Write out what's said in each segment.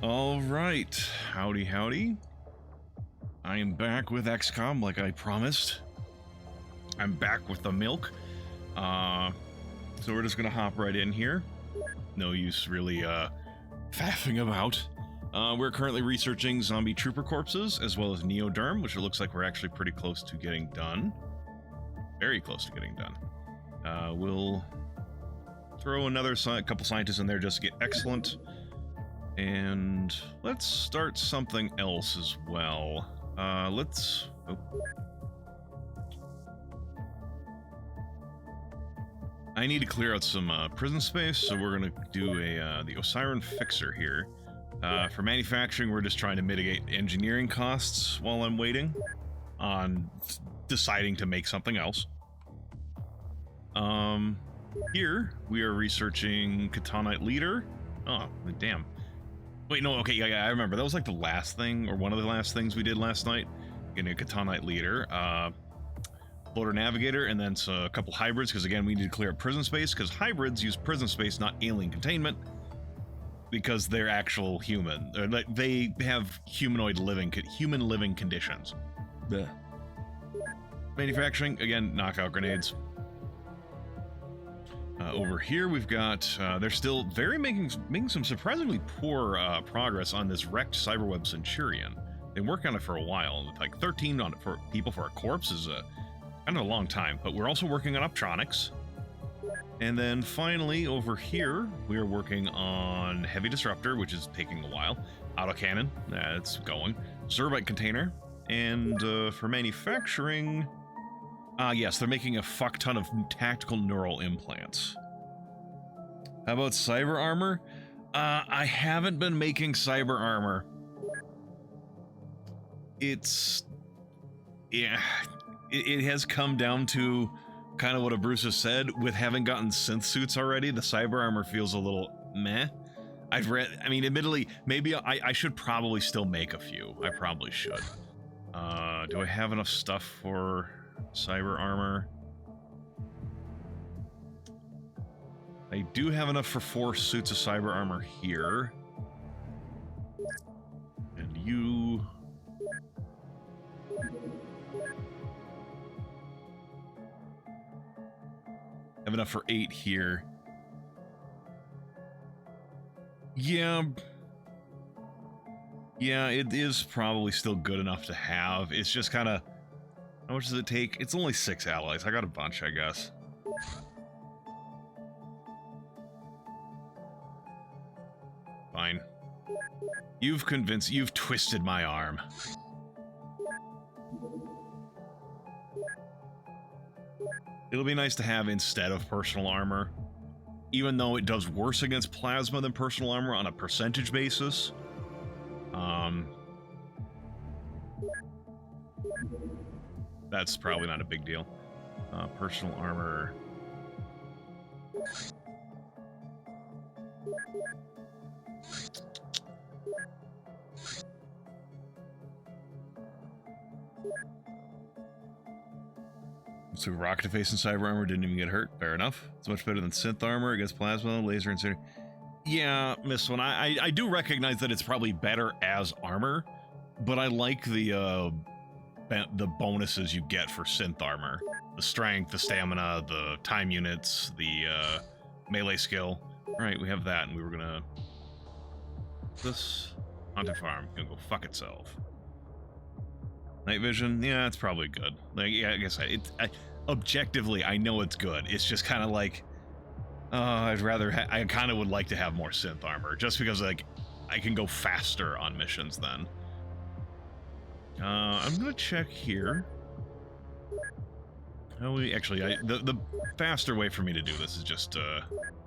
All right, howdy, howdy. I am back with XCOM like I promised. I'm back with the milk. So we're just gonna hop right in here. No use really faffing about. We're currently researching zombie trooper corpses as well as neoderm, which it looks like we're actually pretty close to getting done. Very close to getting done. We'll throw another couple scientists in there just to get excellent. And let's start something else as well. I need to clear out some prison space, so we're gonna do the Osiren Fixer here. For manufacturing, we're just trying to mitigate engineering costs while I'm waiting on deciding to make something else. Here we are researching Katanite Leader. Oh, damn. Wait, no, okay, yeah, I remember. That was like the last thing, or one of the last things we did last night. Getting a Katanite Leader, Floater Navigator, and then a couple hybrids, because again, we need to clear up prison space, because hybrids use prison space, not alien containment, because they're actual human. They have human living conditions. Blech. Manufacturing, again, knockout grenades. Over here we've got, they're still making some surprisingly poor progress on this wrecked Cyberweb Centurion. They worked on it for a while, like 13 on it for people for a corpse is kind of a long time, but we're also working on Optronics. And then finally over here, we are working on Heavy Disruptor, which is taking a while. Autocannon, it's going. Zerbite Container, and for manufacturing, yes, they're making a fuck ton of tactical neural implants. How about cyber armor? I haven't been making cyber armor. It has come down to kind of what Bruce has said. With having gotten synth suits already, the cyber armor feels a little meh. I mean, admittedly, maybe I should probably still make a few. I probably should. Do I have enough stuff for cyber armor? I do have enough for 4 suits of cyber armor here. And you... have enough for 8 here. Yeah, it is probably still good enough to have. It's just kind of... how much does it take? It's only 6 alloys. I got a bunch, I guess. Fine. You've twisted my arm. It'll be nice to have instead of personal armor. Even though it does worse against plasma than personal armor on a percentage basis. That's probably not a big deal. Personal armor. So rocket face and cyber armor didn't even get hurt. Fair enough. It's much better than synth armor against plasma, laser, and yeah, Miss One. I do recognize that it's probably better as armor, but I like the bonuses you get for synth armor: the strength, the stamina, the time units, the melee skill. All right, we have that, and we were gonna this haunted farm gonna go fuck itself. Night vision, yeah, it's probably good. Like, yeah, I guess objectively, I know it's good. It's just kind of like, I kind of would like to have more synth armor, just because like I can go faster on missions then. I'm gonna check here. How we actually, the faster way for me to do this is just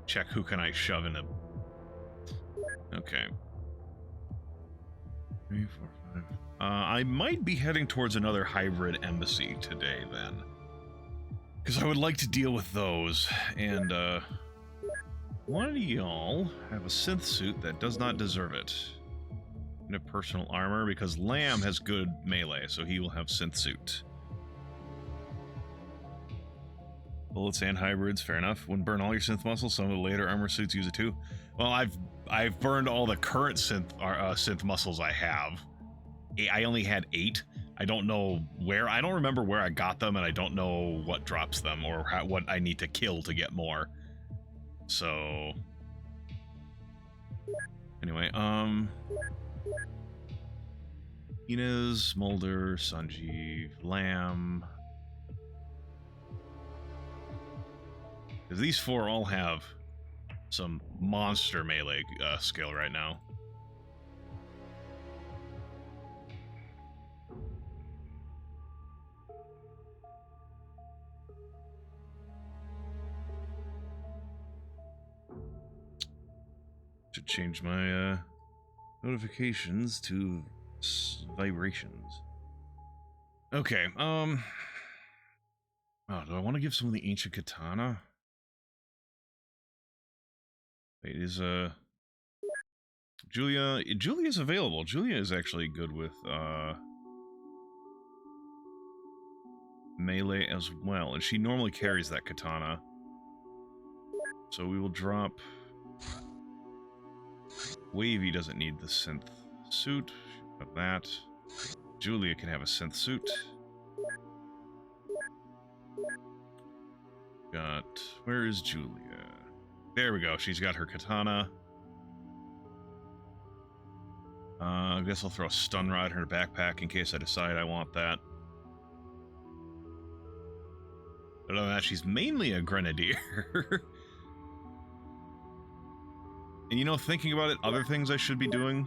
check who can I shove in a. Okay. 3, 4, 5. I might be heading towards another hybrid embassy today then, because I would like to deal with those. And one of y'all have a synth suit that does not deserve it. And a personal armor, because Lamb has good melee, so he will have synth suit. Bullets and hybrids, fair enough. Wouldn't burn all your synth muscles. Some of the later armor suits use it too. Well, I've burned all the current synth muscles I have. I only had 8. I don't know where. I don't remember where I got them, and I don't know what drops them or what I need to kill to get more. So anyway, Inez, Mulder, Sanjeev, Lamb. Because these 4 all have some monster melee skill right now. Should change my notifications to vibrations. Okay, oh, do I want to give some of the ancient katana? Wait, is Julia's available. Julia is actually good with melee as well, and she normally carries that katana. So we will drop Wavy doesn't need the synth suit of that. Julia can have a synth suit. Where is Julia? There we go. She's got her katana. I guess I'll throw a stun rod in her backpack in case I decide I want that. Other than that, she's mainly a grenadier. And you know, thinking about it, other things I should be doing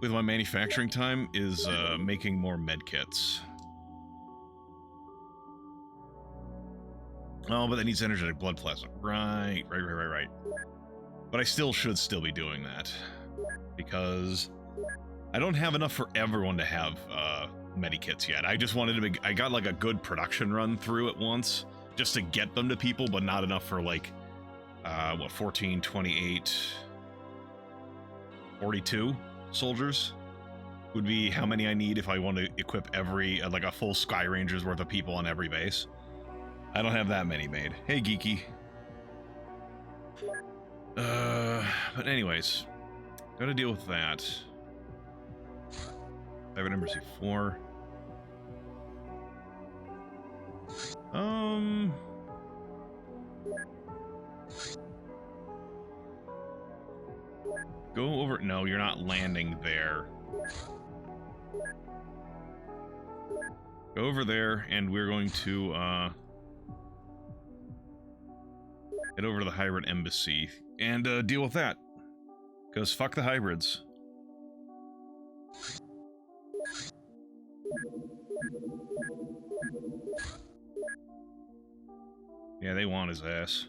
with my manufacturing time is making more medkits. Oh, but that needs energetic blood plasma. Right. But I still should be doing that. Because I don't have enough for everyone to have medikits yet. I just wanted to make... I got like a good production run through it once, just to get them to people, but not enough for like... what, 14, 28, 42 soldiers would be how many I need if I want to equip every, like a full Sky Ranger's worth of people on every base. I don't have that many made. Hey, Geeky. But anyways, gotta deal with that. Private Embassy 4. Go over... No, you're not landing there. Go over there, and we're going to, head over to the hybrid embassy and, deal with that. Because fuck the hybrids. Yeah, they want his ass.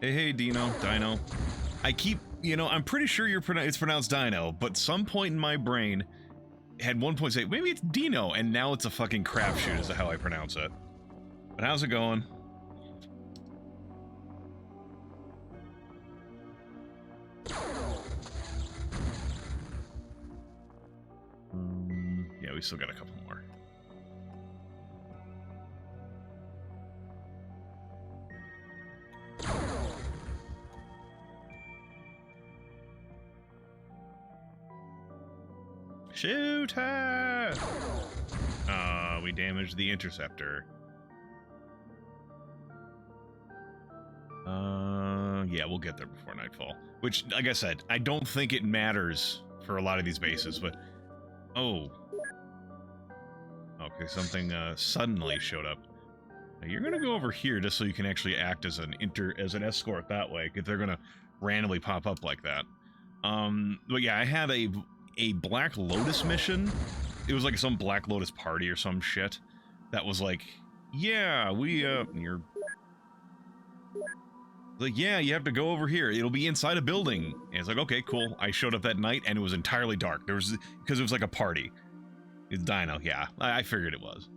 Hey, Dino. I keep, you know, I'm pretty sure it's pronounced Dino, but some point in my brain had one point say, maybe it's Dino, and now it's a fucking crapshoot is how I pronounce it. But how's it going? Yeah, we still got a couple more. Shoot her! We damaged the interceptor. Yeah, we'll get there before nightfall. Which, like I said, I don't think it matters for a lot of these bases, but... Oh. Okay, something, suddenly showed up. Now, you're gonna go over here just so you can actually act as an escort that way, if they're gonna randomly pop up like that. But yeah, I had a Black Lotus mission. It was like some Black Lotus party or some shit that was like, yeah, you're like, yeah, you have to go over here, it'll be inside a building. And it's like, okay, cool. I showed up that night and it was entirely dark. Because it was like a party. It's Dino. Yeah, I figured it was.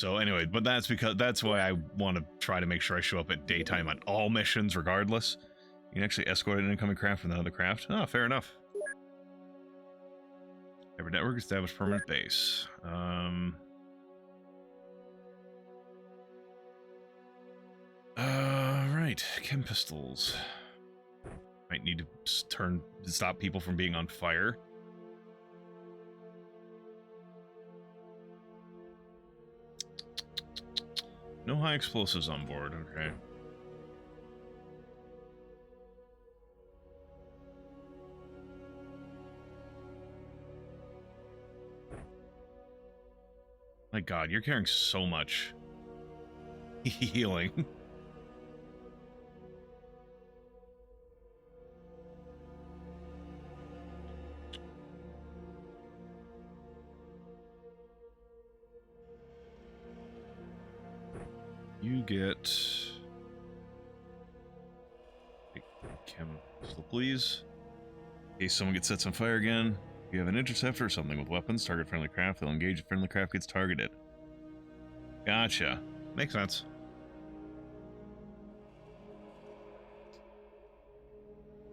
So anyway, but that's why I want to try to make sure I show up at daytime on all missions regardless. You can actually escort an incoming craft from another craft. Oh, fair enough. Every network establish permanent base. Right, chem pistols. Might need to stop people from being on fire. No high explosives on board, okay. My God, you're carrying so much healing. You get chem pistol, please. In case someone gets set on fire again. If you have an interceptor or something with weapons, target friendly craft, they'll engage if friendly craft gets targeted. Gotcha. Makes sense.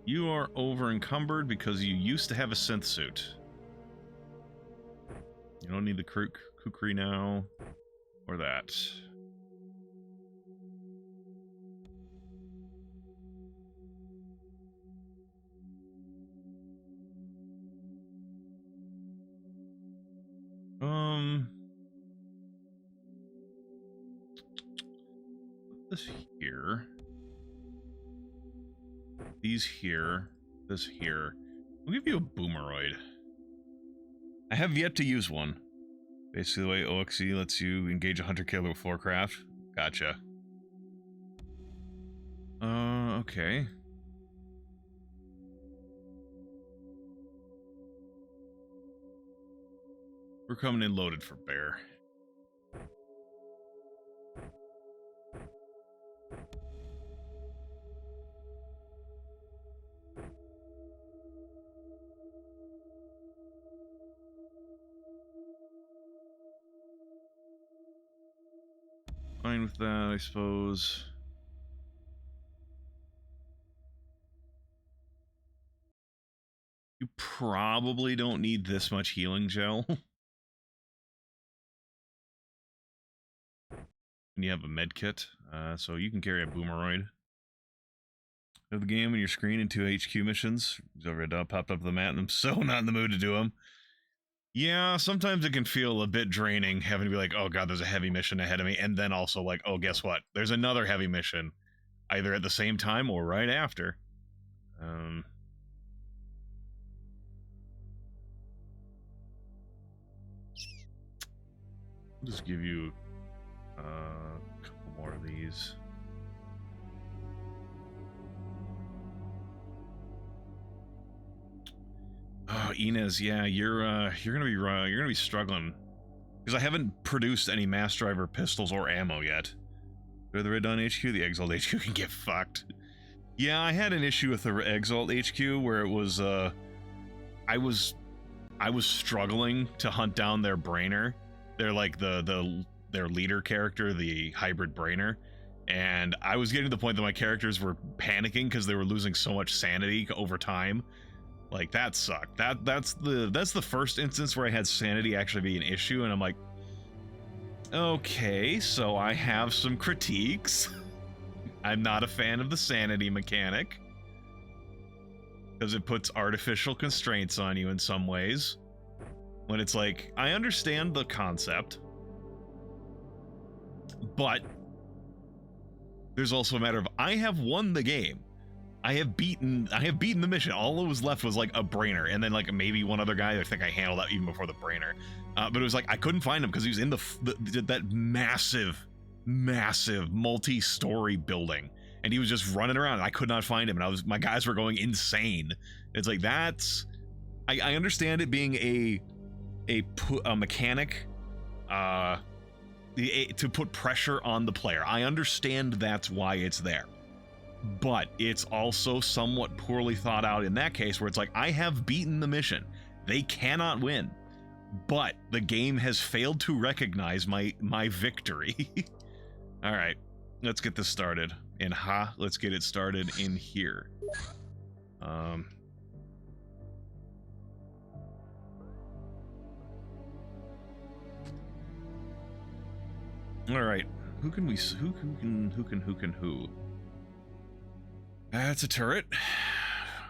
You are over encumbered because you used to have a synth suit. You don't need the kukri now, or that. This here. These here. This here. I'll give you a boomeroid. I have yet to use one. Basically, the way OXE lets you engage a hunter-killer with floor craft. Gotcha. Okay. We're coming in loaded for bear. Fine with that, I suppose. You probably don't need this much healing gel. When you have a med kit, so you can carry a boomeroid. Of the game on your screen in 2 HQ missions. He's over a dog popped up the mat, and I'm so not in the mood to do them. Yeah, sometimes it can feel a bit draining having to be like, oh god, there's a heavy mission ahead of me, and then also like, oh, guess what? There's another heavy mission, either at the same time or right after. I'll just give you a couple more of these. Oh, Inez, yeah, you're gonna be struggling because I haven't produced any mass driver pistols or ammo yet. Go to the Red Dawn HQ. The Exalt HQ can get fucked. Yeah, I had an issue with the Exalt HQ where it was I was struggling to hunt down their brainer. They're like their leader character, the hybrid brainer. And I was getting to the point that my characters were panicking because they were losing so much sanity over time. Like, that sucked. That's the first instance where I had sanity actually be an issue, and I'm like, okay, so I have some critiques. I'm not a fan of the sanity mechanic because it puts artificial constraints on you in some ways. When it's like, I understand the concept, but there's also a matter of, I have won the game. I have beaten the mission. All that was left was like a brainer, and then like maybe one other guy. I think I handled that even before the brainer. But it was like I couldn't find him because he was in that massive multi-story building, and he was just running around. And I could not find him, and my guys were going insane. It's like that's. I understand it being a mechanic, to put pressure on the player. I understand that's why it's there. But it's also somewhat poorly thought out in that case where it's like, I have beaten the mission. They cannot win. but the game has failed to recognize my victory. All right, let's get this started. And let's get it started in here. All right, who can? That's a turret.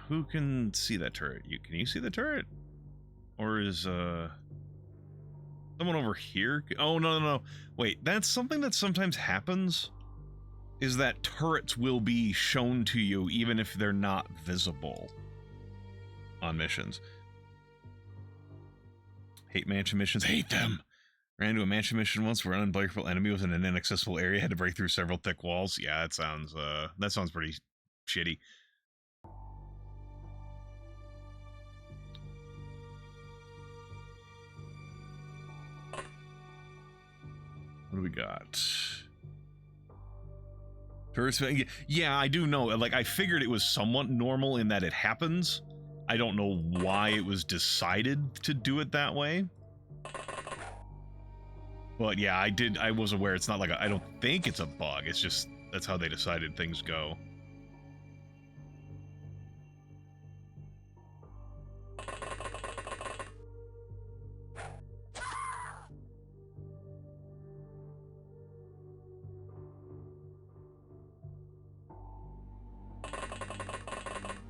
Who can see that turret? Can you see the turret? Or is someone over here? Oh, no. Wait, that's something that sometimes happens, is that turrets will be shown to you even if they're not visible on missions. Hate mansion missions. Hate them. Ran into a mansion mission once where an unbreakable enemy was in an inaccessible area, had to break through several thick walls. Yeah, that sounds pretty shitty. What do we got? Turrets. Yeah, I do know. Like, I figured it was somewhat normal in that it happens. I don't know why it was decided to do it that way. But yeah, I was aware it's not like I don't think it's a bug. It's just, that's how they decided things go.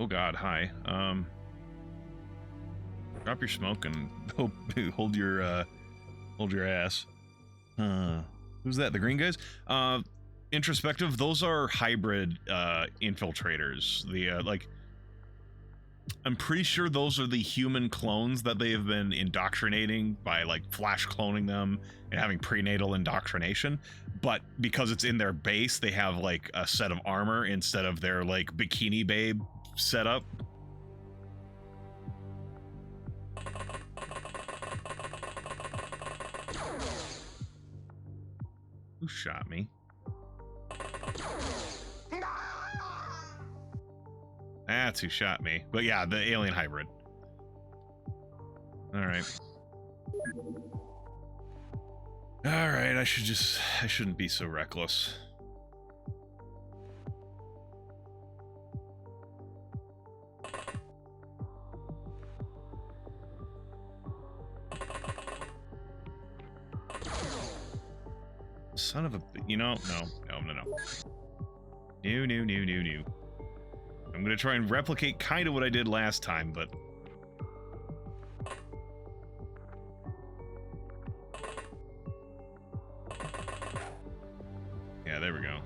Oh god, hi. Drop your smoke and hold your ass. Who's that? The green guys? Introspective, those are hybrid infiltrators. The like, I'm pretty sure those are the human clones that they have been indoctrinating by like flash cloning them and having prenatal indoctrination. But because it's in their base, they have like a set of armor instead of their like bikini babe setup. Who shot me? That's who shot me. But yeah, the alien hybrid. Alright. Alright, I shouldn't be so reckless. Son of a, no. No. I'm gonna try and replicate kind of what I did last time, but yeah, there we go.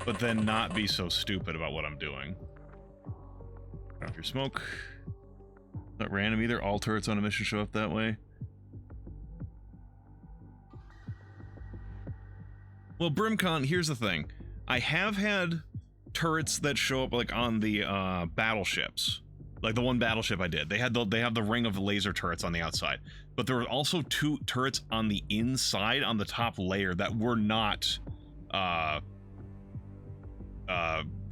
But then not be so stupid about what I'm doing. Drop your smoke. Not random either. All turrets on a mission show up that way. Well, Brimcon, here's the thing. I have had turrets that show up like on the battleships. Like the one battleship I did. They have the ring of laser turrets on the outside. But there were also 2 turrets on the inside on the top layer that were not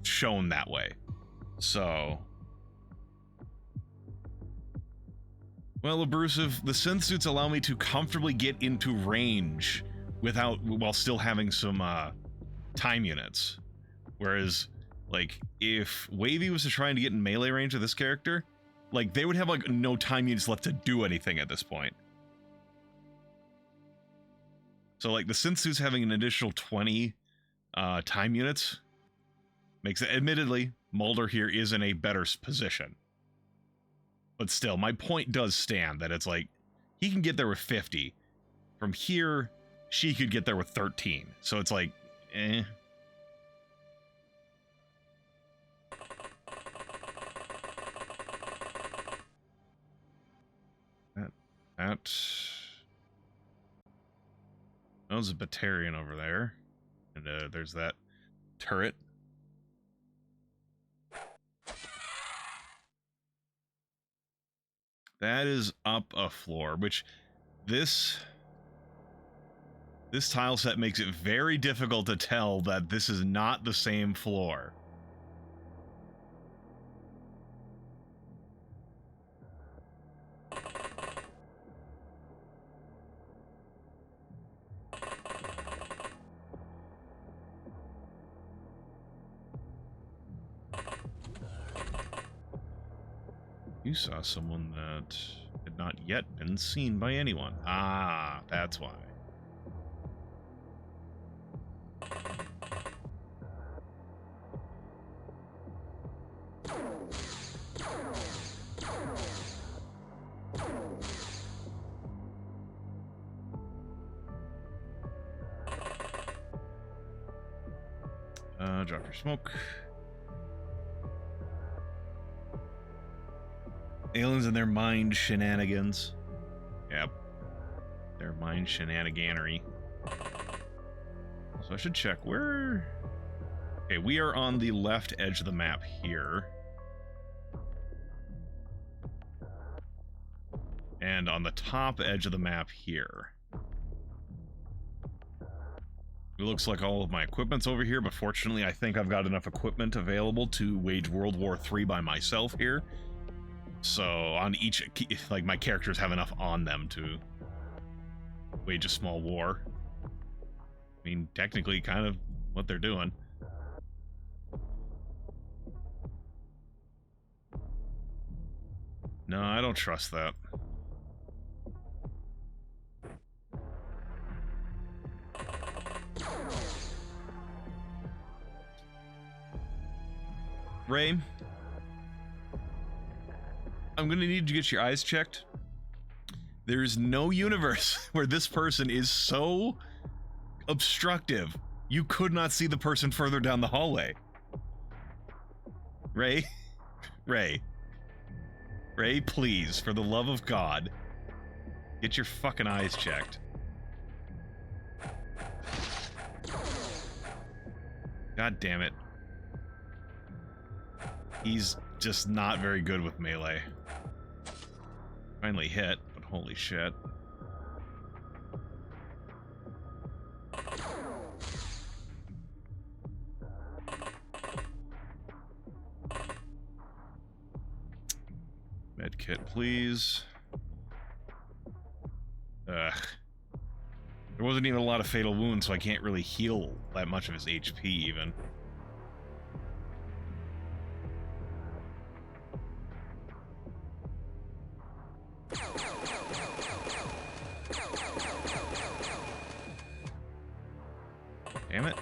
shown that way. So, well, Abrasive, the synth suits allow me to comfortably get into range while still having some time units. Whereas, like, if Wavy was to try to get in melee range of this character, like, they would have like no time units left to do anything at this point. So like the synth suits having an additional 20 time units makes it, admittedly, Mulder here is in a better position. But still, my point does stand that it's like, he can get there with 50. From here, she could get there with 13. So it's like, eh. That was a Batarian over there. And there's that turret. That is up a floor, which this This tile set makes it very difficult to tell that this is not the same floor. You saw someone that had not yet been seen by anyone. Ah, that's why. Drop your smoke. Aliens and their mind shenanigans. Yep. Their mind shenaniganery. So I should check where... Okay, we are on the left edge of the map here. And on the top edge of the map here. It looks like all of my equipment's over here, but fortunately I think I've got enough equipment available to wage World War III by myself here. So on each, like, my characters have enough on them to wage a small war. I mean, technically kind of what they're doing. No, I don't trust that. Ray, I'm gonna need to get your eyes checked. There's no universe where this person is so obstructive you could not see the person further down the hallway. Ray? Ray, please, for the love of God, get your fucking eyes checked. God damn it. He's just not very good with melee. Finally hit, but holy shit. Medkit, please. Ugh. There wasn't even a lot of fatal wounds, so I can't really heal that much of his HP even. Damn it.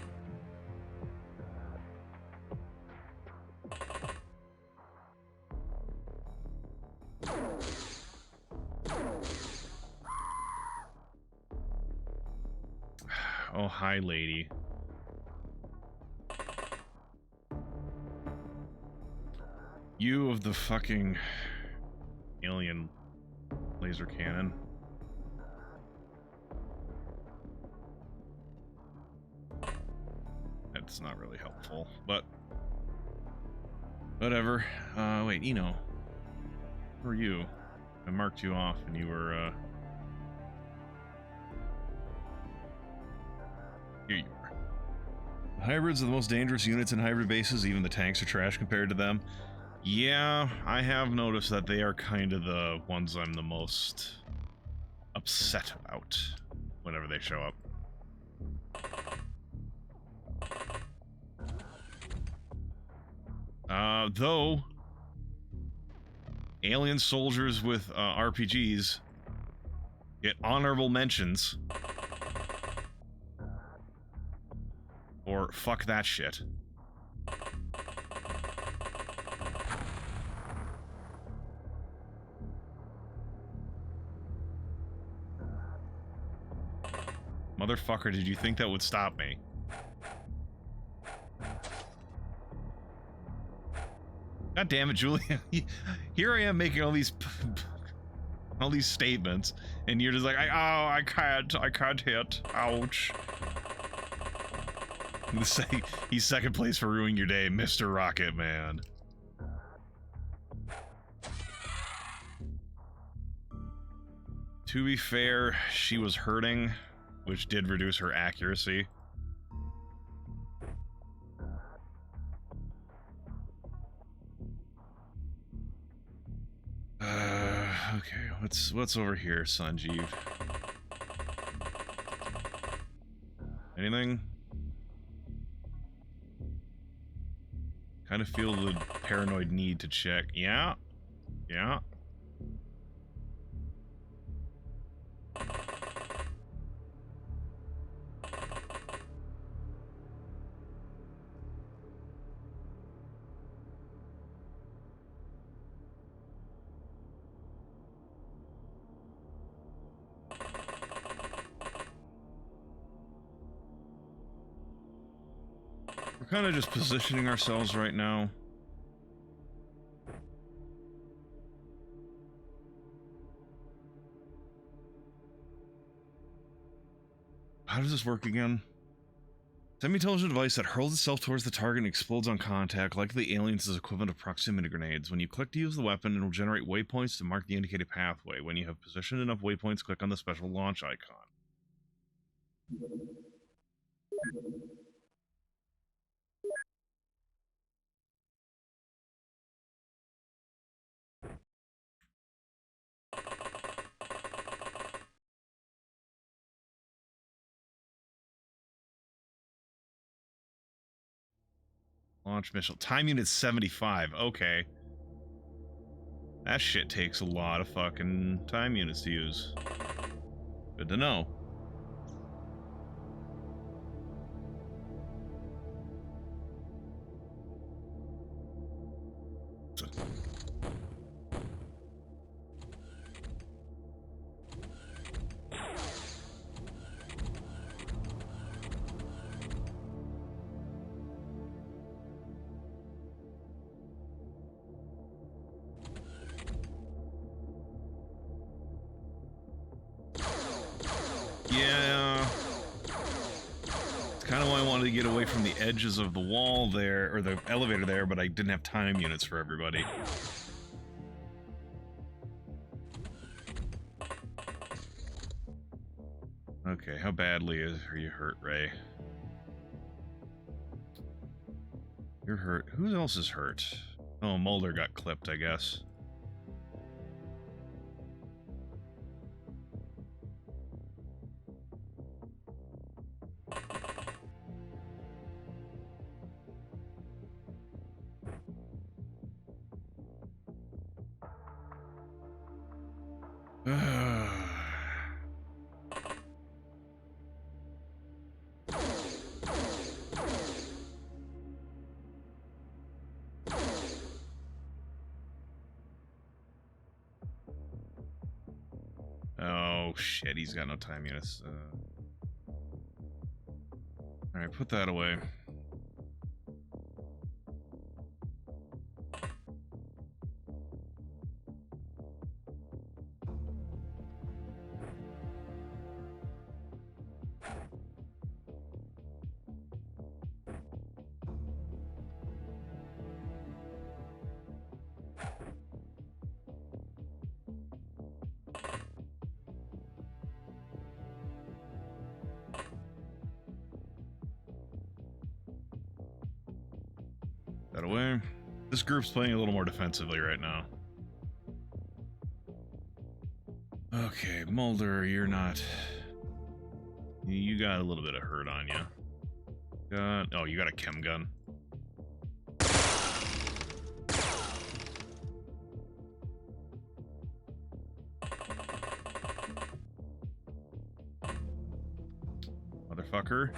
Oh, hi, lady. You of the fucking alien laser cannon. That's not really helpful, but whatever. Wait, Eno. Who are you? I marked you off and you were, here you are. The hybrids are the most dangerous units in hybrid bases. Even the tanks are trash compared to them. Yeah, I have noticed that they are kind of the ones I'm the most upset about whenever they show up. Though alien soldiers with RPGs get honorable mentions. Or fuck that shit. Motherfucker, did you think that would stop me? God damn it, Julia. Here I am making all these statements, and you're just like, I can't hit. Ouch. He's second place for ruining your day, Mr. Rocket Man. To be fair, she was hurting. which did reduce her accuracy. Okay, what's over here, Sanjeev? Anything? Kind of feel the paranoid need to check. Yeah. Yeah. We're kind of just positioning ourselves right now. How does this work again? Semi-intelligent device that hurls itself towards the target and explodes on contact, like the aliens is equivalent of proximity grenades. When you click to use the weapon, it will generate waypoints to mark the indicated pathway. When you have positioned enough waypoints, click on the special launch icon. Launch missile. Time unit 75. Okay. That shit takes a lot of fucking time units to use. Good to know. Yeah. It's kind of why I wanted to get away from the edges of the wall there, or the elevator there, but I didn't have time units for everybody. Okay, how badly are you hurt, Ray? You're hurt. Who else is hurt? Oh, Mulder got clipped, I guess. Oh shit, he's got no time units. Alright, put that away. That away. This group's playing a little more defensively right now. Okay, Mulder, you're not... You got a little bit of hurt on you. Oh, you got a chem gun. Motherfucker.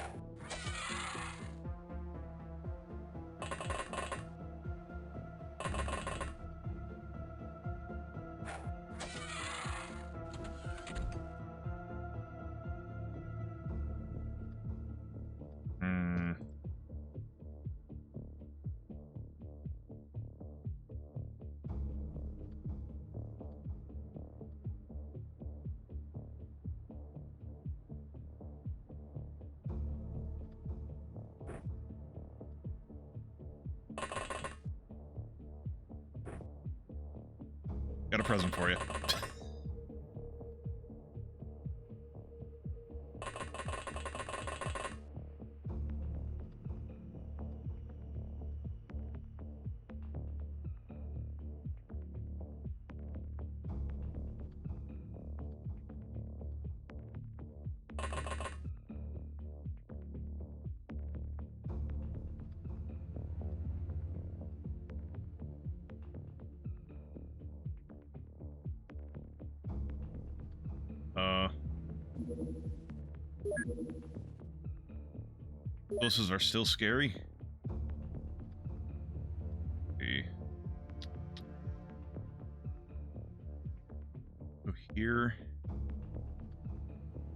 Got a present for you. Bosses are still scary. Okay. Go here.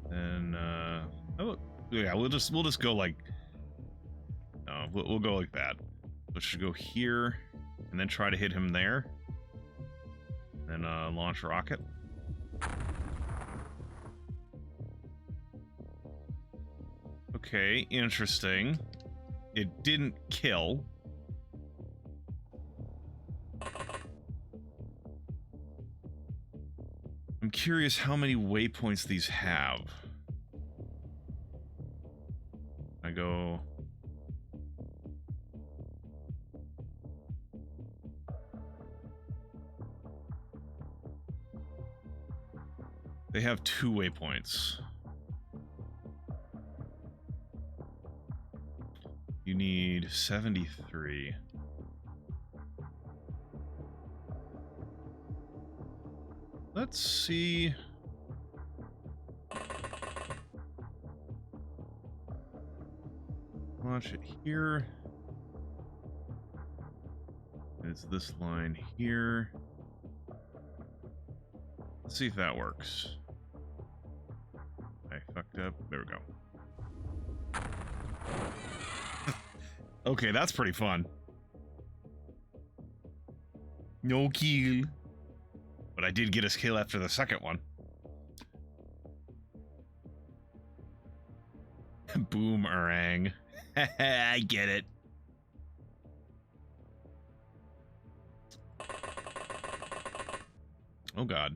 Then oh yeah, we'll just go like we'll go like that. Let's just go here and then try to hit him there. Then launch rocket. Okay, interesting. It didn't kill. I'm curious how many waypoints these have. I go... They have 2 waypoints. You need 73. Let's see. Launch it here. It's this line here. Let's see if that works. I fucked up. There we go. Okay, that's pretty fun. No kill. But I did get a kill after the second one. Boomerang. I get it. Oh god.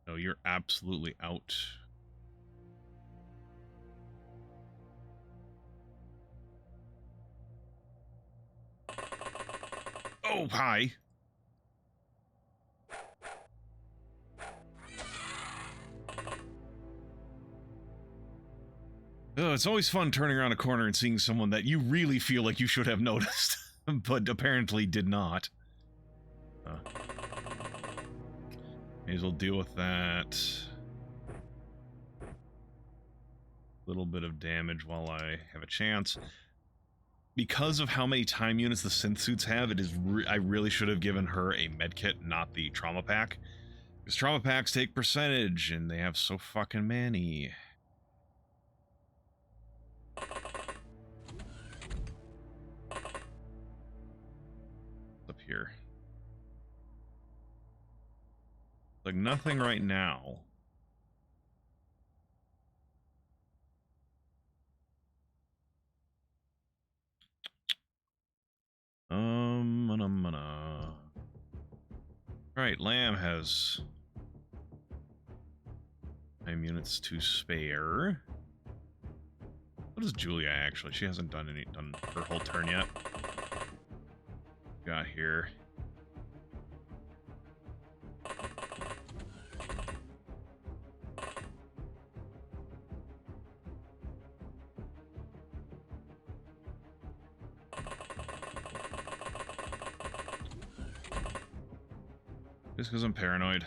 No, you're absolutely out. Oh, hi. Oh, it's always fun turning around a corner and seeing someone that you really feel like you should have noticed, but apparently did not. May as well deal with that. Little bit of damage while I have a chance. Because of how many time units the synth suits have, it is I really should have given her a medkit, not the trauma pack. Because trauma packs take percentage, and they have so fucking many. Up here. Like nothing right now. Right, Lamb has time units to spare. What is Julia actually? She hasn't done her whole turn yet. Got here. Just because I'm paranoid.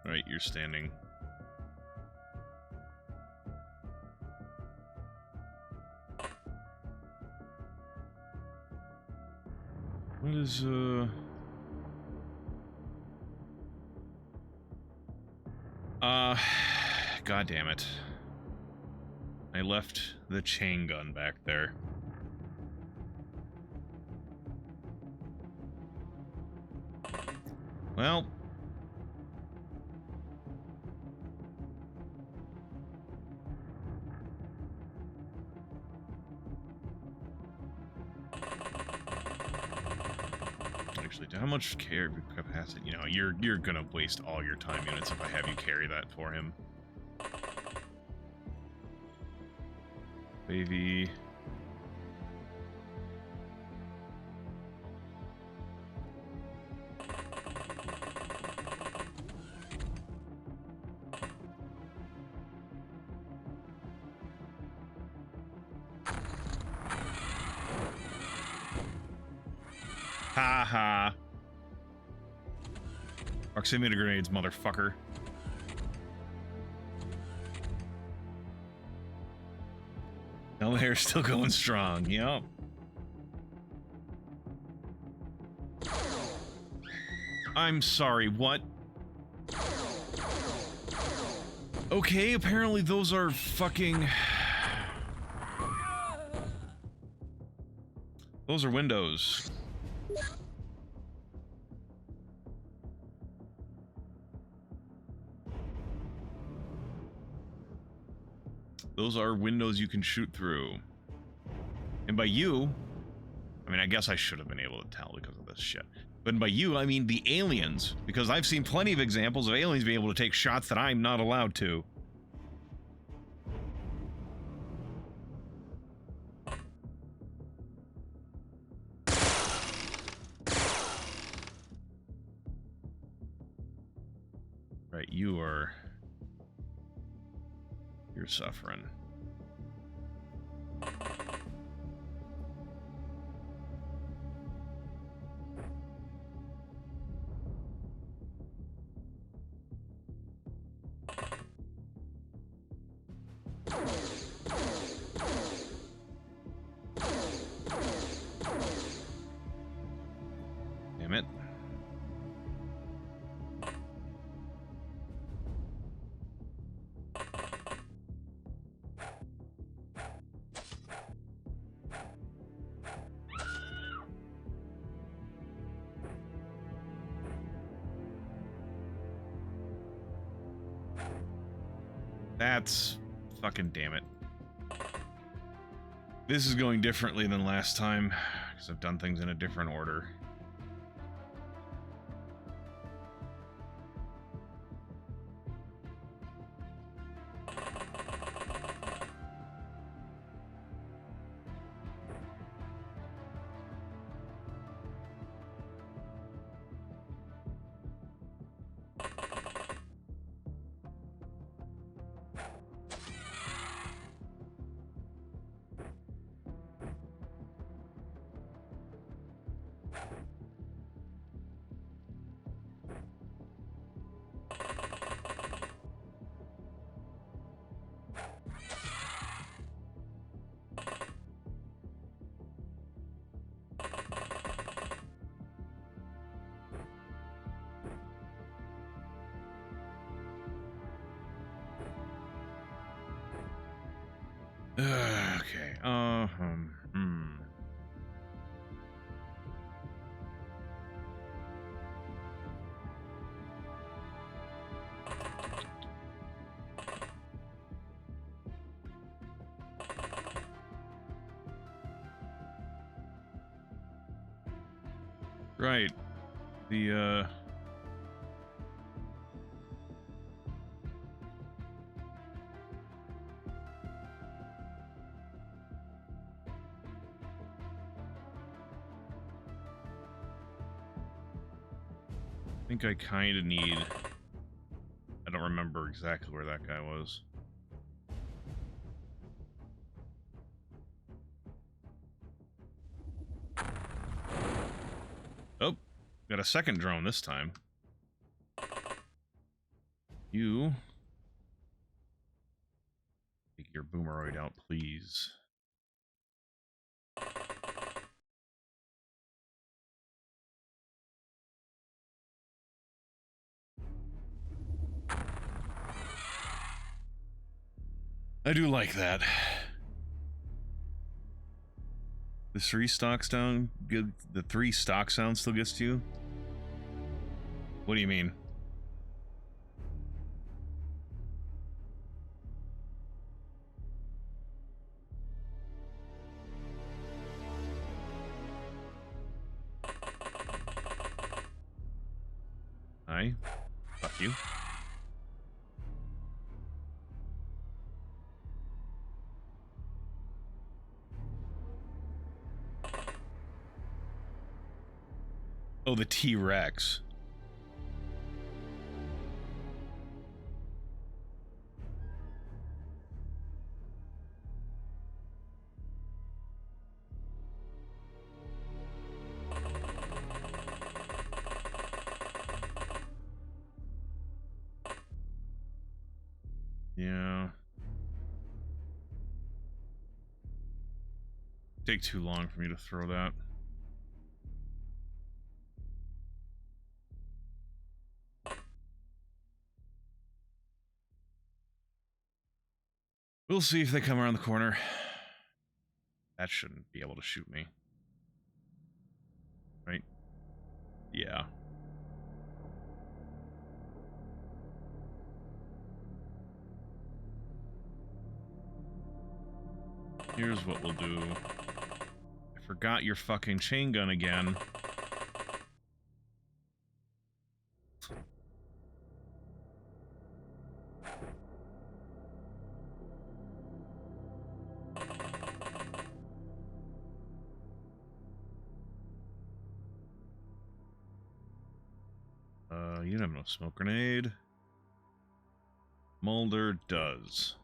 Right, you're standing. What is, God damn it. I left the chain gun back there. Well. Actually, how much care capacity? You know, you're gonna waste all your time units if I have you carry that for him. Baby. Ha ha. Proximity grenades, motherfucker. No, hair's still going strong. Yep. I'm sorry, what? Okay, apparently those are fucking... Those are windows. Those are windows you can shoot through. And by you, I mean, I guess I should have been able to tell because of this shit. But by you, I mean the aliens. Because I've seen plenty of examples of aliens being able to take shots that I'm not allowed to. Right, you're suffering. Damn it. That's fucking damn it. This is going differently than last time because I've done things in a different order. Okay. Right. The, I think I kind of need... I don't remember exactly where that guy was. Oh, got a second drone this time. You... take your boomeroid out, please. I do like that. The 3 stock sound, the 3 stock sound still gets to you. What do you mean? Hi. Fuck you. Oh, the T-Rex. Yeah. Take too long for me to throw that. We'll see if they come around the corner. That shouldn't be able to shoot me. Right? Yeah. Here's what we'll do. I forgot your fucking chain gun again. You don't have no smoke grenade. Mulder does.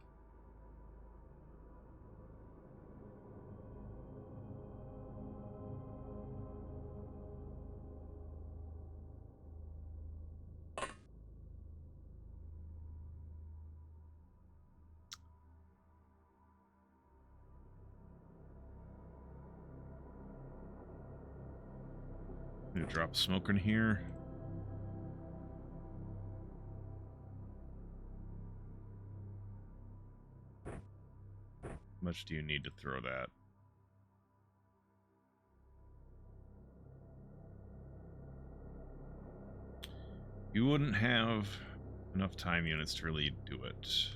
I'm gonna drop a smoker in here. How much do you need to throw that? You wouldn't have enough time units to really do it.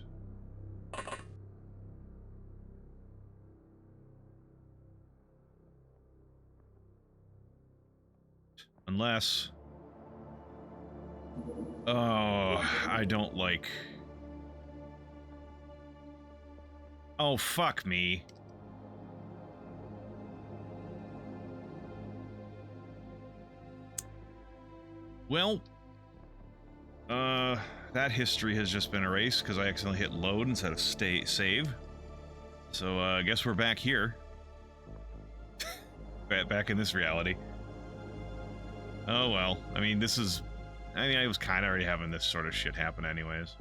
Unless... Oh, I don't like... Oh, fuck me. Well, that history has just been erased because I accidentally hit load instead of save. So, I guess we're back here. Back in this reality. Oh, well. I mean, this is... I mean, I was kind of already having this sort of shit happen anyways.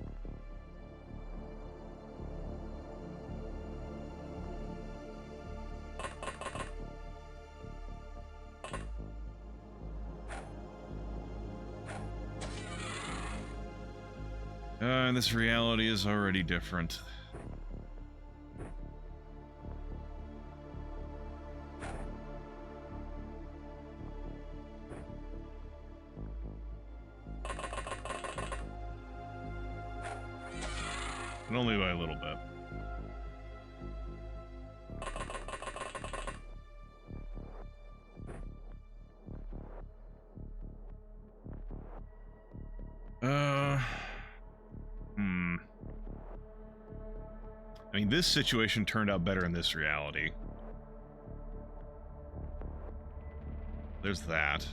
And this reality is already different. And only by a little bit. I mean, this situation turned out better in this reality. There's that.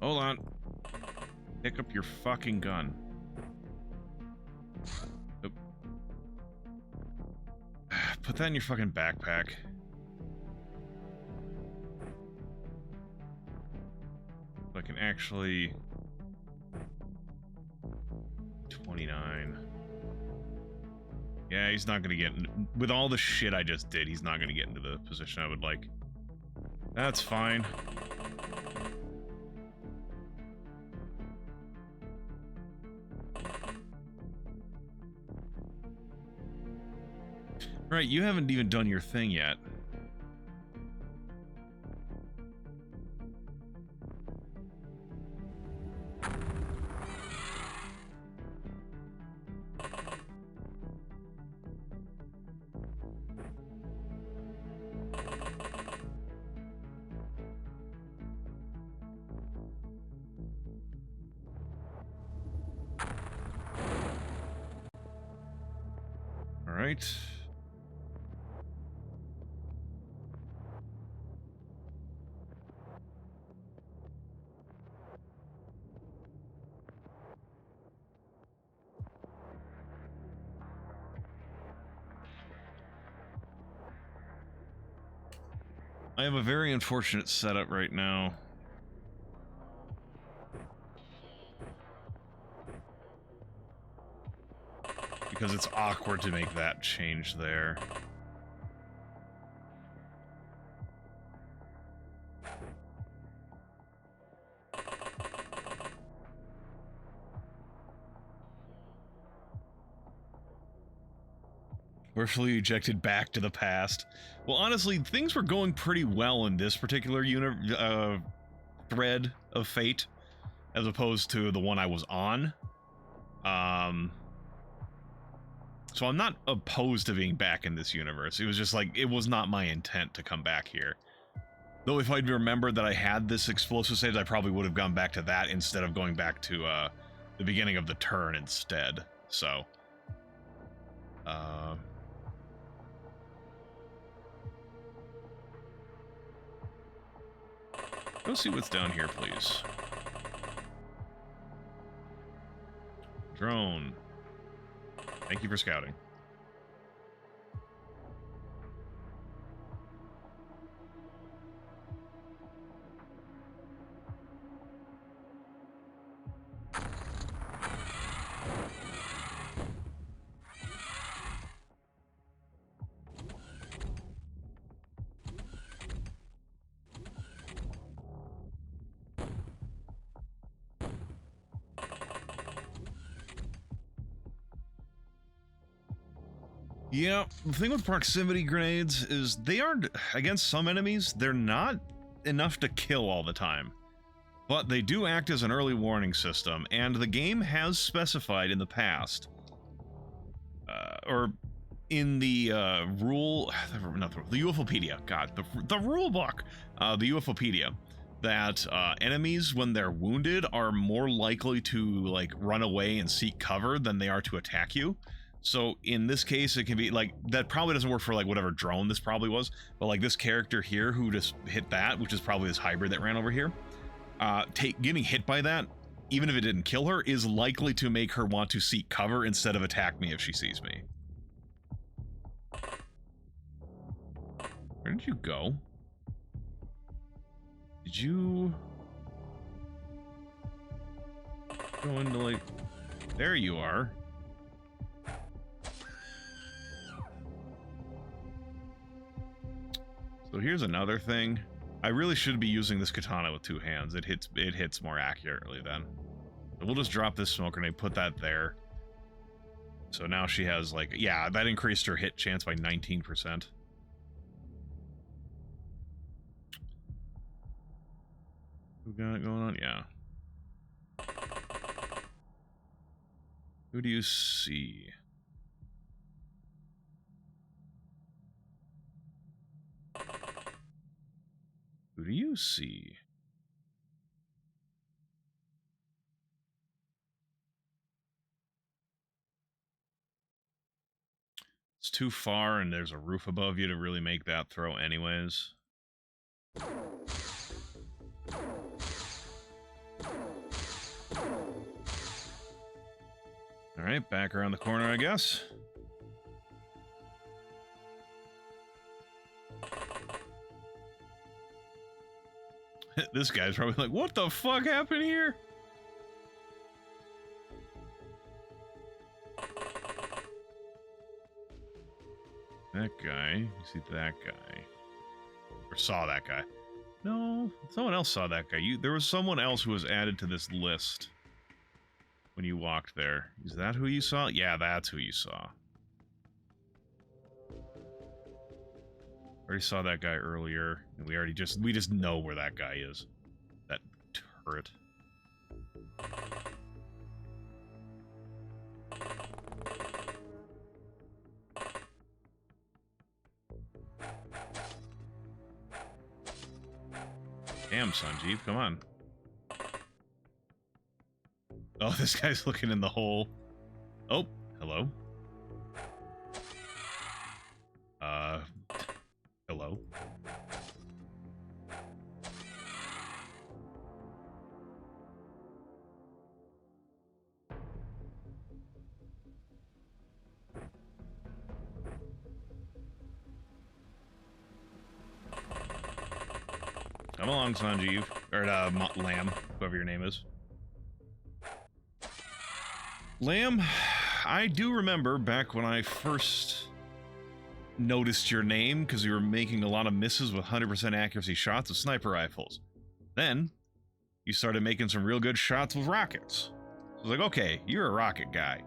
Hold on. Pick up your fucking gun. Oh. Put that in your fucking backpack. So I can actually... 29. Yeah, he's not gonna get with all the shit I just did. He's not gonna get into the position I would like. That's fine. Right, you haven't even done your thing yet. All right. I have a very unfortunate setup right now. Because it's awkward to make that change there. Virtually ejected back to the past. Well, honestly, things were going pretty well in this particular thread of fate, as opposed to the one I was on. So I'm not opposed to being back in this universe. It was just like, it was not my intent to come back here. Though if I'd remembered that I had this explosive save, I probably would have gone back to that instead of going back to the beginning of the turn instead. So, go see what's down here, please. Drone. Thank you for scouting. Yeah, the thing with proximity grenades is they are, against some enemies, they're not enough to kill all the time. But they do act as an early warning system, and the game has specified in the past, or in the the UFOpedia, God, the rule book, the UFOpedia, that enemies, when they're wounded, are more likely to, like, run away and seek cover than they are to attack you. So in this case, it can be like, that probably doesn't work for like whatever drone this probably was, but like this character here who just hit that, which is probably this hybrid that ran over here, getting hit by that, even if it didn't kill her, is likely to make her want to seek cover instead of attack me if she sees me. Where did you go? Did you go into, like, there you are. So here's another thing. I really should be using this katana with two hands. It hits more accurately then. So we'll just drop this smoke grenade, put that there. So now she has, like, yeah, that increased her hit chance by 19%. Who got it going on? Yeah. Who do you see? Who do you see? It's too far and there's a roof above you to really make that throw anyways. Alright, back around the corner, I guess. This guy's probably like, what the fuck happened here? That guy. You see that guy. Or saw that guy. No, someone else saw that guy. There was someone else who was added to this list when you walked there. Is that who you saw? Yeah, that's who you saw. Already saw that guy earlier, and we just know where that guy is. That turret. Damn, Sanjeev, come on. Oh, this guy's looking in the hole. Oh, hello. Hello. Come along, Sanjeev. Or, Lamb, whoever your name is. Lamb, I do remember back when I first noticed your name, because you were making a lot of misses with 100% accuracy shots of sniper rifles. Then, you started making some real good shots with rockets. So I was like, okay, you're a rocket guy.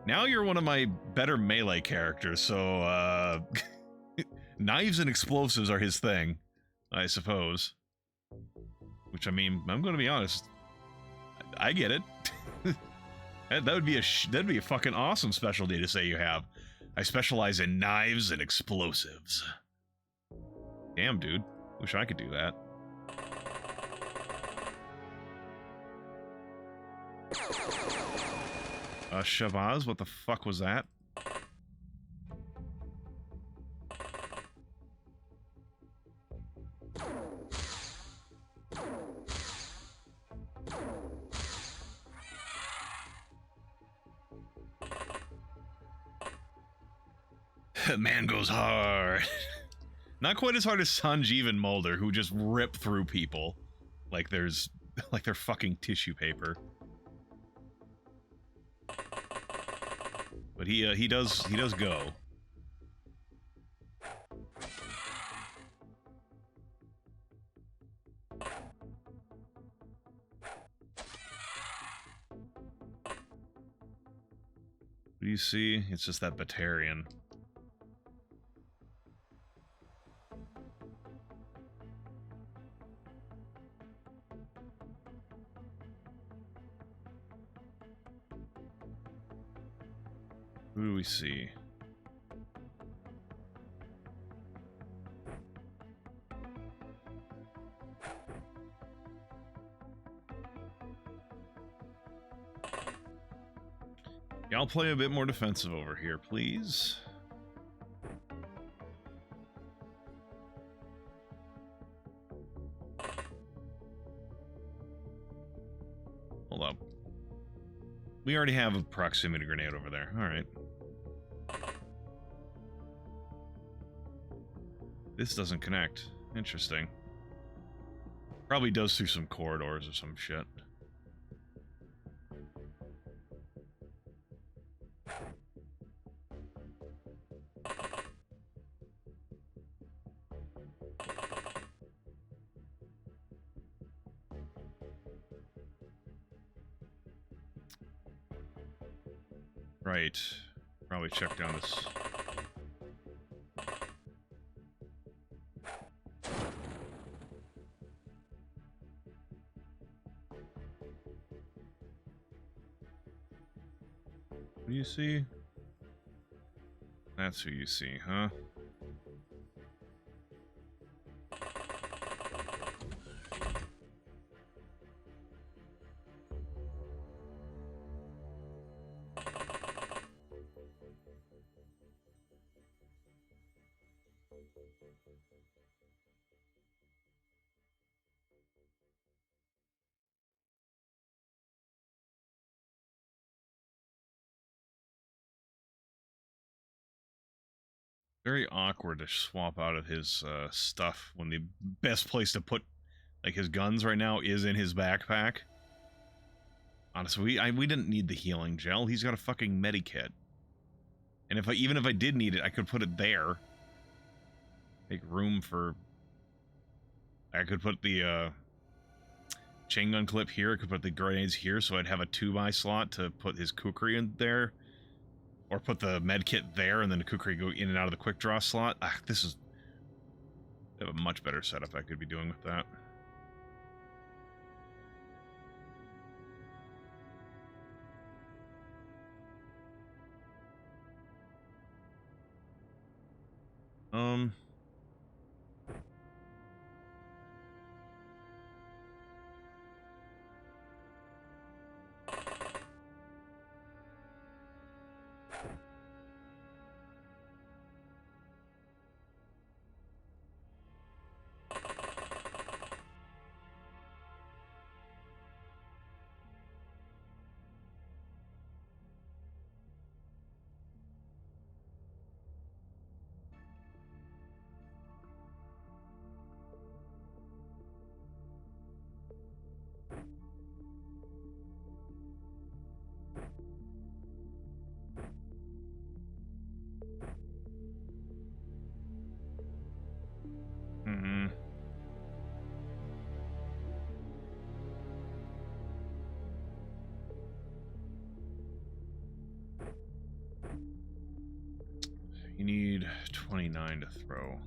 Now you're one of my better melee characters, so, knives and explosives are his thing, I suppose. Which, I mean, I'm gonna be honest, I get it. That'd be a fucking awesome specialty to say you have. I specialize in knives and explosives. Damn, dude. Wish I could do that. Shabazz, what the fuck was that? Man goes hard. Not quite as hard as Sanjeev and Mulder, who just rip through people like they're fucking tissue paper. But he does go. What do you see? It's just that Batarian. Who do we see? Yeah, I'll play a bit more defensive over here, please. Hold up. We already have a proximity grenade over there. All right. This doesn't connect. Interesting. Probably does through some corridors or some shit. Right. Probably check down this. What do you see? That's who you see, huh? Very awkward to swap out of his stuff when the best place to put like his guns right now is in his backpack. Honestly, we didn't need the healing gel. He's got a fucking medikit. And even if I did need it, I could put it there Make room for... I could put the chain gun clip here. I could put the grenades here, so I'd have a 2x slot to put his kukri in there. Or put the med kit there, and then the kukri go in and out of the quick draw slot. Ah, this is... I have a much better setup I could be doing with that. You need 29 to throw.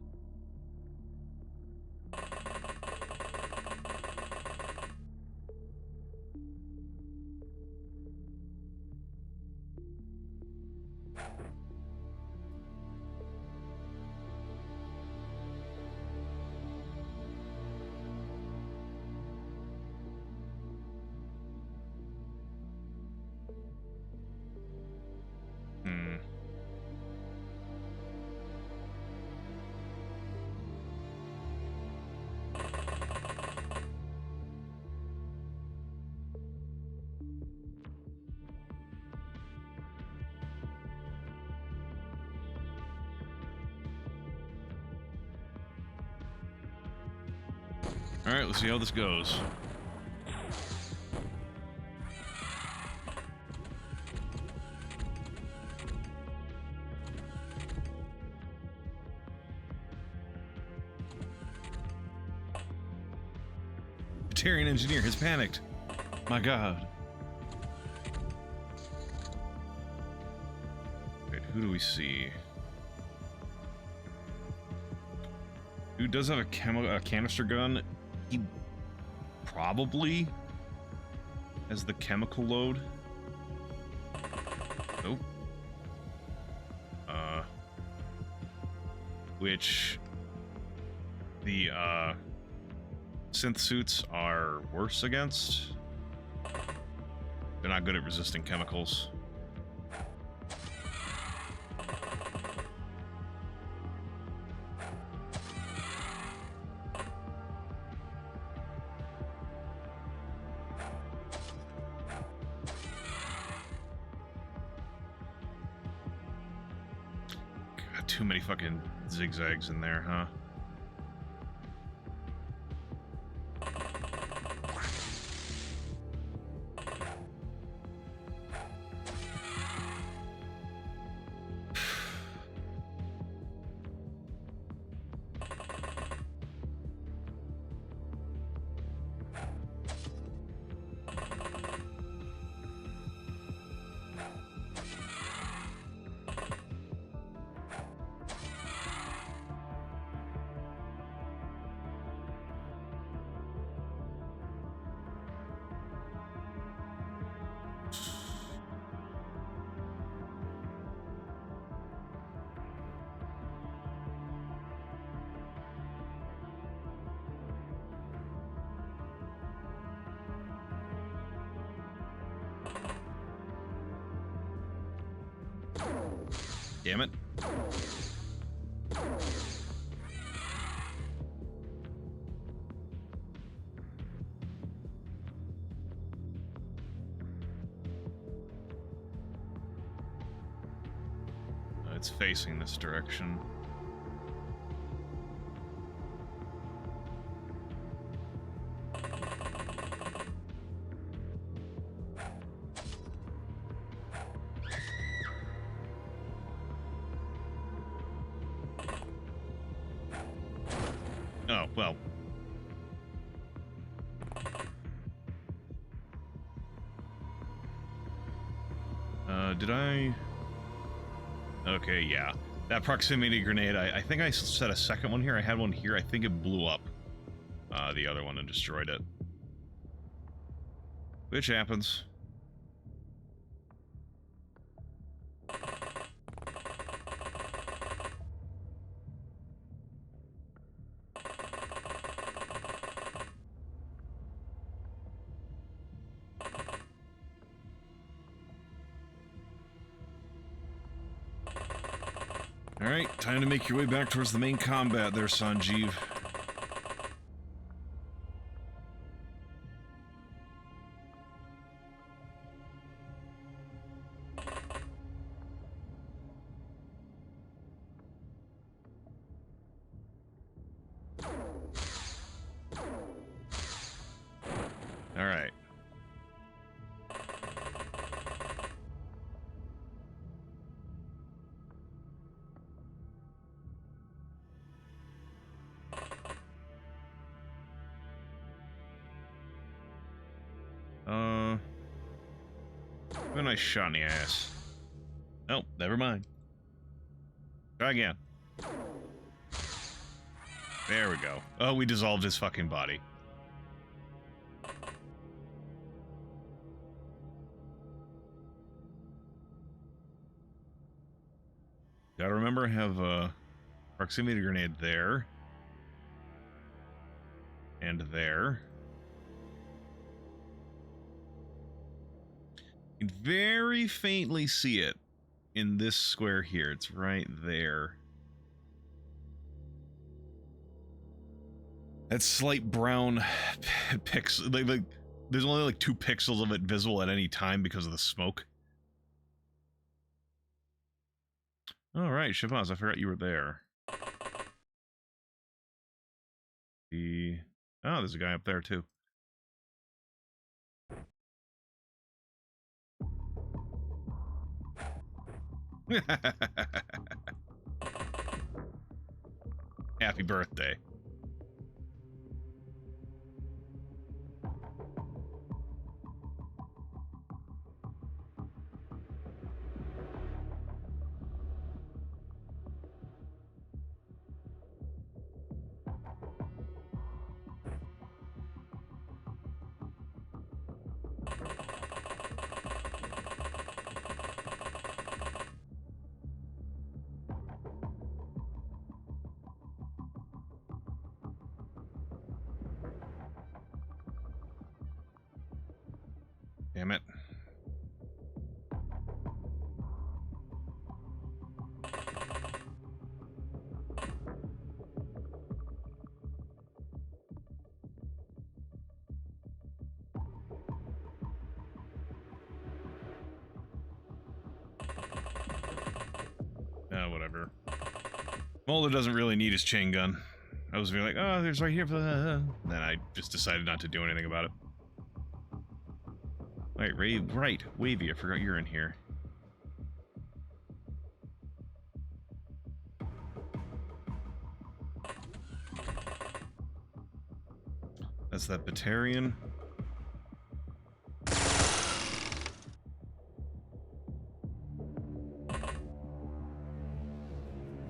Alright, let's see how this goes. Batarian engineer has panicked. My god. Wait, who do we see? Who does have a canister gun? He probably has the chemical load. Nope. Which the synth suits are worse against. They're not good at resisting chemicals. Too many fucking zigzags in there, huh? Damn it. It's facing this direction. well. Did I? Okay, yeah. That proximity grenade, I think I set a second one here. I had one here. I think it blew up the other one and destroyed it. Which happens. Alright, time to make your way back towards the main combat there, Sanjeev. Alright. A nice shot in the ass. Oh, never mind. Try again. There we go. Oh, we dissolved his fucking body. Gotta remember I have a proximity grenade there. And there. You can very faintly see it in this square here. It's right there. That slight brown pixel, like there's only like 2 pixels of it visible at any time because of the smoke. All right, Shabazz, I forgot you were there. Oh, there's a guy up there too. Happy birthday. Damn it. Whatever. Mulder doesn't really need his chain gun. I was being like, oh, there's right here. Then I just decided not to do anything about it. Right, Wavy, I forgot you're in here. That's that Batarian.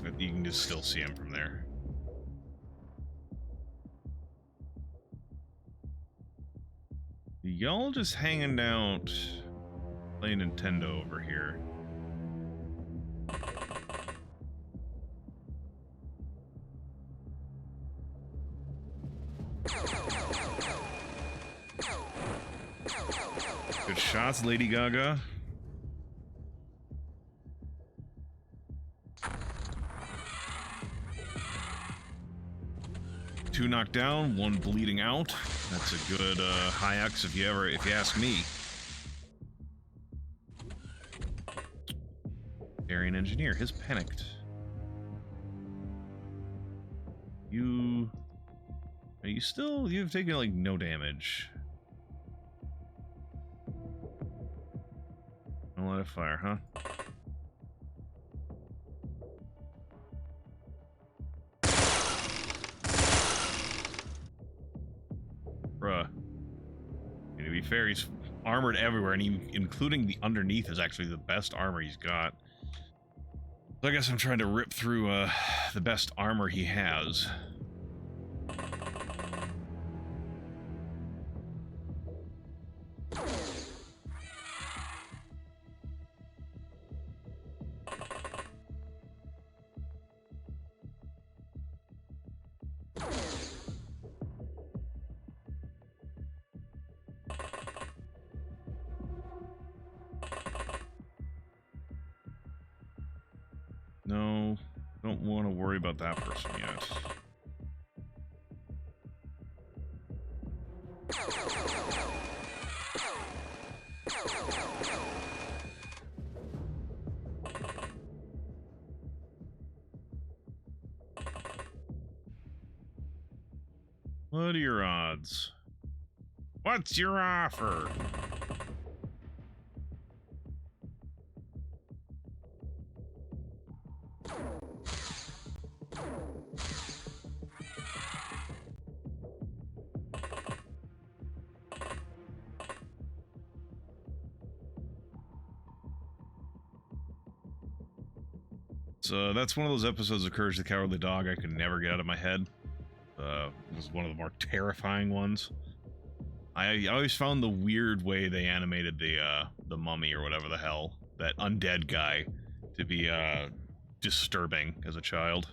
But you can just still see him from there. Y'all just hanging out, playing Nintendo over here. Good shots, Lady Gaga. Two knocked down, one bleeding out. That's a good high X if you ask me. Aryan engineer, his panicked. You've taken like no damage. A lot of fire, huh? fair. He's armored everywhere, and including the underneath is actually the best armor he's got. So I guess I'm trying to rip through the best armor he has. No, don't want to worry about that person yet. What are your odds? What's your offer? So that's one of those episodes of Courage the Cowardly Dog I could never get out of my head. It was one of the more terrifying ones. I always found the weird way they animated the mummy or whatever the hell, that undead guy, to be disturbing as a child.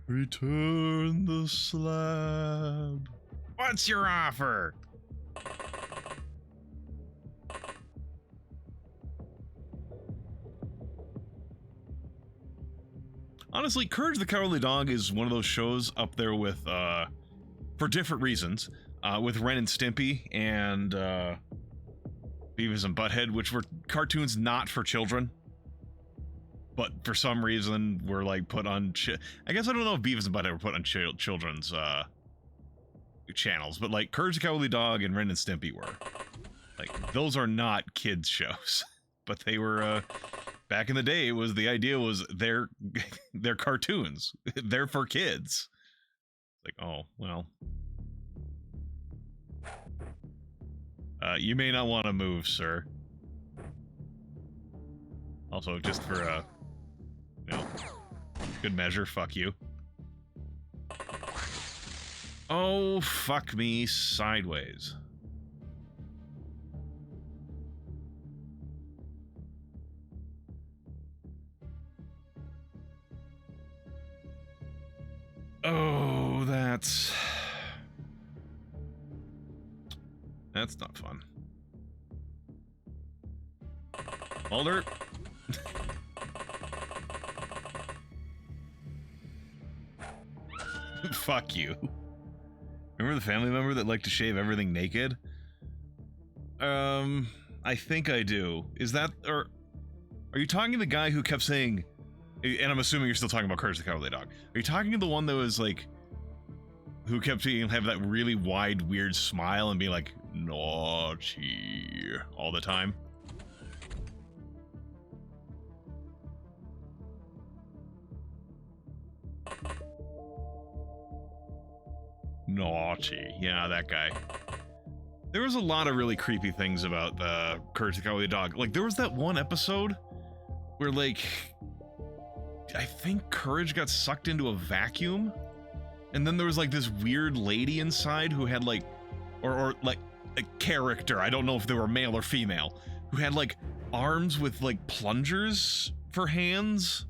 Return the slab. What's your offer? Honestly, Courage the Cowardly Dog is one of those shows up there with, for different reasons, with Ren and Stimpy and Beavis and Butthead, which were cartoons not for children, but for some reason were like put on. I guess I don't know if Beavis and Butthead were put on children's channels, but like Courage the Cowardly Dog and Ren and Stimpy were. Like, those are not kids shows, but they were. Back in the day, the idea was they're cartoons. They're for kids. Like, oh, well. You may not want to move, sir. Also, just for, good measure, fuck you. Oh, fuck me sideways. Oh, that's not fun. Alder. Fuck you. Remember the family member that liked to shave everything naked? I think I do. Is that, or are you talking to the guy who kept saying, and I'm assuming you're still talking about Courage the Cowardly Dog. Are you talking to the one that was like, who kept have that really wide, weird smile and be like, naughty, all the time? Naughty, yeah, that guy. There was a lot of really creepy things about Courage the Cowardly Dog. Like, there was that one episode where, like, I think Courage got sucked into a vacuum, and then there was like this weird lady inside who had like, or like a character, I don't know if they were male or female, who had like arms with like plungers for hands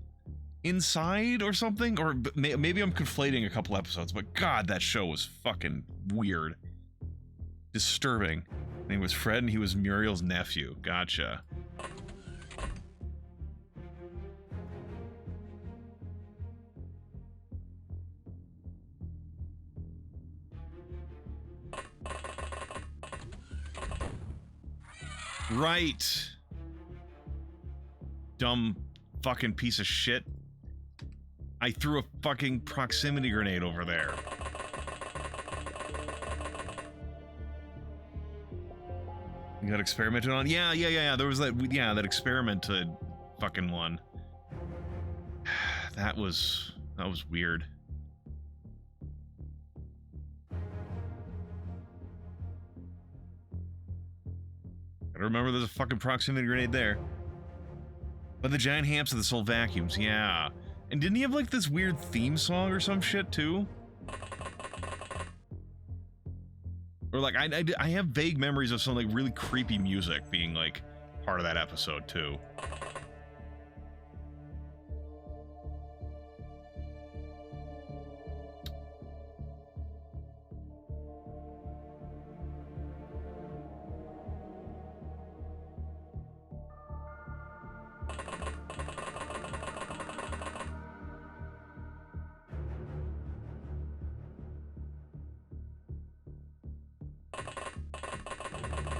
inside or something, or maybe I'm conflating a couple episodes, but God, that show was fucking weird. Disturbing. His name was Fred and he was Muriel's nephew. Gotcha. Right. Dumb fucking piece of shit. I threw a fucking proximity grenade over there. You got experimented on? Yeah. There was that, that experimented fucking one. that was weird. Gotta remember there's a fucking proximity grenade there. But the giant hamster that sold vacuums, yeah. And didn't he have like this weird theme song or some shit too? Or like I have vague memories of some like really creepy music being like part of that episode too.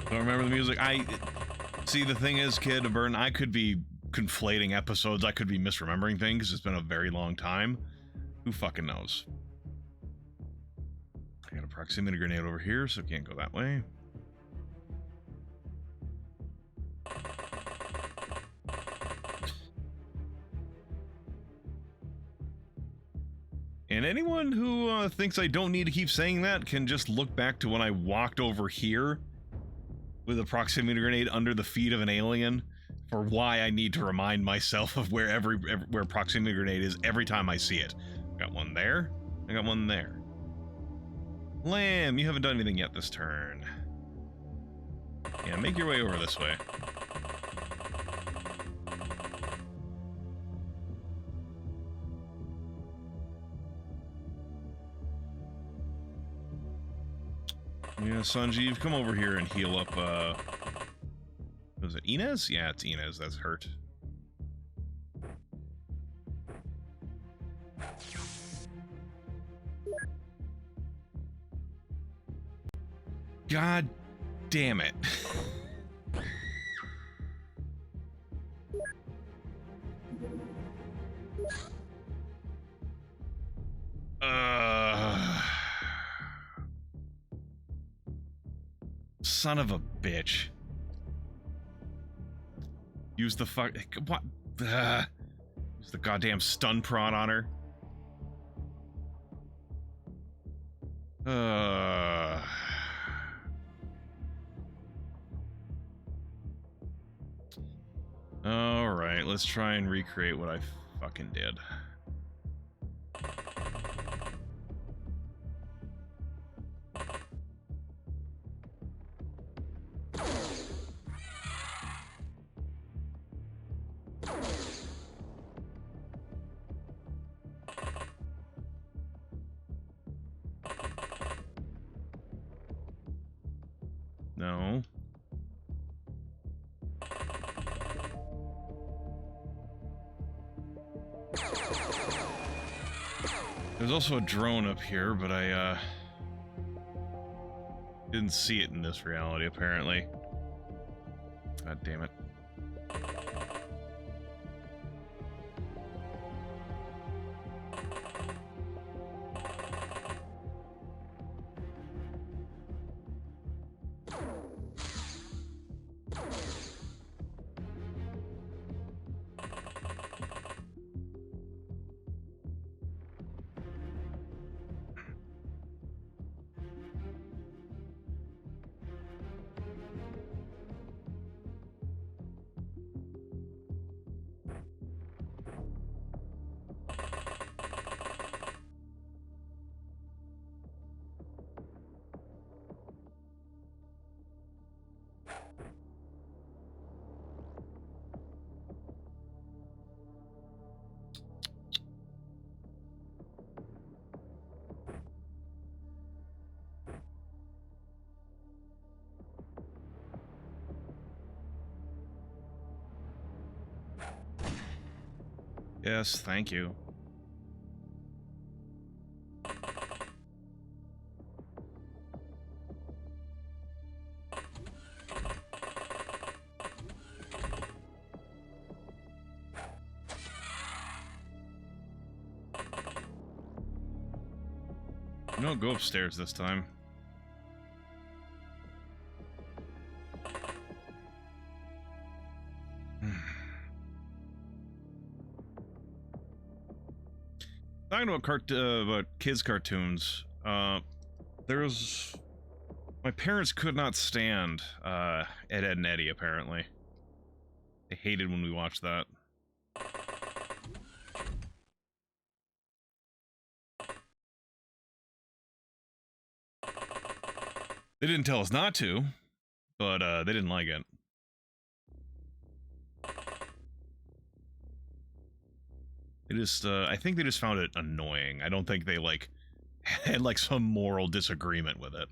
Don't remember the music. See, the thing is, Kid Burn, I could be conflating episodes. I could be misremembering things because it's been a very long time. Who fucking knows? I got a proximity grenade over here, so can't go that way. And anyone who thinks I don't need to keep saying that can just look back to when I walked over here with a proximity grenade under the feet of an alien for why I need to remind myself of where where proximity grenade is every time I see it. Got one there. I got one there. Lamb, you haven't done anything yet this turn. Yeah, make your way over this way. Yeah, Sanjeev, come over here and heal up, was it Inez? Yeah, it's Inez that's hurt. God damn it. Son of a bitch. Use the fuck. What? Use the goddamn stun prod on her. Alright, let's try and recreate what I fucking did. No. There's also a drone up here, but I didn't see it in this reality, apparently. God damn it. Yes, thank you. No, go upstairs this time. talking about kids cartoons. There's my parents could not stand Ed, Edd and Eddy. Apparently, they hated when we watched that. They didn't tell us not to, but they didn't like it. They just, I think they just found it annoying. I don't think they, like, had, like, some moral disagreement with it.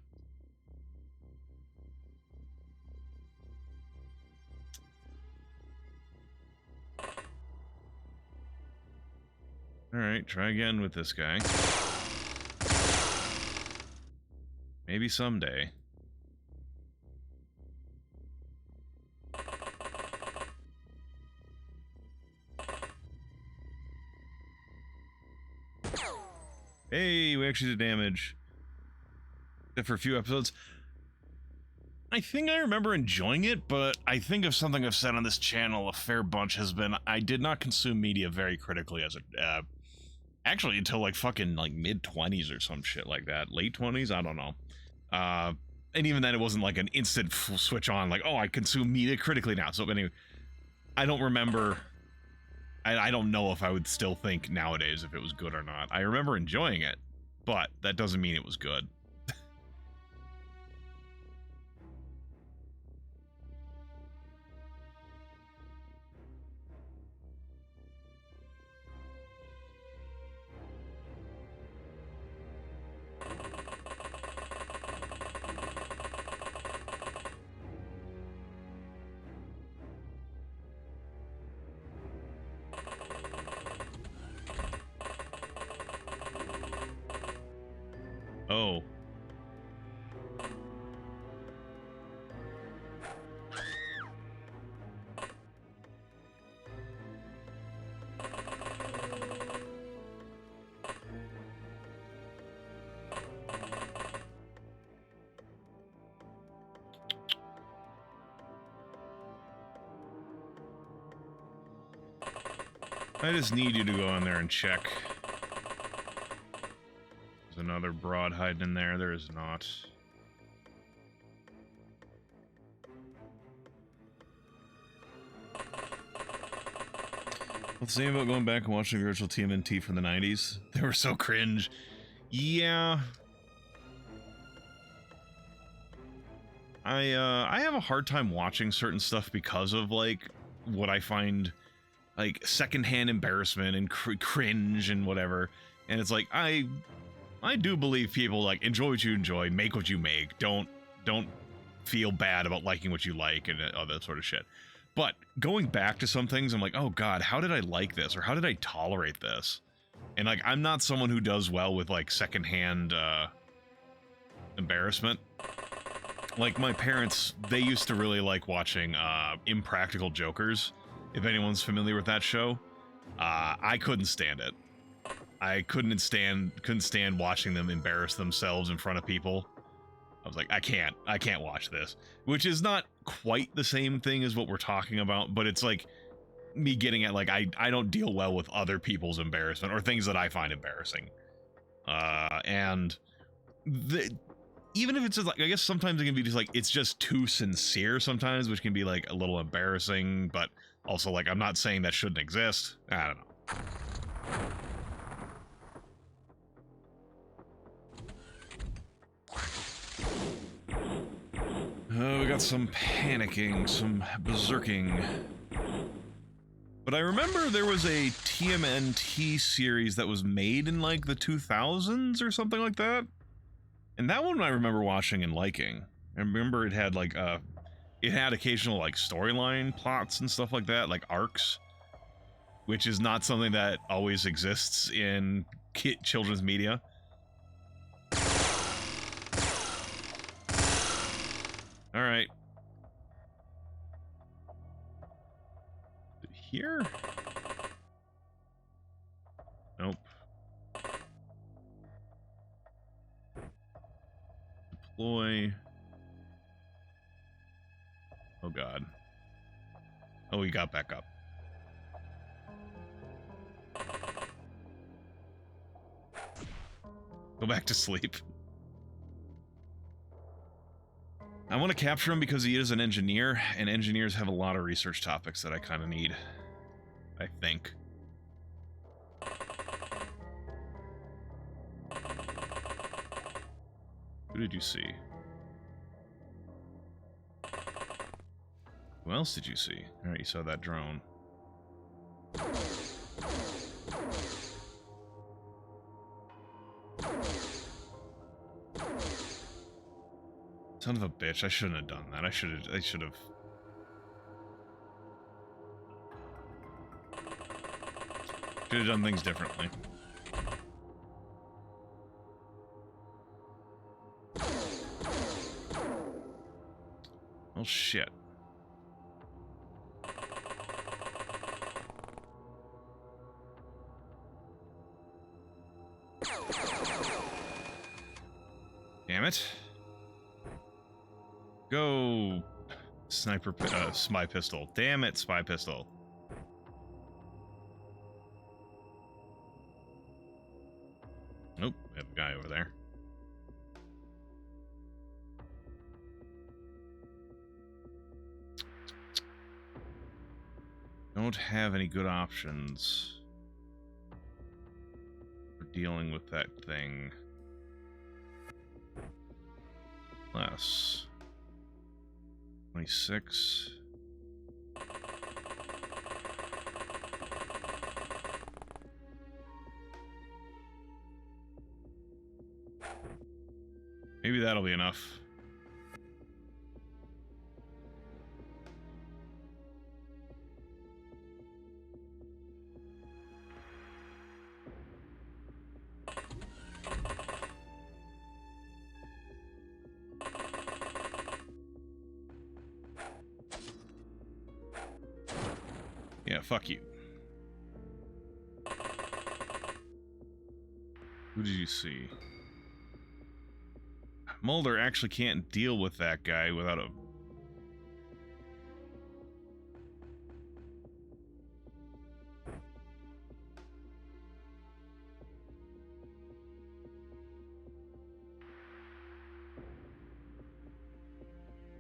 Alright, try again with this guy. Maybe someday. Hey, we actually did damage. Except for a few episodes. I think I remember enjoying it, but I think of something I've said on this channel a fair bunch has been I did not consume media very critically as a actually until like fucking like mid-20s or some shit like that. Late 20s, I don't know. And even then it wasn't like an instant switch on like, oh, I consume media critically now. So anyway, I don't remember. I don't know if I would still think nowadays if it was good or not. I remember enjoying it, but that doesn't mean it was good. Oh. I just need you to go in there and check. There's another broad hiding in there. There is not. What's the name about going back and watching the original TMNT from the 90s? They were so cringe. Yeah. I have a hard time watching certain stuff because of, like, what I find, like, secondhand embarrassment and cringe and whatever. And it's like, I do believe people, like, enjoy what you enjoy, make what you make, don't feel bad about liking what you like and all that sort of shit. But going back to some things, I'm like, oh god, how did I like this? Or how did I tolerate this? And, like, I'm not someone who does well with, like, secondhand, embarrassment. Like, my parents, they used to really like watching, Impractical Jokers, if anyone's familiar with that show. I couldn't stand it. I couldn't stand watching them embarrass themselves in front of people. I was like, I can't watch this. Which is not quite the same thing as what we're talking about, but it's like me getting at, like, I don't deal well with other people's embarrassment or things that I find embarrassing. And even if it's just like, I guess sometimes it can be just like, it's just too sincere sometimes, which can be like a little embarrassing, but also like, I'm not saying that shouldn't exist. I don't know. Oh, we got some panicking, some berserking. But I remember there was a TMNT series that was made in like the 2000s or something like that. And that one I remember watching and liking. I remember it had like it had occasional like storyline plots and stuff like that, like arcs, which is not something that always exists in children's media. All right. Here? Nope. Deploy. Oh god. Oh, he got back up. Go back to sleep. I want to capture him because he is an engineer, and engineers have a lot of research topics that I kind of need. I think. Who did you see? Who else did you see? Alright, you saw that drone. Son of a bitch, I shouldn't have done that. I should have done things differently. Oh shit. Damn it. Go, sniper, spy pistol. Damn it, spy pistol. Nope, we have a guy over there. Don't have any good options for dealing with that thing. Less. 26. Maybe that'll be enough. Yeah, fuck you. Who did you see? Mulder actually can't deal with that guy without a...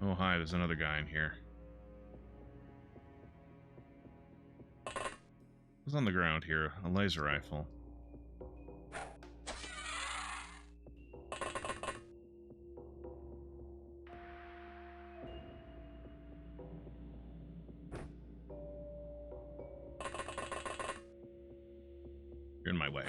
Oh, hi, there's another guy in here. What's on the ground here? A laser rifle. You're in my way.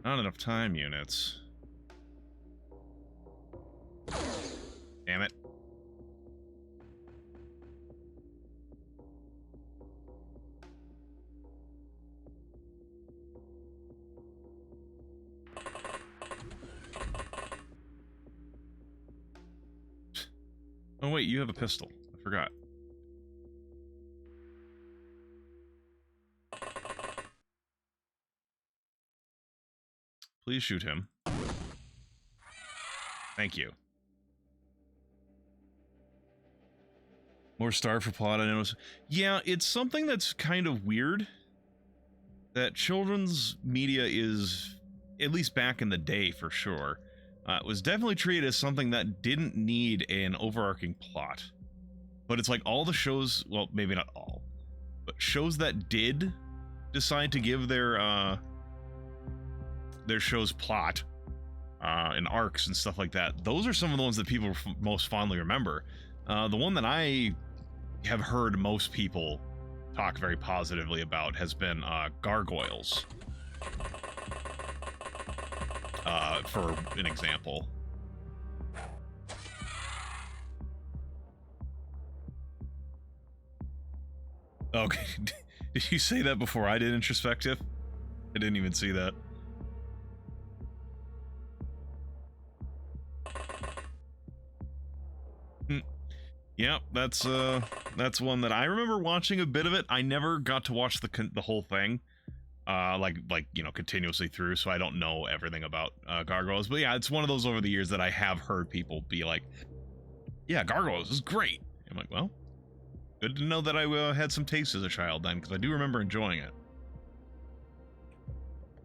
Not enough time units. Damn it. Oh wait, you have a pistol. I forgot. Please shoot him. Thank you. More star for plot, I notice. Yeah, it's something that's kind of weird. That children's media is, at least back in the day for sure, was definitely treated as something that didn't need an overarching plot. But it's like all the shows, well, maybe not all, but shows that did decide to give their show's plot and arcs and stuff like that, those are some of the ones that people most fondly remember. The one that I have heard most people talk very positively about has been Gargoyles. For an example. Okay, did you say that before I did introspective? I didn't even see that. Yeah, that's one that I remember watching a bit of it. I never got to watch the whole thing, like you know, continuously through, so I don't know everything about Gargoyles. But yeah, it's one of those over the years that I have heard people be like, "Yeah, Gargoyles is great," I'm like, well, good to know that I had some taste as a child then, because I do remember enjoying it.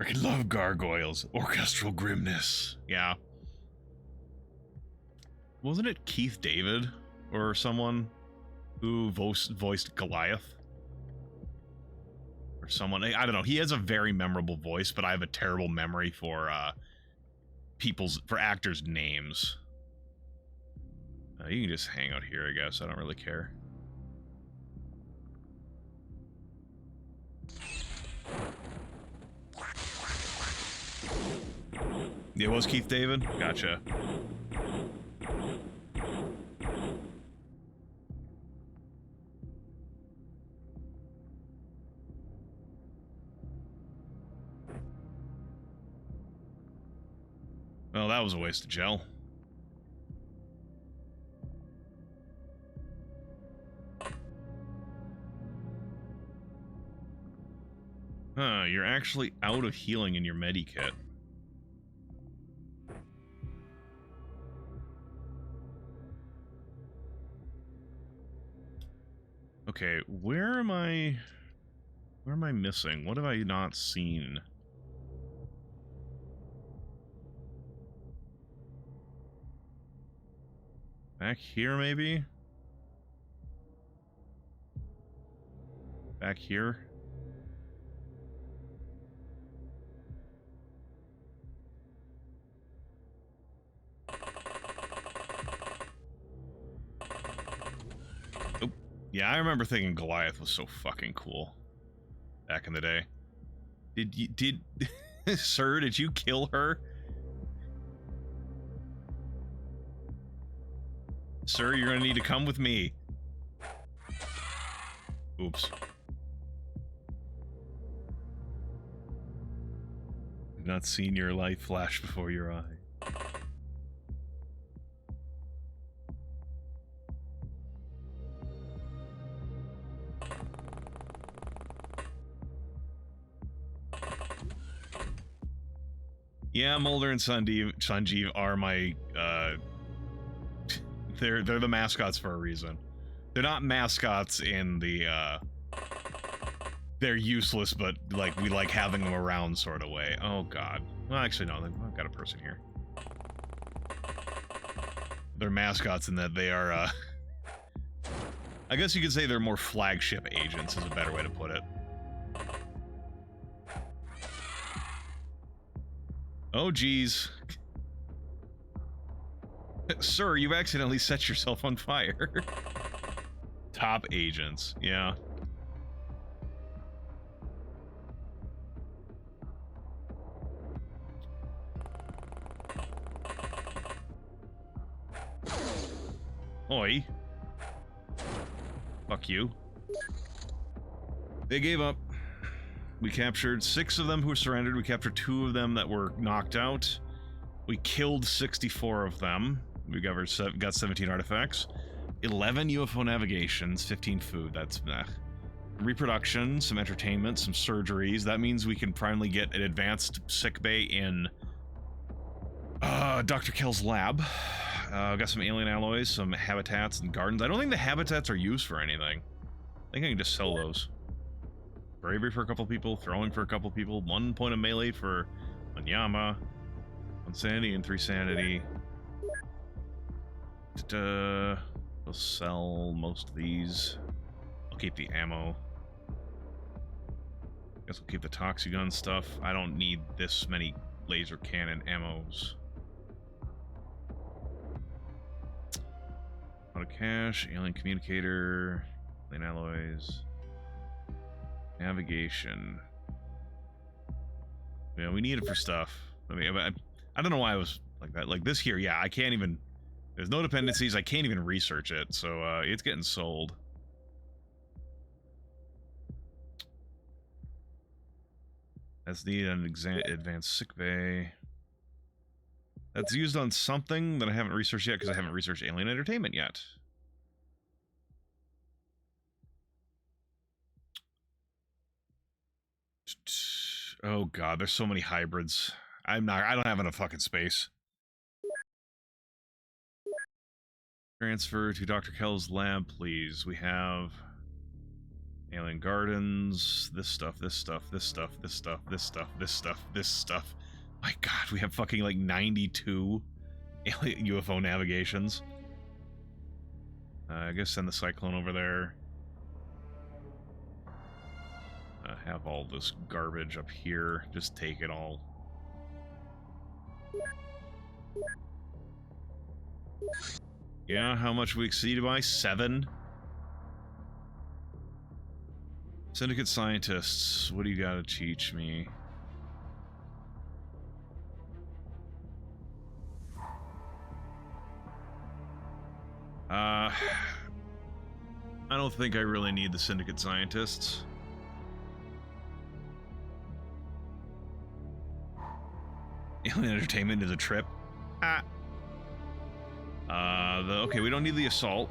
I love gargoyles. Orchestral grimness. Yeah. Wasn't it Keith David or someone who voiced Goliath? Or someone, I don't know. He has a very memorable voice, but I have a terrible memory for actors' names. You can just hang out here, I guess. I don't really care. It was Keith David? Gotcha. Well, that was a waste of gel. Huh, you're actually out of healing in your medikit. Okay, where am I missing? What have I not seen? Back here, maybe? Back here? Oh, yeah, I remember thinking Goliath was so fucking cool back in the day. Sir, did you kill her? Sir, you're gonna need to come with me. Oops. I've not seen your life flash before your eye. Yeah, Mulder and Sanjeev are my, they're the mascots for a reason. They're not mascots in the, they're useless, but, like, we like having them around sort of way. Oh, God. Well, actually, no, I've got a person here. They're mascots in that they are, I guess you could say they're more flagship agents, is a better way to put it. Oh, geez. Sir, you've accidentally set yourself on fire. Top agents, yeah. Oi. Fuck you. They gave up. We captured 6 of them who surrendered. We captured 2 of them that were knocked out. We killed 64 of them. We got 17 artifacts. 11 UFO navigations, 15 food. That's reproduction, some entertainment, some surgeries. That means we can finally get an advanced sickbay in Dr. Kell's lab. Got some alien alloys, some habitats and gardens. I don't think the habitats are used for anything. I think I can just sell those. Bravery for a couple people, throwing for a couple people, 1 point of melee for Wanyama, 1 sanity and 3 sanity. We'll sell most of these. I'll keep the ammo. Guess we'll keep the Toxigun stuff. I don't need this many laser cannon ammos. Out of cash, alien communicator, alien alloys. Navigation. Yeah, we need it for stuff. I mean, I don't know why I was like that. Like this here, yeah, I can't even... There's no dependencies, I can't even research it, so it's getting sold. That's needed an advanced sickbay. That's used on something that I haven't researched yet because I haven't researched alien entertainment yet. Oh god, there's so many hybrids. I don't have enough fucking space. Transfer to Dr. Kell's lab, please. We have alien gardens, this stuff, this stuff, this stuff, this stuff, this stuff, this stuff, this stuff. My god, we have fucking like 92 alien UFO navigations. I guess send the Cyclone over there. Have all this garbage up here. Just take it all. Yeah, how much we exceeded by? 7? Syndicate scientists, what do you gotta teach me? I don't think I really need the syndicate scientists. Alien entertainment is a trip. Okay, we don't need the assault.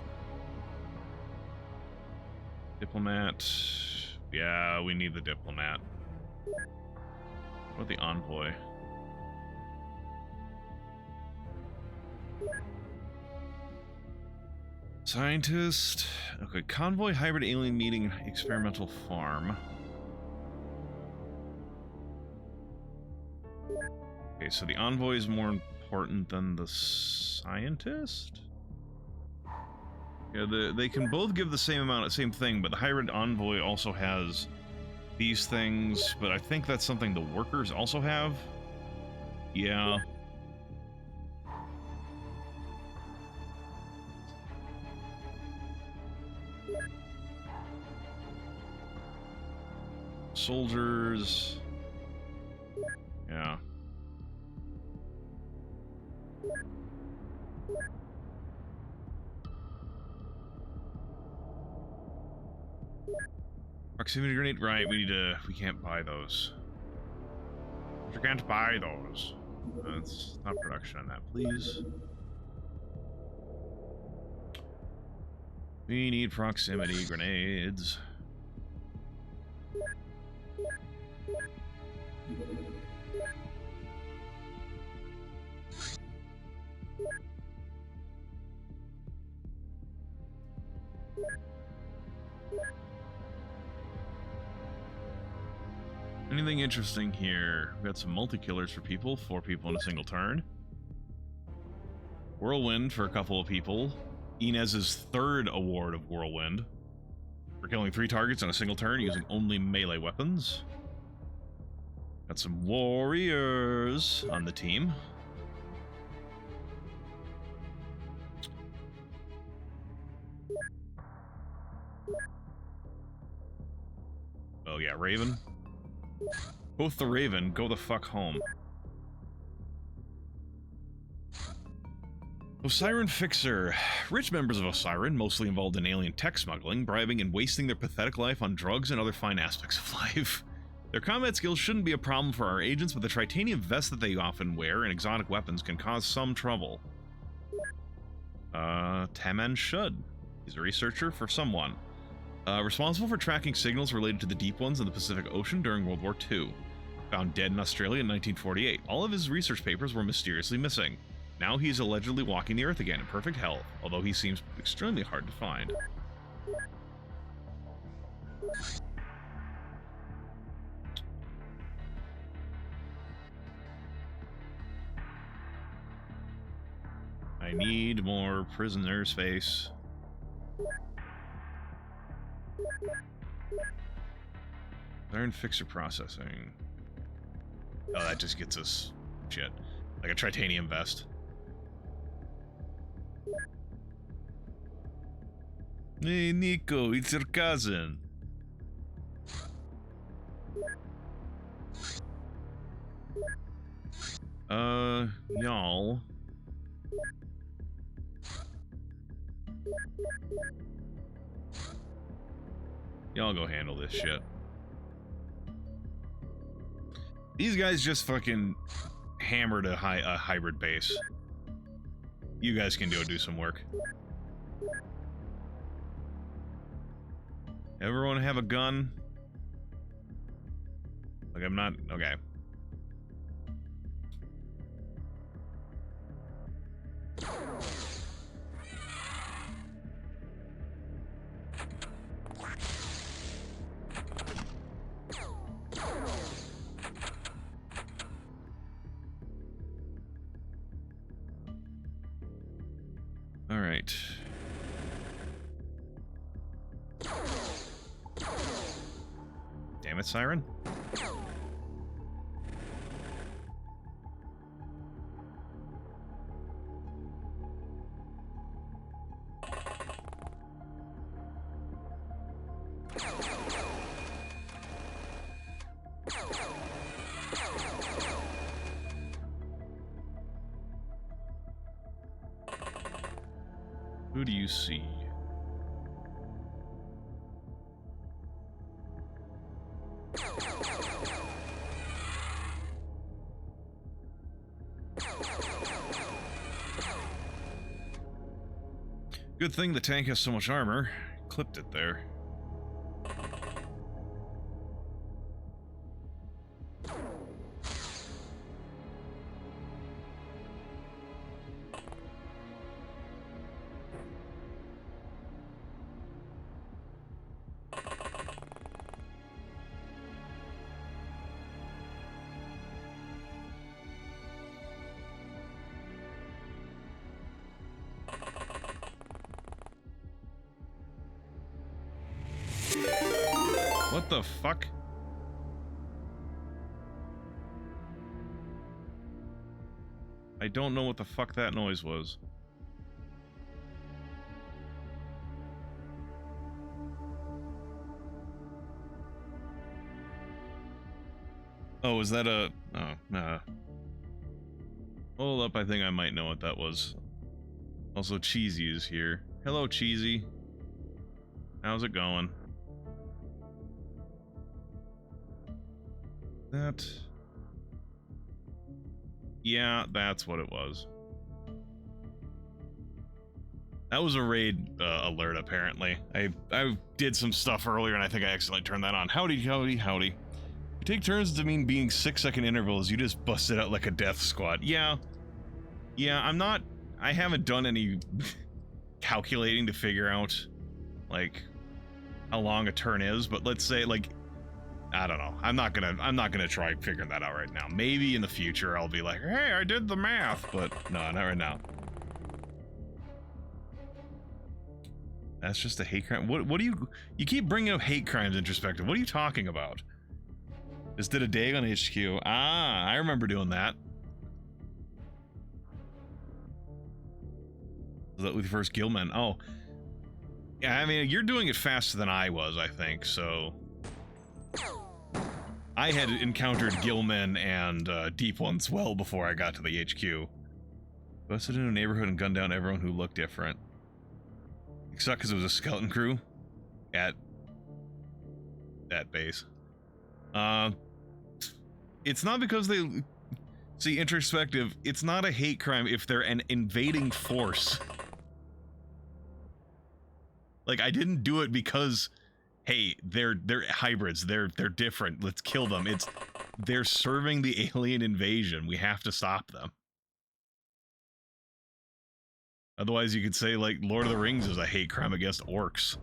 Diplomat. Yeah, we need the diplomat. What about the envoy? Scientist. Okay, convoy, hybrid alien meeting, experimental farm. Okay, so the envoy is more important than the scientist? Yeah, they can both give the same thing, but the hybrid envoy also has these things, but I think that's something the workers also have. Yeah. Soldiers. Yeah. Proximity grenade, right? We can't buy those. We can't buy those. Let's stop production on that, please. We need proximity grenades. Anything interesting here? We've got some multi-killers for people, 4 people in a single turn. Whirlwind for a couple of people. Inez's 3rd award of Whirlwind. For killing 3 targets on a single turn using only melee weapons. Got some warriors on the team. Oh yeah, Raven. Both the Raven, go the fuck home. Osiren Fixer. Rich members of Osiren, mostly involved in alien tech smuggling, bribing and wasting their pathetic life on drugs and other fine aspects of life. Their combat skills shouldn't be a problem for our agents, but the titanium vests that they often wear and exotic weapons can cause some trouble. Taman Shud. He's a researcher for someone. Responsible for tracking signals related to the deep ones in the Pacific Ocean during World War II. Found dead in Australia in 1948. All of his research papers were mysteriously missing. Now he's allegedly walking the Earth again in perfect health, although he seems extremely hard to find. I need more prisoner space. Learn fixer processing. Oh, that just gets us shit. Like a titanium vest. Hey, Nico, it's your cousin. Y'all. Y'all go handle this shit. These guys just fucking hammered a hybrid base. You guys can do some work. Everyone have a gun? Like, I'm not... Okay. Damn it, Siren. Who do you see? Good thing the tank has so much armor. Clipped it there. What the fuck? I don't know what the fuck that noise was. Oh, is that a... Oh, nah. Hold up, I think I might know what that was. Also, Cheesy is here. Hello, Cheesy. How's it going? That... Yeah, that's what it was. That was a raid alert, apparently. I did some stuff earlier, and I think I accidentally turned that on. Howdy, howdy, howdy. You take turns to mean being 6-second intervals. You just bust it out like a death squad. Yeah. Yeah, I'm not... I haven't done any calculating to figure out, like, how long a turn is, but let's say, like... I don't know. I'm not gonna try figuring that out right now. Maybe in the future I'll be like, hey, I did the math, but no, not right now. That's just a hate crime. What do you keep bringing up hate crimes introspective? What are you talking about? Just did a day on HQ. Ah, I remember doing that. Was that with your first Gillman? Oh. Yeah, I mean, you're doing it faster than I was, I think, so... I had encountered Gillmen and Deep Ones well before I got to the HQ. Busted into a neighborhood and gunned down everyone who looked different. Except because it was a skeleton crew at that base. It's not because they... See, introspective, it's not a hate crime if they're an invading force. Like, I didn't do it because... Hey, they're hybrids. They're different. Let's kill them. They're serving the alien invasion. We have to stop them. Otherwise, you could say like Lord of the Rings is a hate crime against orcs.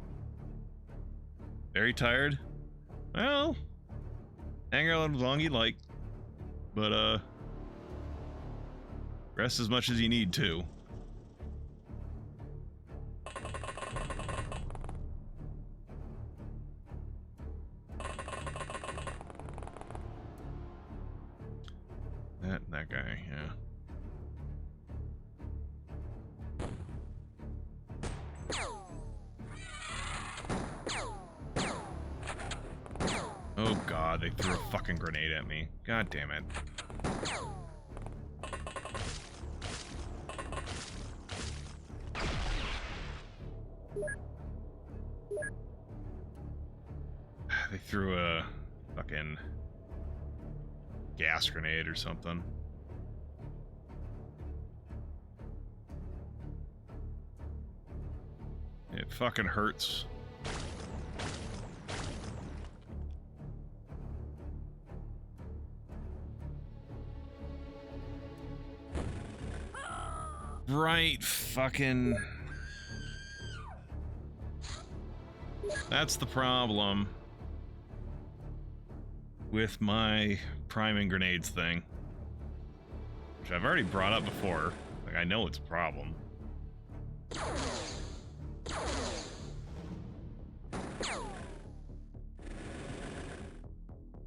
Very tired? Well, hang out as long as you like, but rest as much as you need to. That guy, yeah. Oh god, they threw a fucking grenade at me. God damn it. They threw a fucking gas grenade or something. It fucking hurts. Right, fucking... That's the problem with my priming grenades thing, which I've already brought up before. Like, I know it's a problem.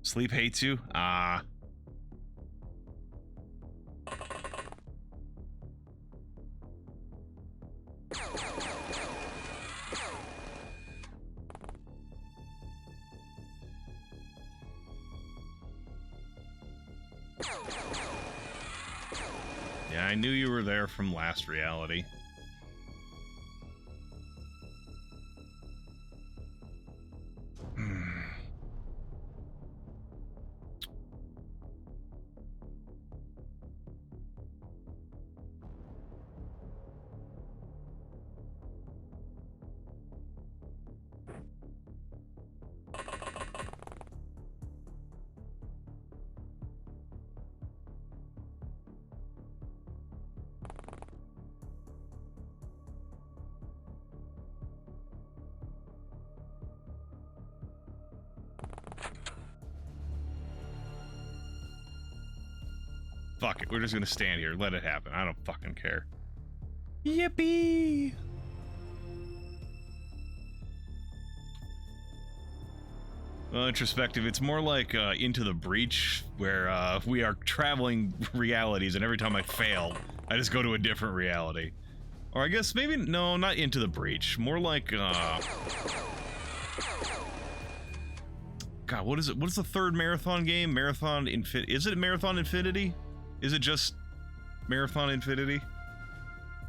Sleep hates you? Ah. Yeah, I knew you were there from last reality. Fuck it, we're just gonna stand here. Let it happen. I don't fucking care. Yippee! Well, introspective, it's more like Into the Breach, where we are traveling realities, and every time I fail, I just go to a different reality. Or I guess maybe, no, not Into the Breach. More like, God, what is it? What is the third Marathon game? Marathon Infinity? Is it Marathon Infinity? Is it just Marathon Infinity?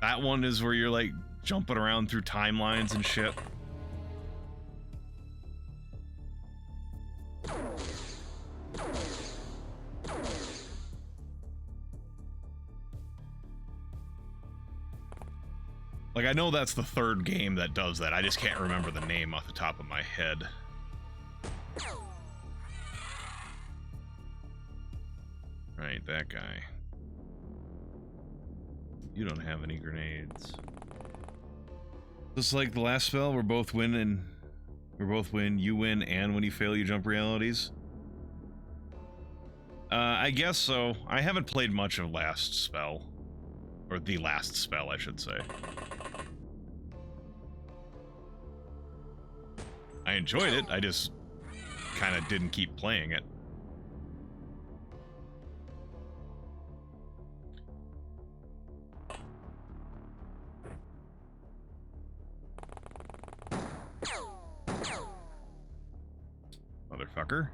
That one is where you're like jumping around through timelines and shit. Like, I know that's the third game that does that. I just can't remember the name off the top of my head. Right, that guy. You don't have any grenades. Just like the last spell, we're both win, you win, and when you fail, you jump realities. I guess so. I haven't played much of last spell. Or the last spell, I should say. I enjoyed it, I just kind of didn't keep playing it. Motherfucker.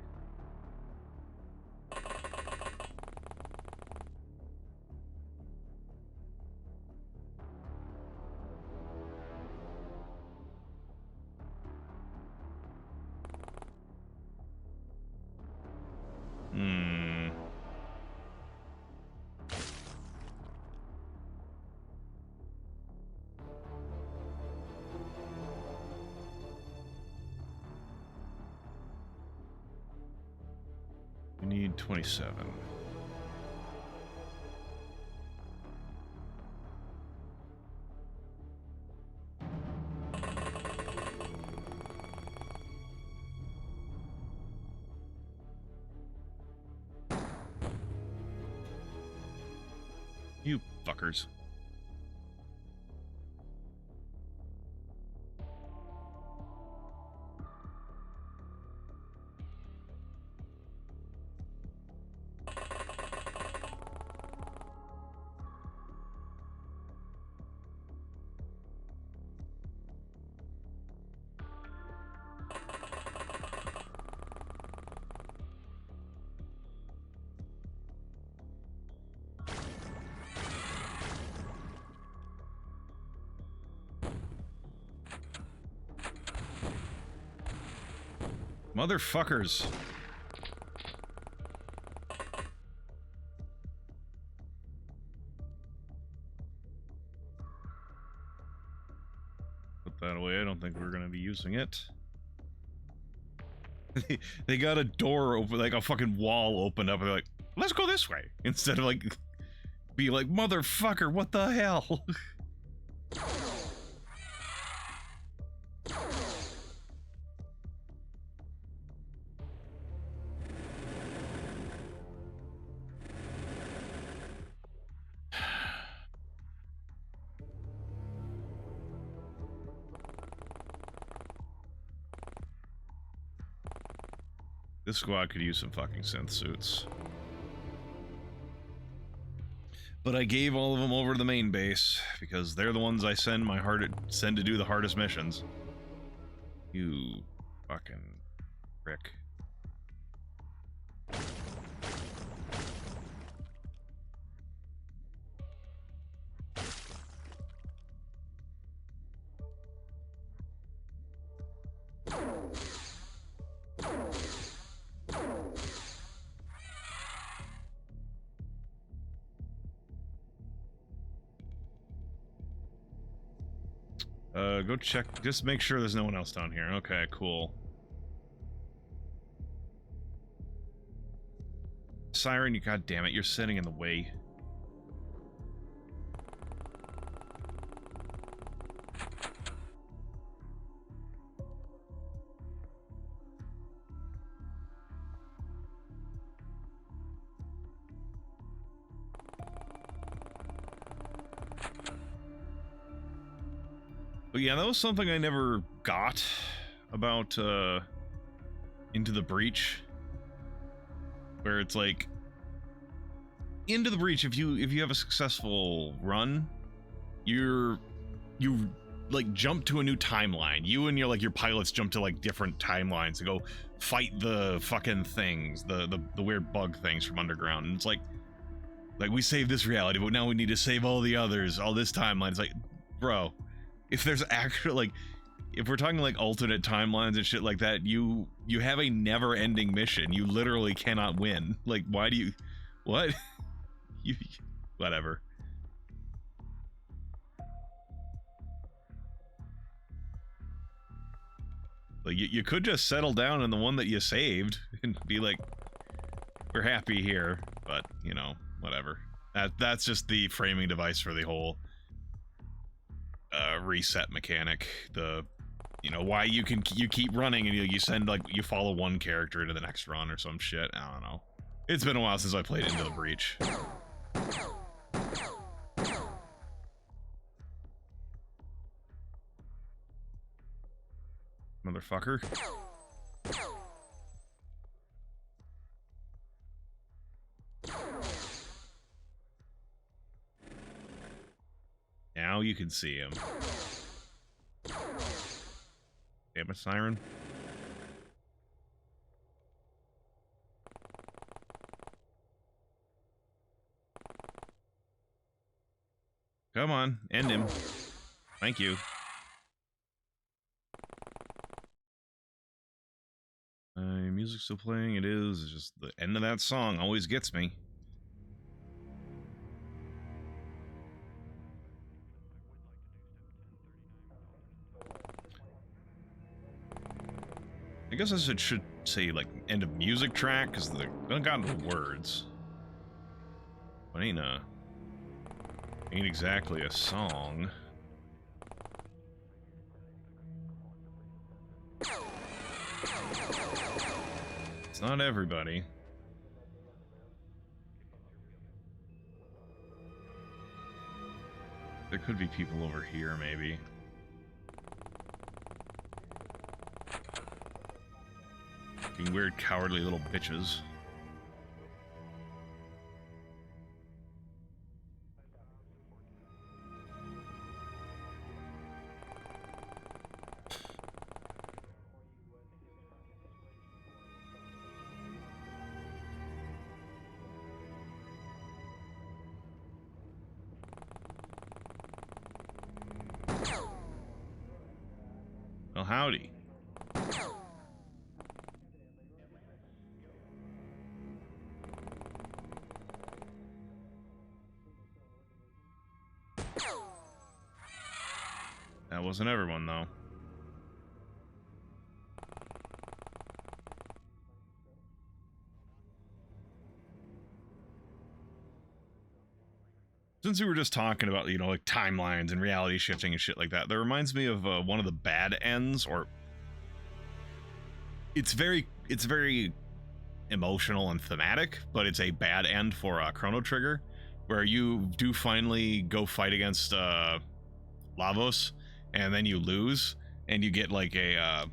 We need 27. You fuckers. Motherfuckers. Put that away. I don't think we're gonna be using it. They got a door open, like a fucking wall opened up, and they're like, let's go this way. Instead of like, be like, motherfucker, what the hell? This squad could use some fucking synth suits. But I gave all of them over to the main base because they're the ones I send to do the hardest missions. You fucking prick. Go check, just make sure there's no one else down here. Okay, cool. Siren, you goddamn it, you're sitting in the way. But yeah, that was something I never got about Into the Breach, where it's like Into the Breach, if you have a successful run, you like jump to a new timeline. You and your pilots jump to like different timelines to go fight the fucking things, the weird bug things from underground. And it's like we saved this reality, but now we need to save all the others, all this timeline. It's like, bro, if there's actually, like, if we're talking like alternate timelines and shit like that, you have a never-ending mission. You literally cannot win. Like, why do you, what? You, whatever. Like, you could just settle down in the one that you saved and be like, we're happy here, but, you know, whatever. That's just the framing device for the whole reset mechanic. The, you know, why you keep running and you send, like, you follow one character into the next run or some shit. I don't know. It's been a while since I played Into the Breach. Motherfucker. Now you can see him. Damn it, Siren. Come on, end him. Thank you. Music's still playing. It is. It's just the end of that song always gets me. I guess I should say, like, end of music track, because they don't got no words. But ain't exactly a song. It's not everybody. There could be people over here, maybe. Fucking weird, cowardly little bitches. Well, howdy. That wasn't everyone, though. Since we were just talking about, you know, like timelines and reality shifting and shit like that, that reminds me of one of the bad ends, or it's very emotional and thematic, but it's a bad end for Chrono Trigger, where you do finally go fight against Lavos, and then you lose, and you get like a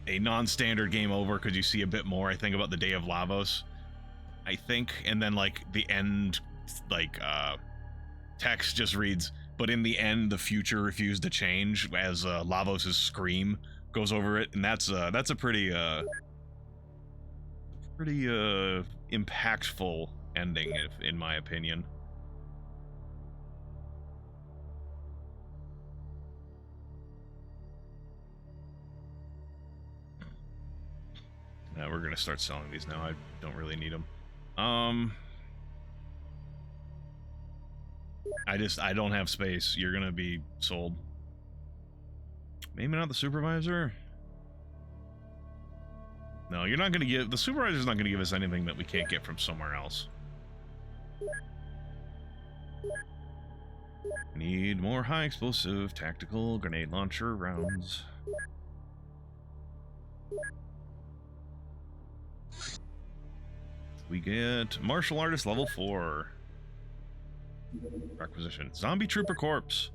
a non-standard game over because you see a bit more, I think, about the Day of Lavos. I think, and then like the end, like text just reads, but in the end, the future refused to change as Lavos' scream goes over it, and that's a pretty impactful ending, in my opinion. We're gonna start selling these now. I don't really need them. I don't have space. You're gonna be sold. Maybe not the supervisor. No, you're not gonna give, the supervisor's not gonna give us anything that we can't get from somewhere else. Need more high explosive tactical grenade launcher rounds. We get martial artist level 4. Requisition. Zombie Trooper Corpse.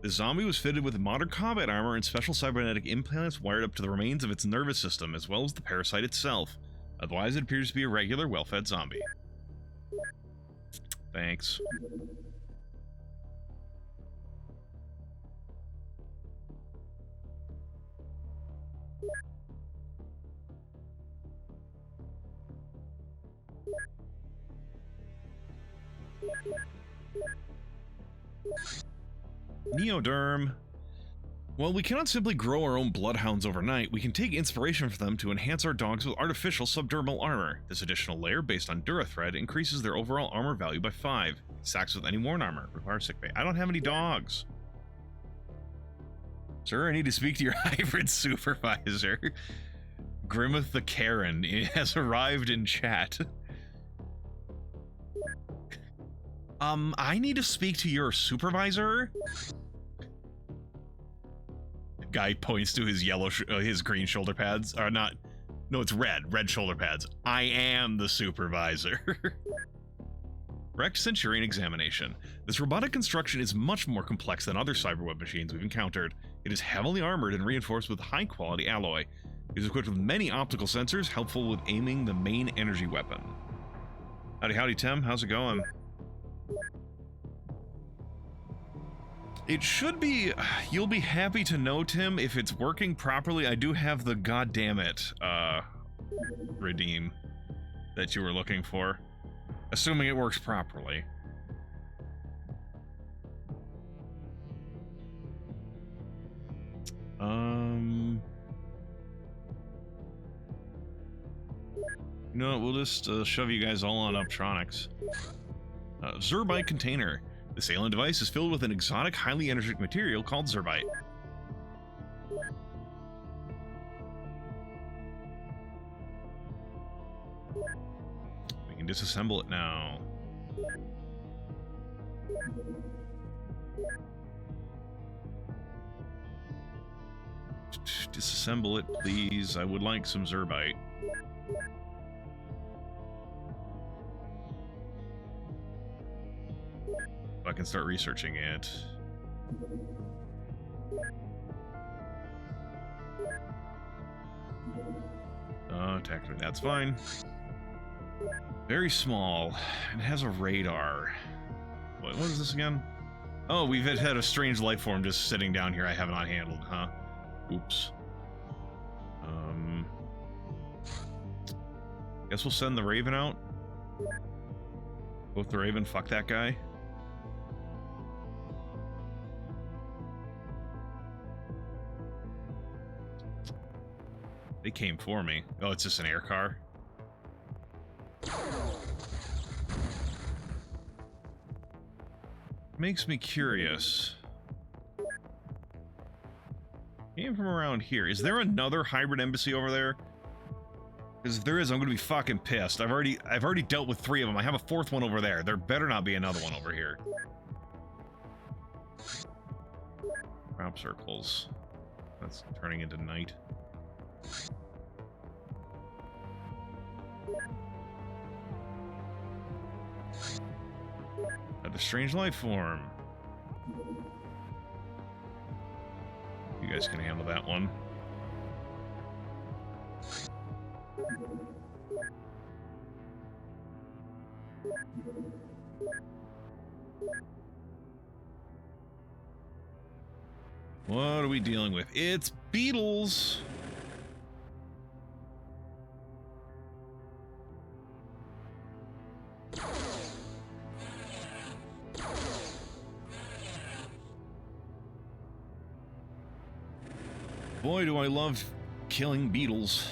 The zombie was fitted with modern combat armor and special cybernetic implants wired up to the remains of its nervous system, as well as the parasite itself. Otherwise, it appears to be a regular, well-fed zombie. Thanks. Neoderm. While we cannot simply grow our own bloodhounds overnight, we can take inspiration from them to enhance our dogs with artificial subdermal armor. This additional layer, based on Durathread, increases their overall armor value by 5. Stacks with any worn armor. Requires sickbay. I don't have any dogs. Sir, I need to speak to your hybrid supervisor. Grimmeth the Karen has arrived in chat. I need to speak to your supervisor? Guy points to his yellow, his green shoulder pads. Or not, no, it's red shoulder pads. I am the supervisor. Wrecked Centurion examination. This robotic construction is much more complex than other cyberweb machines we've encountered. It is heavily armored and reinforced with high-quality alloy. It is equipped with many optical sensors, helpful with aiming the main energy weapon. Howdy, Tim. How's it going? It should be, you'll be happy to know, Tim, if it's working properly. I do have the goddammit redeem that you were looking for, assuming it works properly. You know what, we'll just shove you guys all on Uptronics. Zerbite container. This alien device is filled with an exotic, highly energetic material called Zerbite. We can disassemble it now. Disassemble it, please. I would like some Zerbite. I can start researching it. Tactically, that's fine. Very small. It has a radar. What is this again? Oh, we've had a strange life form just sitting down here I have not handled, huh? Oops. Guess we'll send the Raven out. Both the Raven, fuck that guy. They came for me. Oh, it's just an air car. Makes me curious. Came from around here. Is there another hybrid embassy over there? Because if there is, I'm going to be fucking pissed. I've already dealt with 3 of them. I have a 4th one over there. There better not be another one over here. Crop circles. That's turning into night. The strange life form. You guys can handle that one. What are we dealing with? It's beetles! Boy, do I love killing beetles.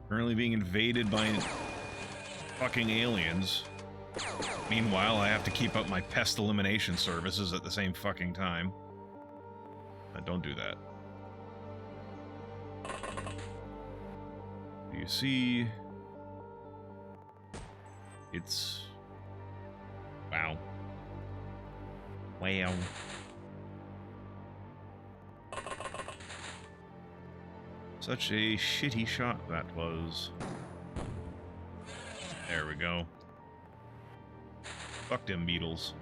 Currently being invaded by fucking aliens. Meanwhile, I have to keep up my pest elimination services at the same fucking time. Don't do that. Do you see? It's... Wow. Wow. Such a shitty shot that was. There we go. Fuck them beetles.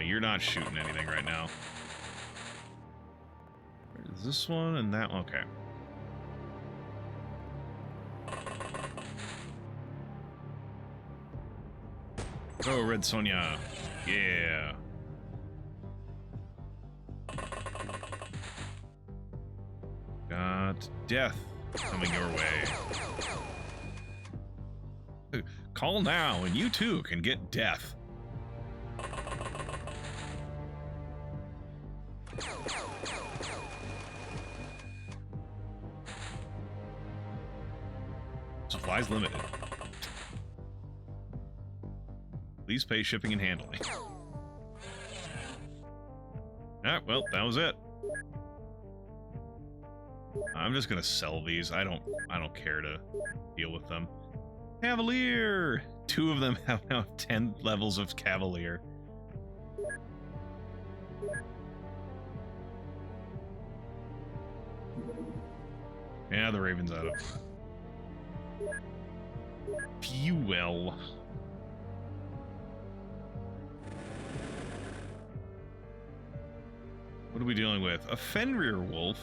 You're not shooting anything right now. Where's this one and that one? Okay. Go, Red Sonja. Yeah. Got death coming your way. Call now and you too can get death. Supplies limited. Please pay shipping and handling. Ah, well, that was it. I'm just gonna sell these. I don't care to deal with them. Cavalier! 2 of them have now 10 levels of Cavalier. Yeah, the Raven's out of fuel. What are we dealing with? A Fenrir wolf.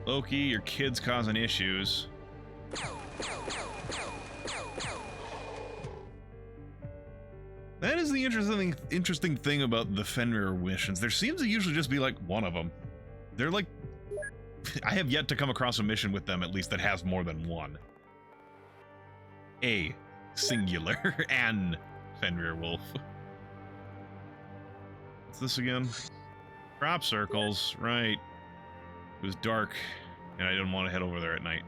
Loki, your kid's causing issues. That is the interesting thing about the Fenrir missions. There seems to usually just be like one of them. They're like... I have yet to come across a mission with them, at least, that has more than one. A singular an Fenrir wolf. What's this again? Crop circles, right. It was dark, and I didn't want to head over there at night.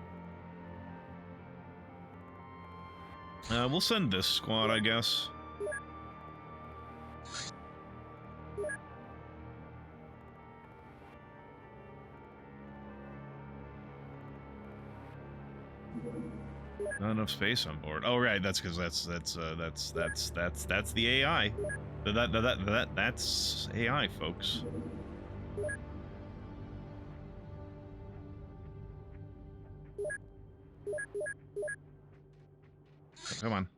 We'll send this squad, I guess. Not enough space on board. Oh, right. That's because that's the AI. That's AI, folks. Come on.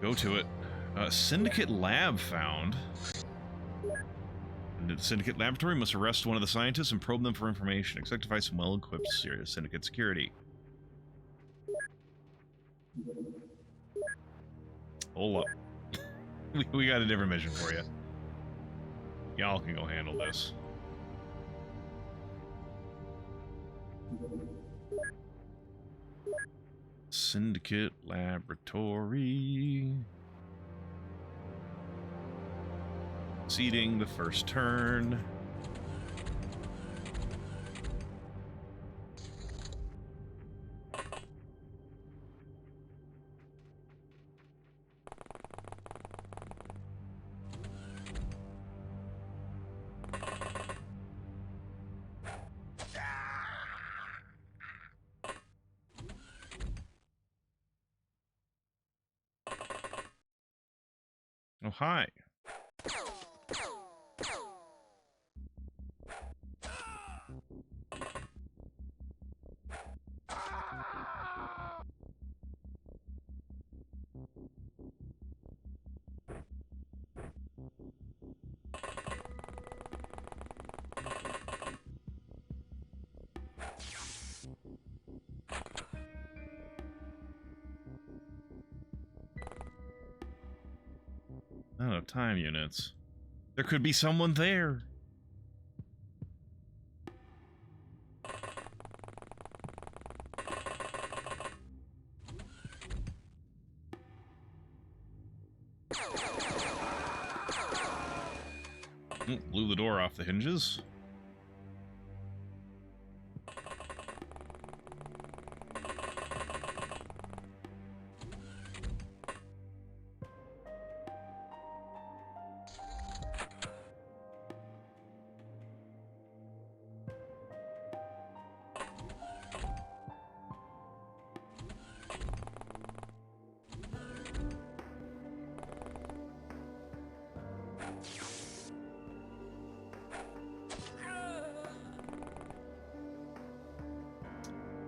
Go to it. Syndicate lab found. The Syndicate laboratory must arrest one of the scientists and probe them for information. Expect to find some well-equipped Syndicate security. Hold up. we got a different mission for you. Y'all can go handle this. Syndicate laboratory. Seeding the first turn. Oh, hi. Out of time units. There could be someone there. Blew the door off the hinges.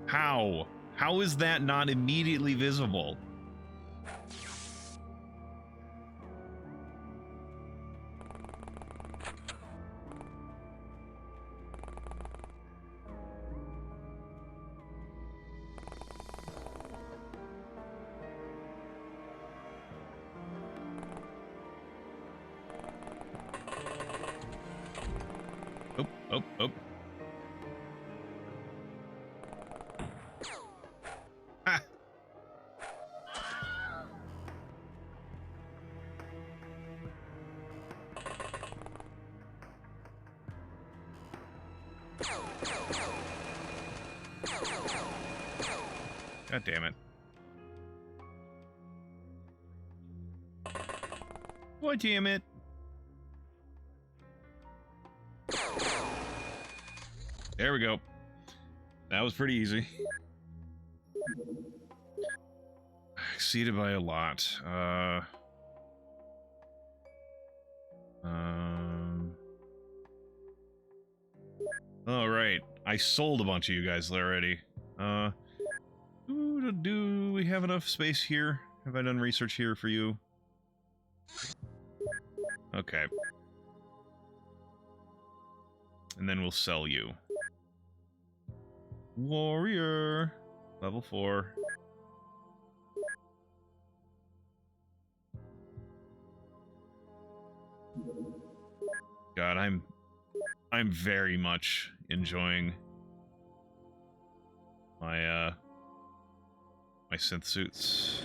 How? How is that not immediately visible? Oh, oh, oh. Ah. God damn it. God damn it. There we go. That was pretty easy. Exceeded by a lot. All right. I sold a bunch of you guys already. Do we have enough space here? Have I done research here for you? Okay. And then we'll sell you. Warrior. Level 4. God, I'm very much enjoying my my synth suits.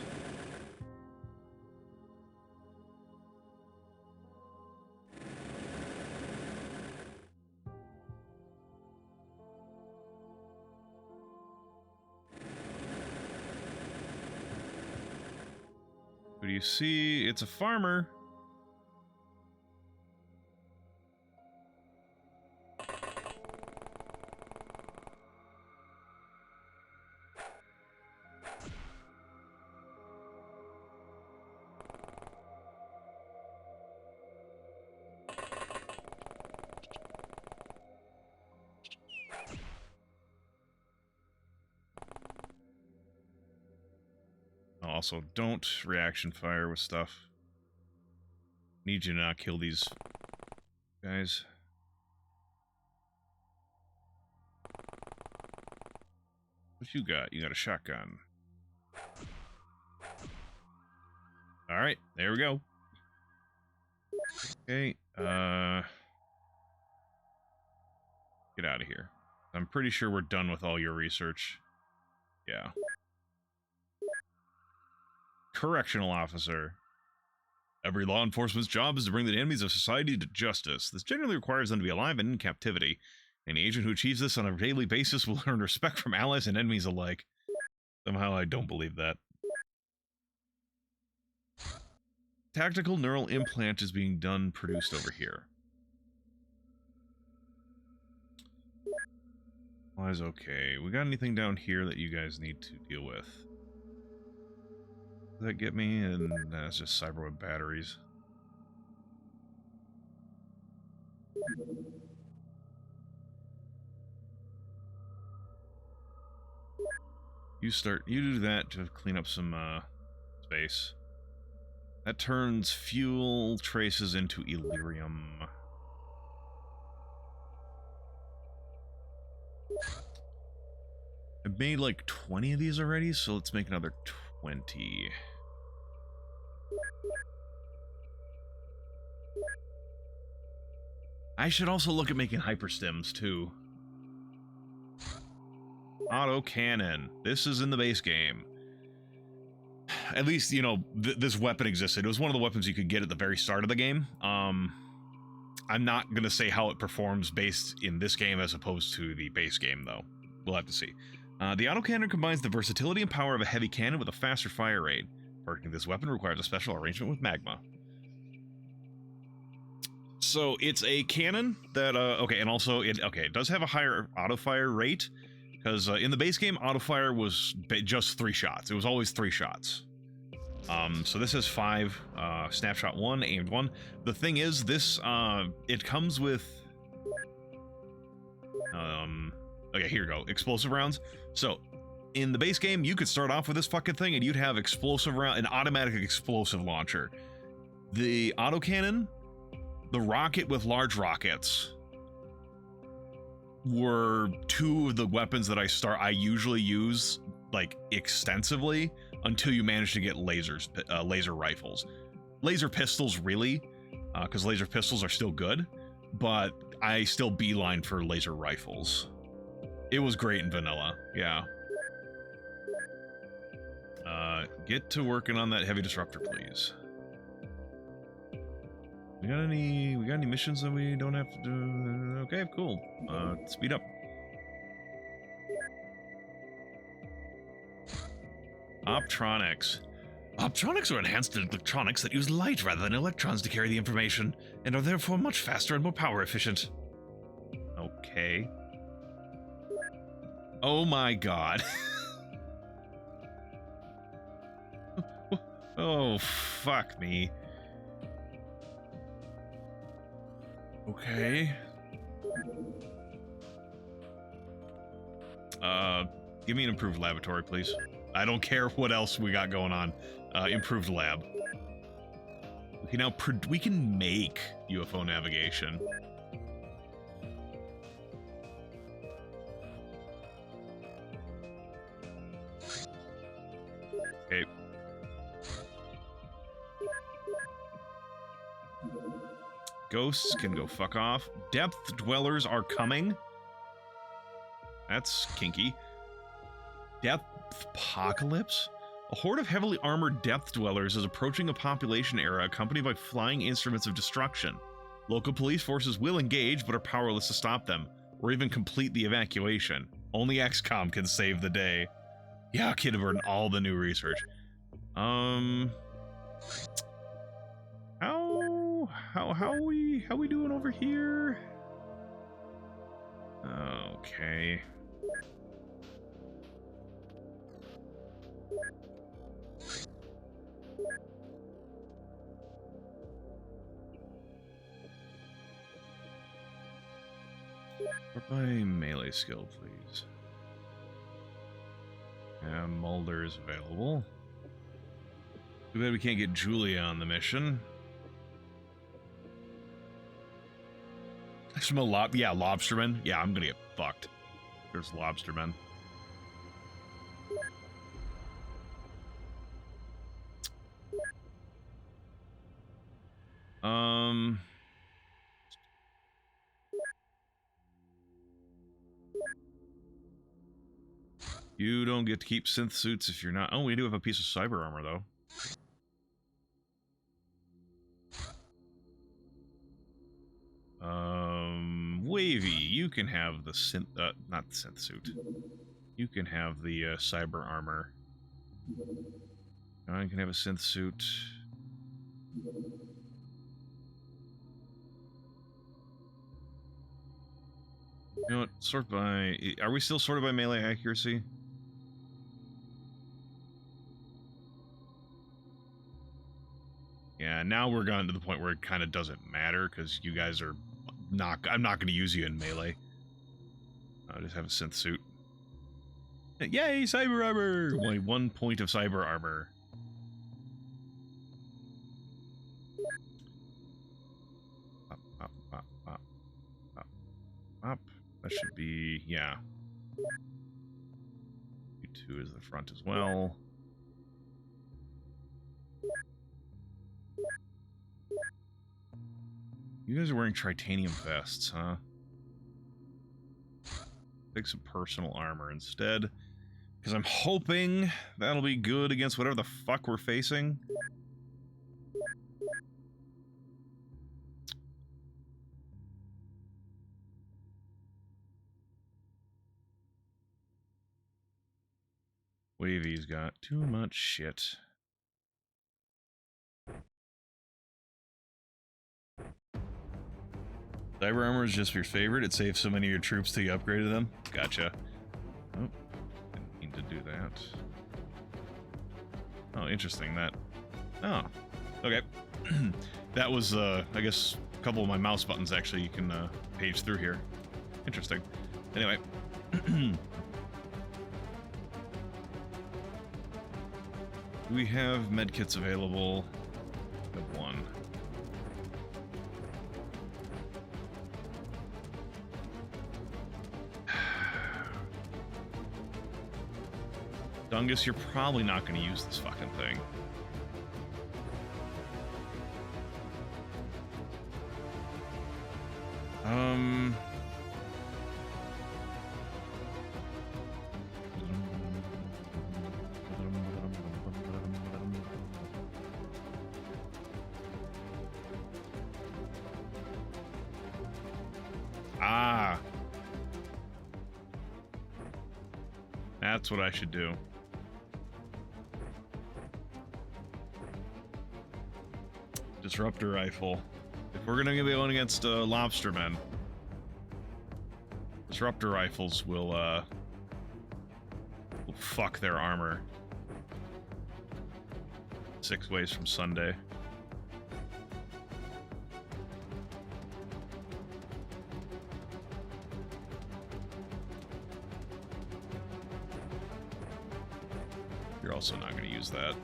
Who do you see? It's a farmer. Also, don't reaction fire with stuff. Need you to not kill these guys. What you got? You got a shotgun. Alright, there we go. Okay, get out of here. I'm pretty sure we're done with all your research. Yeah. Correctional officer. Every law enforcement's job is to bring the enemies of society to justice. This generally requires them to be alive and in captivity. Any agent who achieves this on a daily basis will earn respect from allies and enemies alike. Somehow I don't believe that. Tactical neural implant is being produced over here. Supplies okay. We got anything down here that you guys need to deal with? Does that get me? And that's just cyberweb batteries. You do that to clean up some space. That turns fuel traces into Illyrium. I've made like 20 of these already, so let's make another 20. I should also look at making hyperstims, too. Autocannon. This is in the base game. At least, you know, this weapon existed. It was one of the weapons you could get at the very start of the game. I'm not going to say how it performs based in this game as opposed to the base game, though. We'll have to see. The autocannon combines the versatility and power of a heavy cannon with a faster fire rate. Working this weapon requires a special arrangement with magma. So it's a cannon that, okay, and also it does have a higher auto-fire rate, because in the base game, auto-fire was just 3 shots. It was always 3 shots. So this has 5, snapshot 1, aimed 1. The thing is, this, it comes with, okay, here you go, explosive rounds. So, in the base game, you could start off with this fucking thing and you'd have explosive round, an automatic explosive launcher. The autocannon, the rocket with large rockets, were 2 of the weapons that I usually use, like, extensively, until you manage to get lasers, laser rifles. Laser pistols, really, because laser pistols are still good, but I still beeline for laser rifles. It was great in vanilla, yeah. Get to working on that heavy disruptor, please. We got any missions that we don't have to do? Okay, cool. Speed up. Optronics. Optronics are enhanced electronics that use light rather than electrons to carry the information, and are therefore much faster and more power efficient. Okay. Oh my god. Oh, fuck me. Okay. Give me an improved laboratory, please. I don't care what else we got going on. Improved lab. Okay, now we can make UFO navigation. Okay. Ghosts can go fuck off. Depth dwellers are coming. That's kinky. Depth apocalypse? A horde of heavily armored depth dwellers is approaching a population era accompanied by flying instruments of destruction. Local police forces will engage, but are powerless to stop them, or even complete the evacuation. Only XCOM can save the day. Yeah, kid, burn all the new research. How we doing over here? Okay. Or by melee skill, please. And Mulder is available. Too bad we can't get Julia on the mission. From a lobsterman. Yeah, I'm gonna get fucked. There's lobstermen. You don't get to keep synth suits if you're not. Oh, we do have a piece of cyber armor, though. Wavy, you can have the synth, not the synth suit. You can have the cyber armor. I can have a synth suit. You know what? Sort by. Are we still sorted by melee accuracy? Yeah, now we're gotten to the point where it kind of doesn't matter because you guys are not. I'm not going to use you in melee. I just have a synth suit. Yay, cyber armor! Only 1 point of cyber armor. Up. That should be, yeah. U2 is the front as well. You guys are wearing titanium vests, huh? Take some personal armor instead. Because I'm hoping that'll be good against whatever the fuck we're facing. Wavy's got too much shit. Cyber armor is just your favorite. It saves so many of your troops till you upgraded them. Gotcha. Oh, didn't mean to do that. Oh, interesting. That. Oh, okay. That was, I guess, a couple of my mouse buttons actually you can page through here. Interesting. Anyway. We have medkits available. I have one. Dungus, you're probably not going to use this fucking thing. Ah. That's what I should do. Disruptor rifle. If we're gonna be going against lobstermen, disruptor rifles will fuck their armor. 6 ways from Sunday. You're also not going to use that.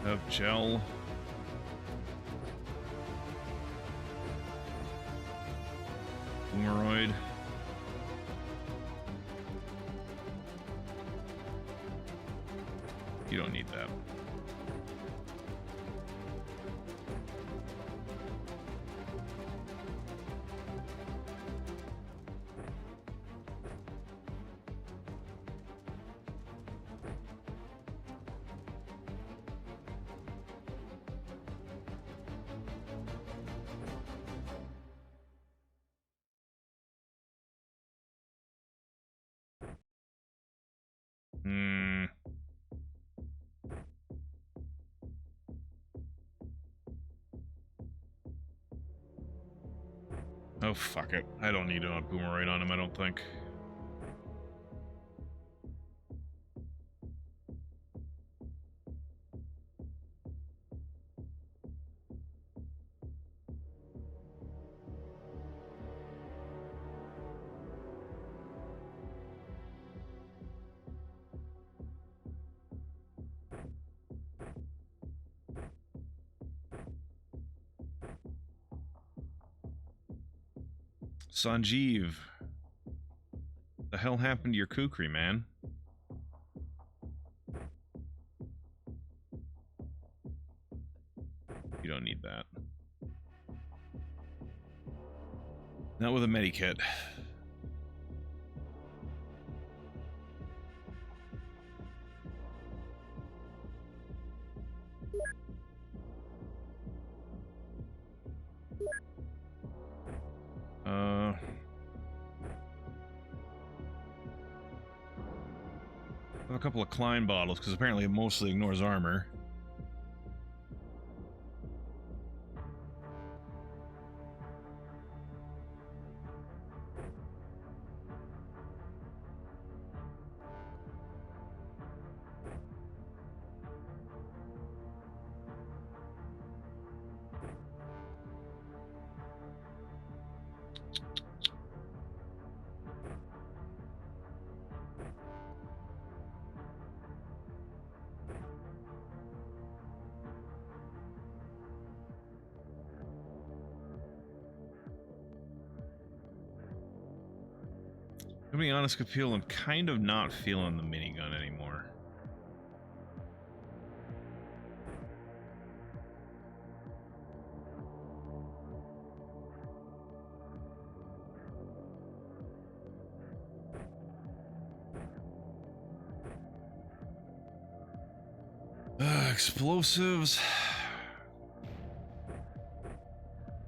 Have gel. Boomeroid. You don't need that. Oh, fuck it. I don't need a boomerang on him, I don't think. Sanjeev. The hell happened to your kukri, man? You don't need that. Not with a medikit. A couple of Klein bottles, because apparently it mostly ignores armor. To be honest, Kapil, I'm kind of not feeling the minigun anymore. Explosives.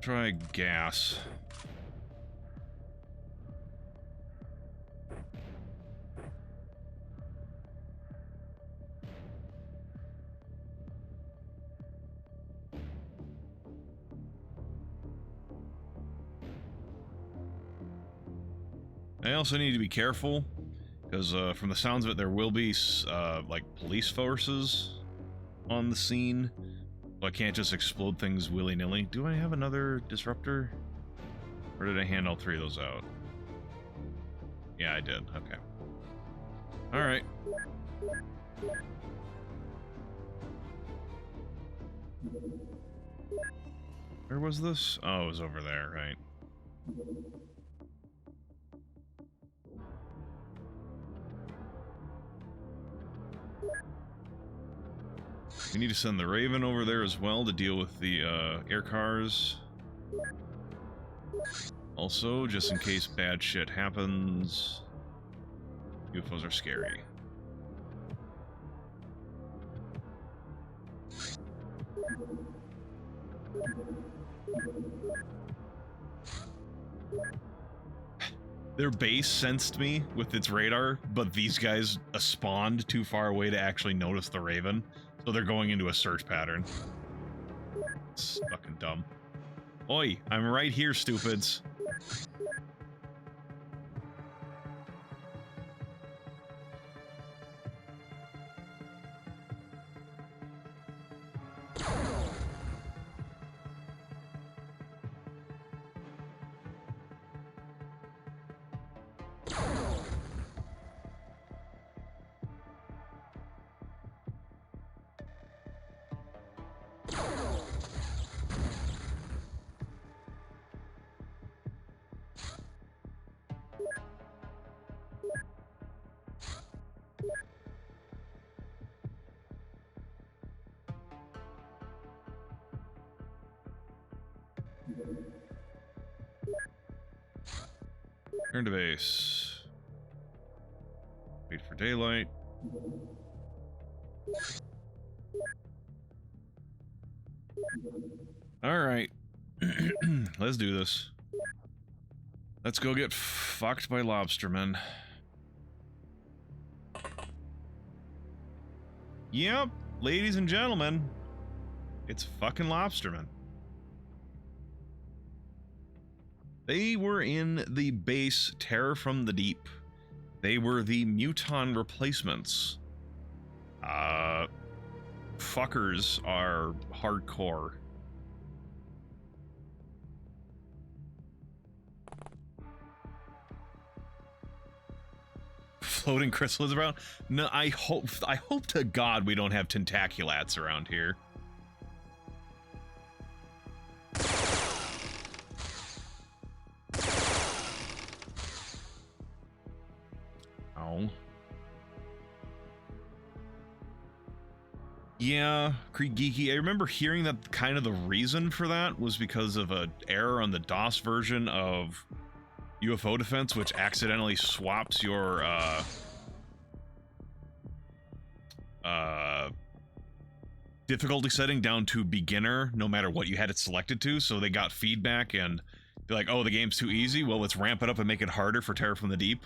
Try gas. I also need to be careful because from the sounds of it, there will be like police forces on the scene, so I can't just explode things willy-nilly. Do I have another disruptor? Or did I hand all three of those out? Yeah, I did. Okay. Alright. Where was this? Oh, it was over there, right. We need to send the Raven over there as well to deal with the air cars. Also, just in case bad shit happens. UFOs are scary. Their base sensed me with its radar, but these guys spawned too far away to actually notice the Raven, so they're going into a search pattern. It's fucking dumb. Oi, I'm right here, stupids. Turn to base. Wait for daylight. Alright. Let's do this. Let's go get fucked by lobstermen. Yep, ladies and gentlemen. It's fucking lobstermen. They were in the base Terror from the Deep. They were the Muton replacements. Fuckers are hardcore. Floating crystals around? No, I hope to God we don't have tentaculats around here. Oh. Yeah, Creek Geeky. I remember hearing that kind of the reason for that was because of an error on the DOS version of UFO Defense, which accidentally swaps your difficulty setting down to beginner no matter what you had it selected to, so they got feedback and they're like, oh, the game's too easy, well, let's ramp it up and make it harder for Terror from the Deep.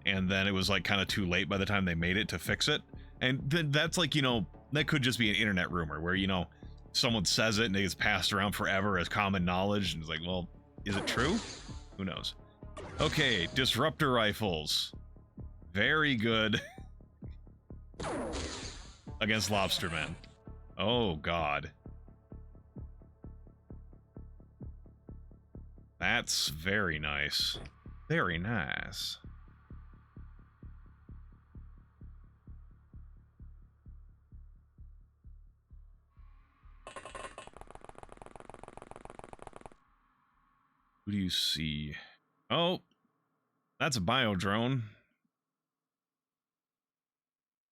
And then it was like kind of too late by the time they made it to fix it. And that's like, you know, that could just be an internet rumor where, you know, someone says it and it gets passed around forever as common knowledge, and it's like, well, is it true? Who knows? Okay, disruptor rifles. Very good. Against lobstermen. Oh, God. That's very nice. Very nice. Who do you see? Oh, That's a bio drone.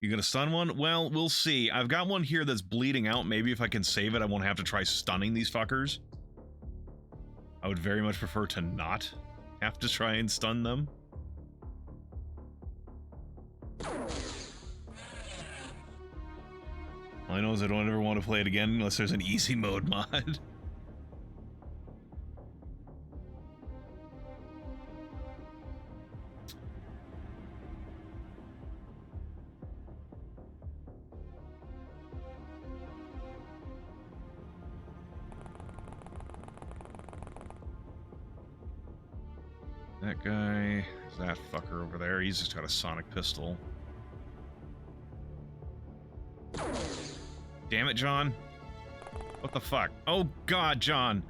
You gonna stun one? Well, we'll see. I've got one here that's bleeding out. Maybe if I can save it, I won't have to try stunning these fuckers. I would very much prefer to not have to try and stun them. All I know is I don't ever want to play it again unless there's an easy mode mod. That guy, that fucker over there, he's just got a sonic pistol. Damn it, John. What the fuck? Oh god, John.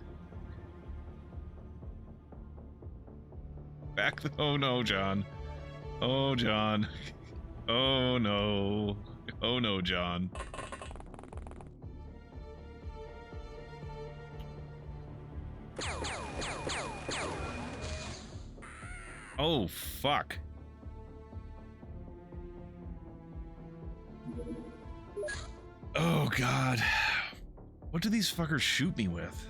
Back the— oh no, John. Oh, John. Oh no. Oh no, John. Oh, fuck. Oh, God. What do these fuckers shoot me with?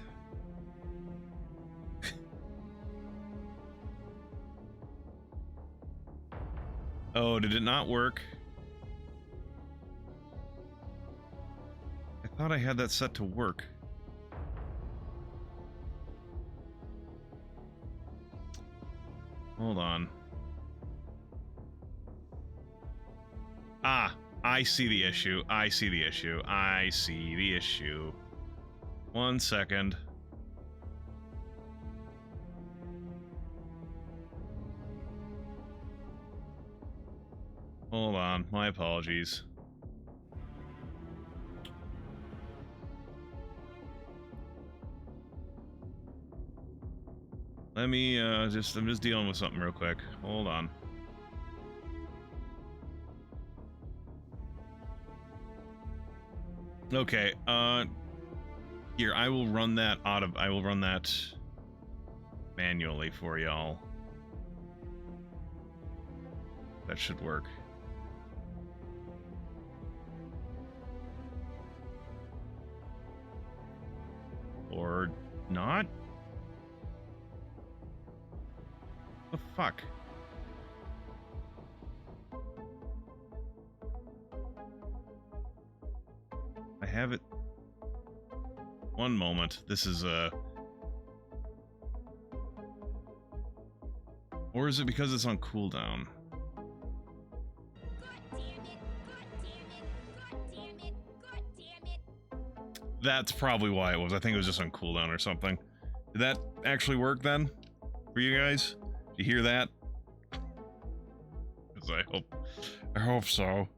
Oh, did it not work? I thought I had that set to work. Hold on. Ah, I see the issue. I see the issue. I see the issue. 1 second. Hold on. My apologies. Let me, I'm just dealing with something real quick. Hold on. Okay, here, I will run that manually for y'all. That should work. Or not? The fuck? I have it. One moment. This is or is it because it's on cooldown? That's probably why it was. I think it was just on cooldown or something. Did that actually work then? For you guys? Did you hear that? 'Cause I hope so.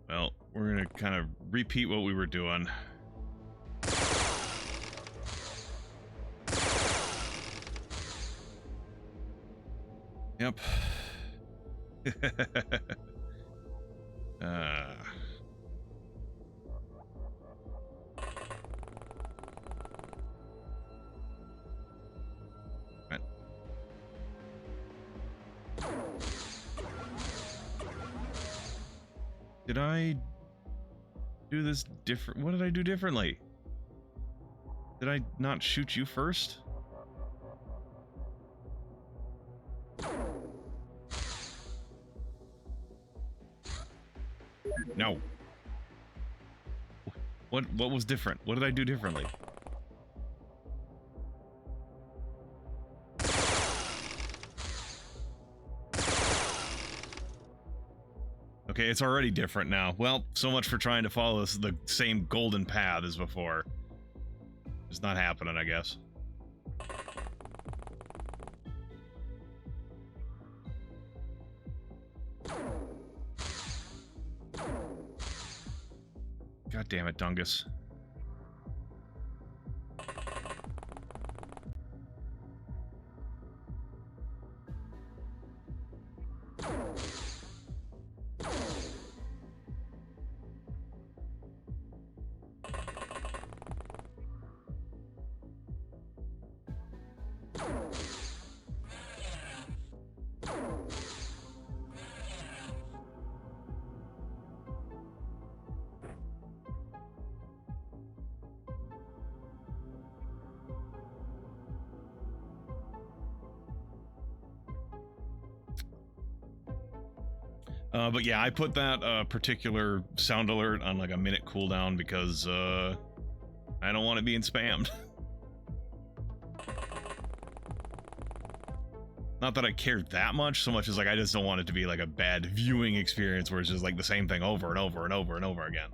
Well, we're gonna kind of repeat what we were doing. Yep. Right. Did I do this different? What did I do differently? Did I not shoot you first? No. What was different? What did I do differently? Okay, it's already different now. Well, so much for trying to follow the same golden path as before. It's not happening, I guess. God damn it, Dungus. But yeah, I put that particular sound alert on like a minute cooldown because I don't want it being spammed. Not that I cared that much, so much as like I just don't want it to be like a bad viewing experience where it's just like the same thing over and over and over and over again.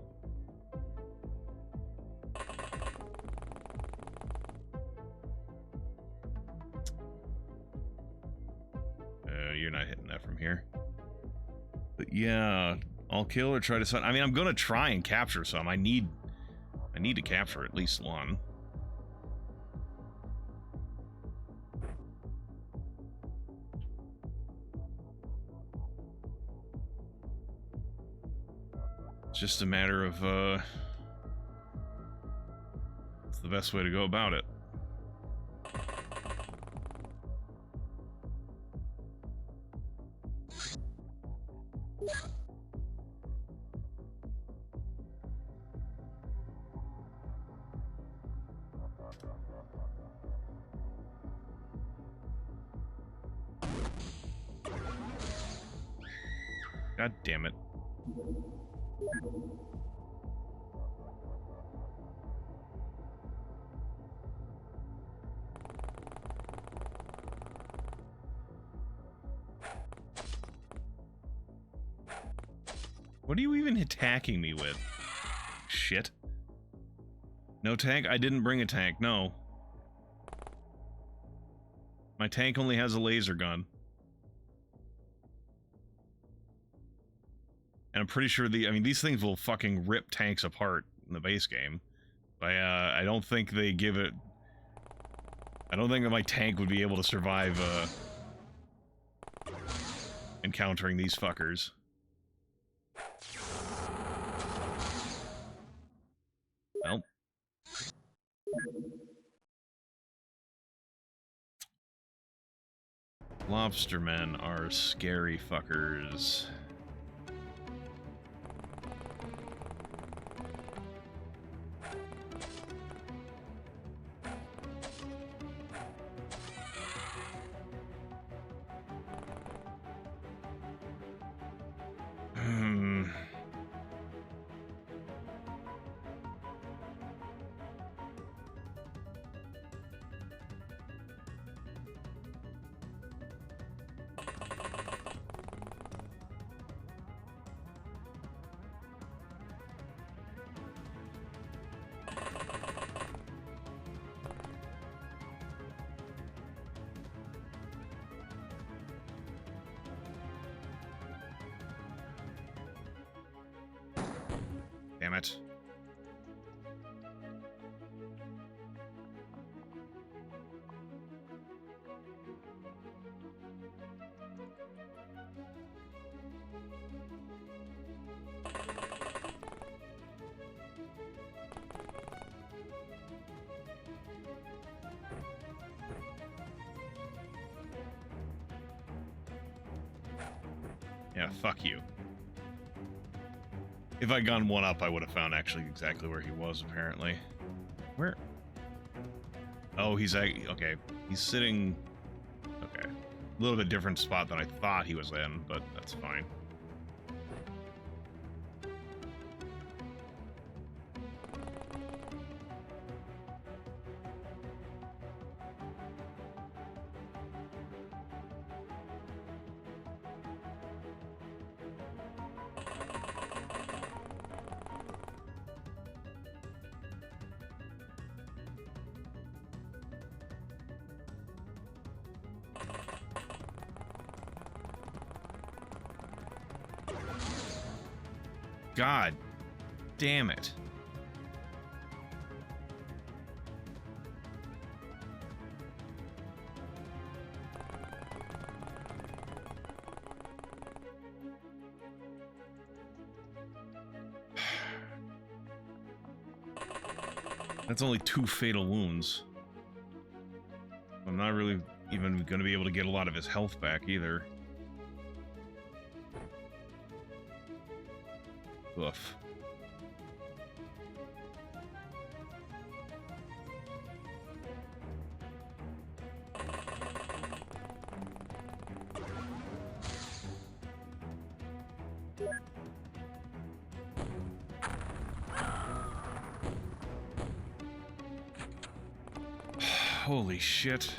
You're not hitting that from here. But yeah, I'll kill or try to I mean, I'm gonna try and capture some. I need to capture at least one. It's just a matter of what's the best way to go about it. God damn it. What are you even attacking me with? Shit. No tank? I didn't bring a tank, no. My tank only has a laser gun. And I'm pretty sure I mean, these things will fucking rip tanks apart in the base game. But I don't think they give it... I don't think that my tank would be able to survive, encountering these fuckers. Nope. Lobstermen are scary fuckers. Damn it. Yeah, fuck you. If I'd gone one up, I would have found actually exactly where he was, apparently. Where? Oh, he's okay. He's sitting... Okay. A little bit different spot than I thought he was in, but that's fine. God damn it. That's only 2 fatal wounds. I'm not really even going to be able to get a lot of his health back either. Oof. Holy shit.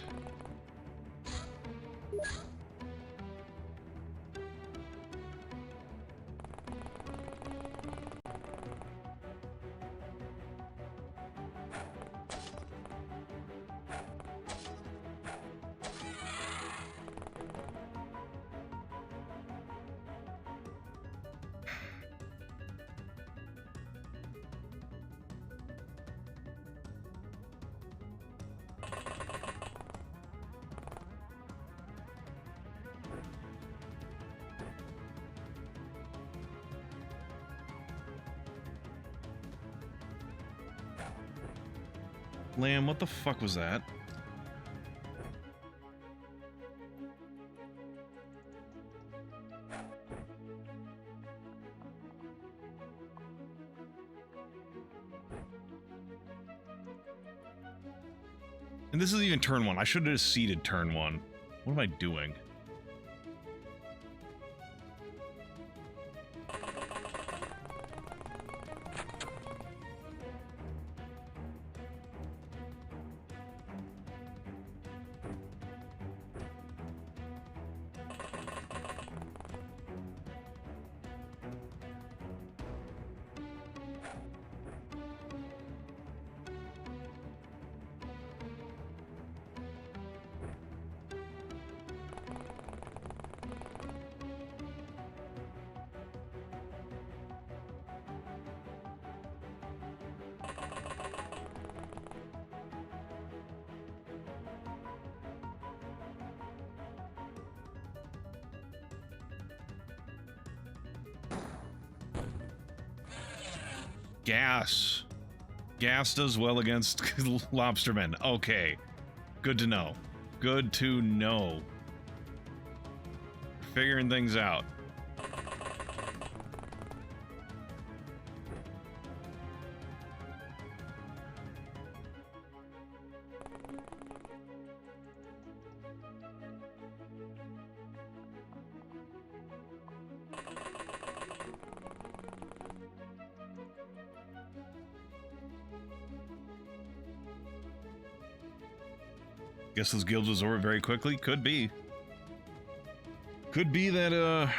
Lamb, what the fuck was that? And this is even turn 1. I should have seeded turn 1. What am I doing? Gas. Gas does well against lobstermen. Okay. Good to know. Good to know. Figuring things out. Guess those guilds absorb it very quickly? Could be. Could be that,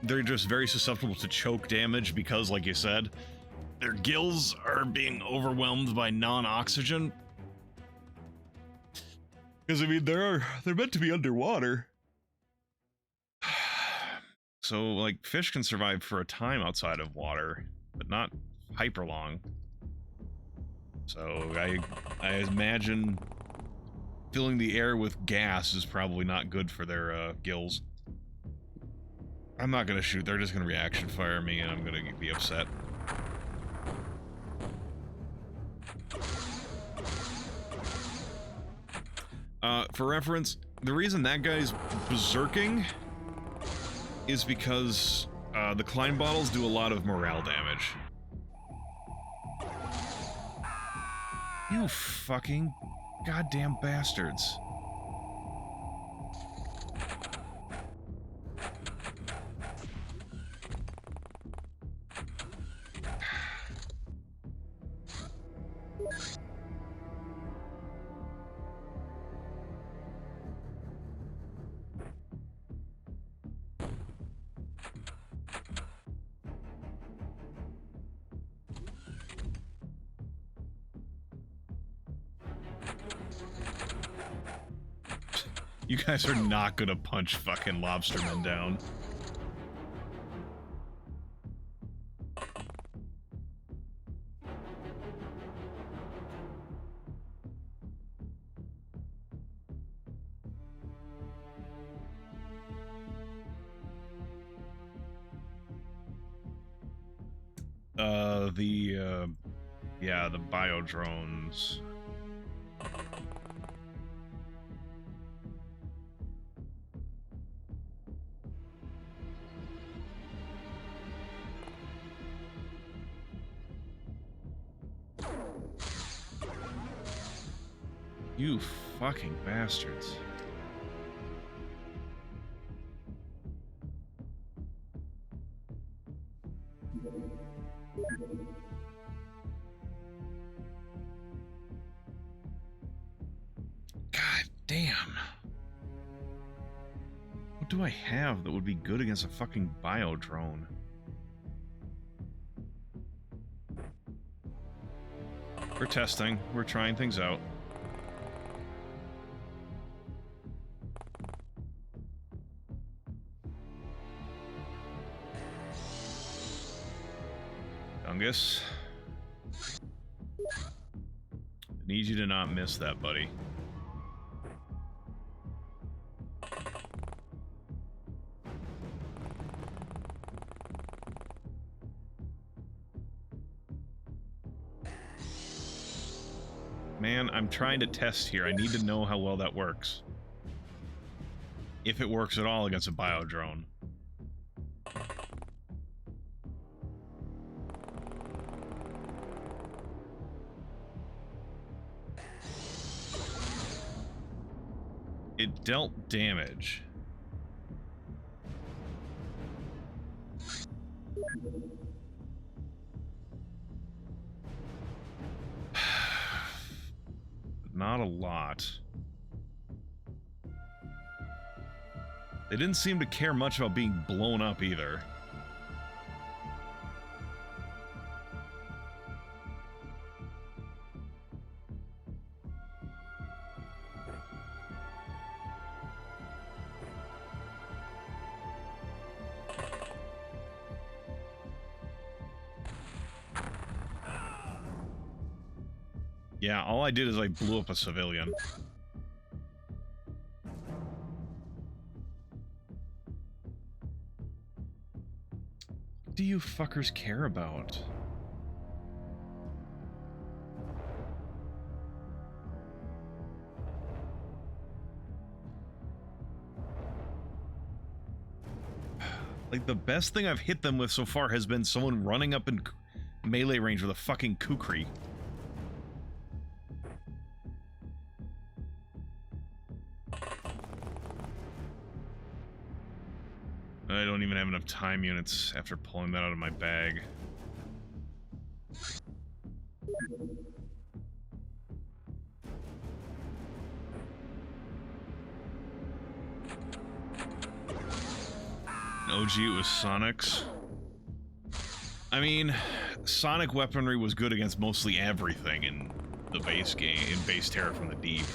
they're just very susceptible to choke damage because, like you said, their gills are being overwhelmed by non-oxygen. Because, I mean, they're meant to be underwater. So, like, fish can survive for a time outside of water, but not hyper long. So, I imagine filling the air with gas is probably not good for their gills. I'm not gonna shoot, they're just gonna reaction fire me and I'm gonna be upset. For reference, the reason that guy's berserking is because the Klein bottles do a lot of morale damage. You fucking goddamn bastards. You guys are not gonna punch fucking lobstermen down. Yeah, the bio drones. You fucking bastards. God damn. What do I have that would be good against a fucking bio drone? We're testing. We're trying things out. Dungus. I need you to not miss that, buddy. Man, I'm trying to test here. I need to know how well that works. If it works at all against a bio drone. It dealt damage. Not a lot. They didn't seem to care much about being blown up either. Yeah, all I did is I blew up a civilian. What do you fuckers care about? Like, the best thing I've hit them with so far has been someone running up in melee range with a fucking kukri. I don't even have enough time units after pulling that out of my bag. In OG, it was Sonic's. I mean, Sonic weaponry was good against mostly everything in the base game, in base Terror from the Deep.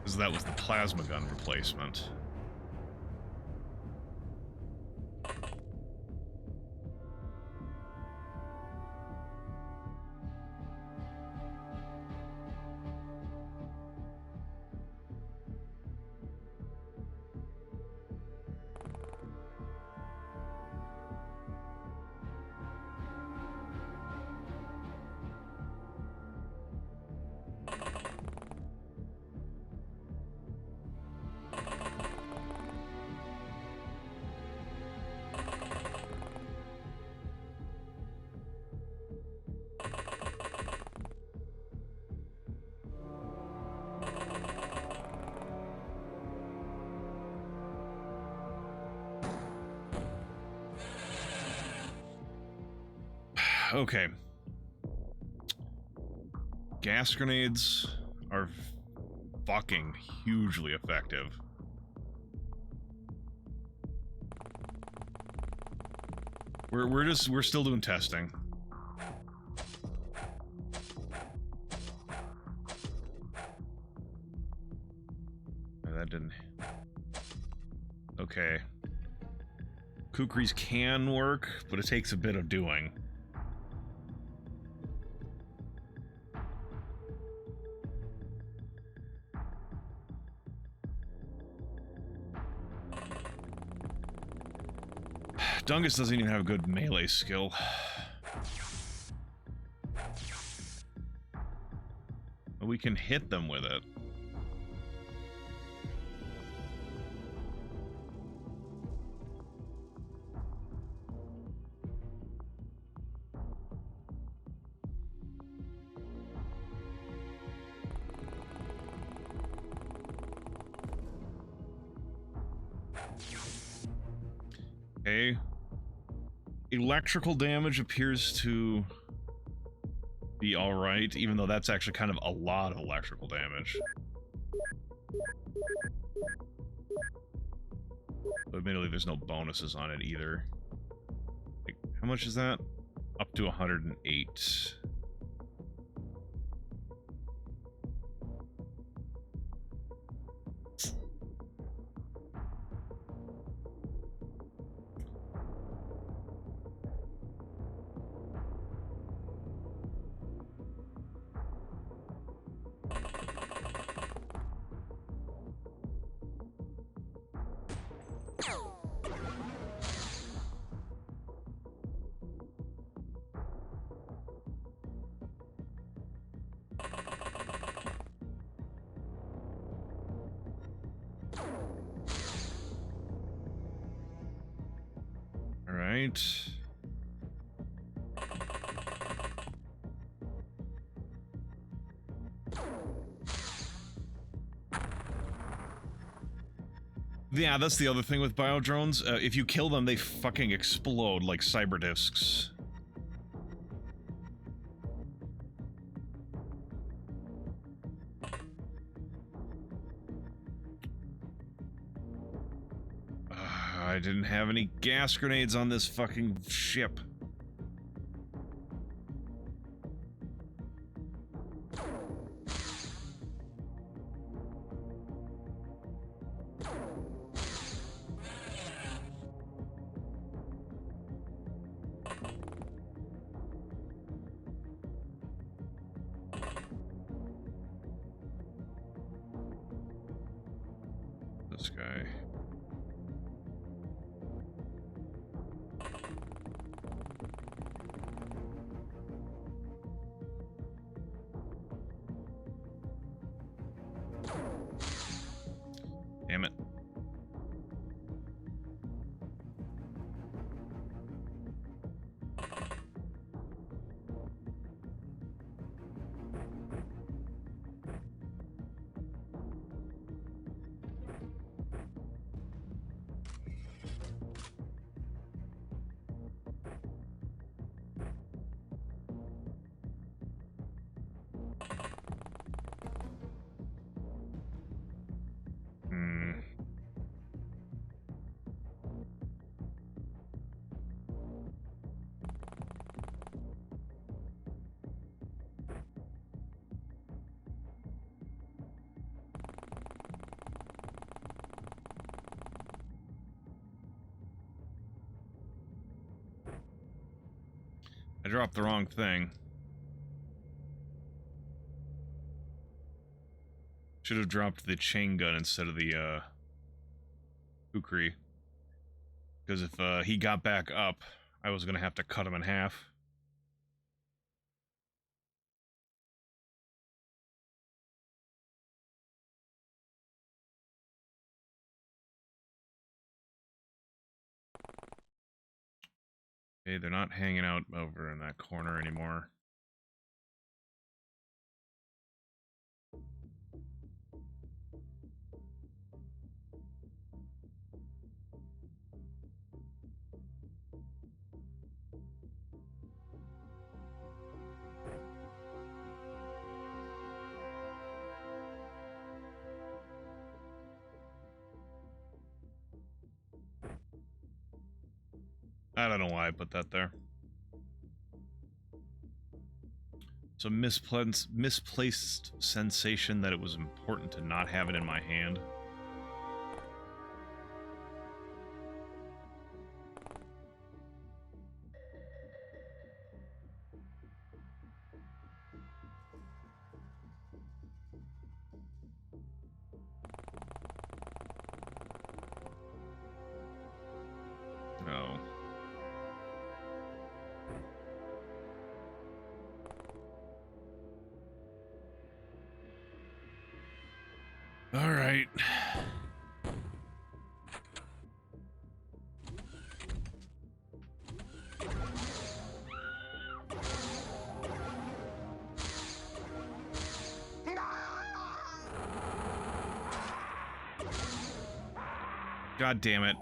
Because that was the plasma gun replacement. Okay. Gas grenades are fucking hugely effective. We're still doing testing. That didn't. Okay. Kukris can work, but it takes a bit of doing. Dungus doesn't even have good melee skill. But we can hit them with it. Okay. Electrical damage appears to be alright, even though that's actually kind of a lot of electrical damage. But admittedly, there's no bonuses on it either. Like, how much is that? Up to 108. Alright. Yeah, that's the other thing with biodrones. If you kill them, they fucking explode like cyber discs. I didn't have any gas grenades on this fucking ship. This guy. Damn it. I dropped the wrong thing. Should have dropped the chain gun instead of the, kukri. Because if, he got back up, I was gonna have to cut him in half. Okay, they're not hanging out over in that corner anymore. I don't know why I put that there. So misplaced sensation that it was important to not have it in my hand. No. All right. God damn it.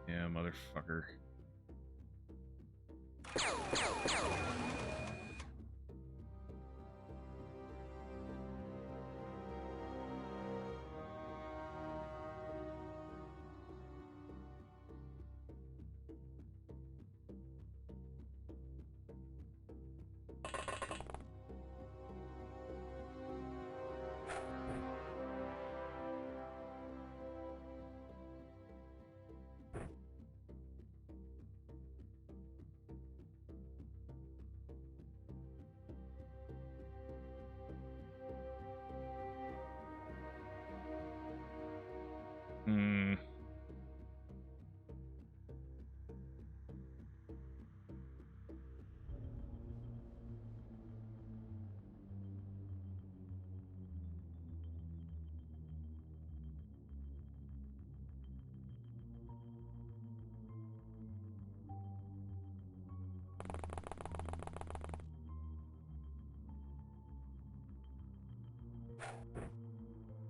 Yeah, motherfucker. Hmm.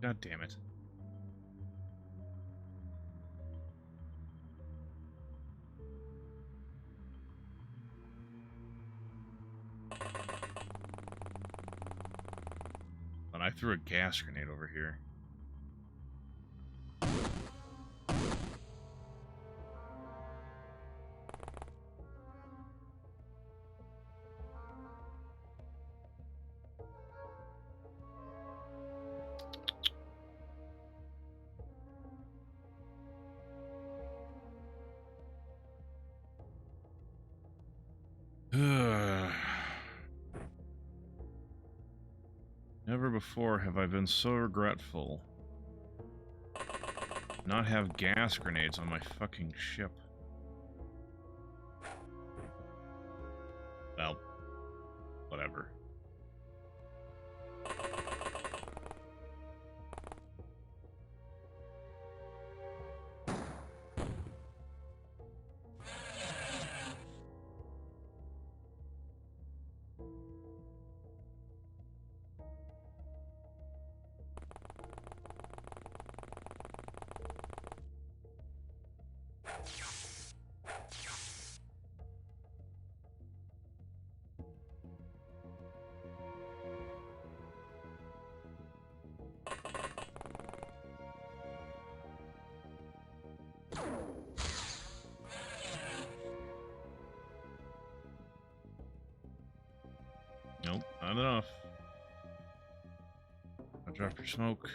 God damn it. But I threw a gas grenade over here. Never before have I been so regretful. Not have gas grenades on my fucking ship. Well, whatever. Nope, not enough. I'll drop your smoke.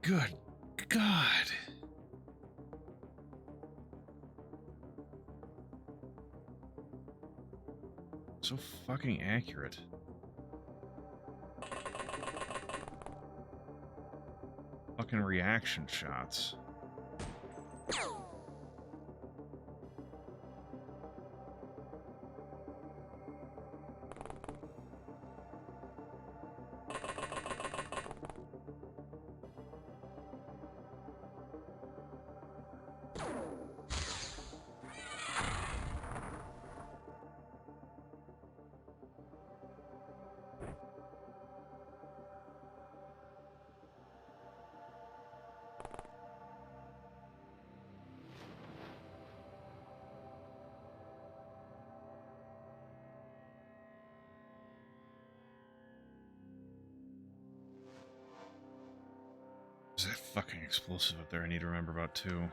Good God. So fucking accurate. Fucking reaction shots. There's that fucking explosive up there I need to remember about too.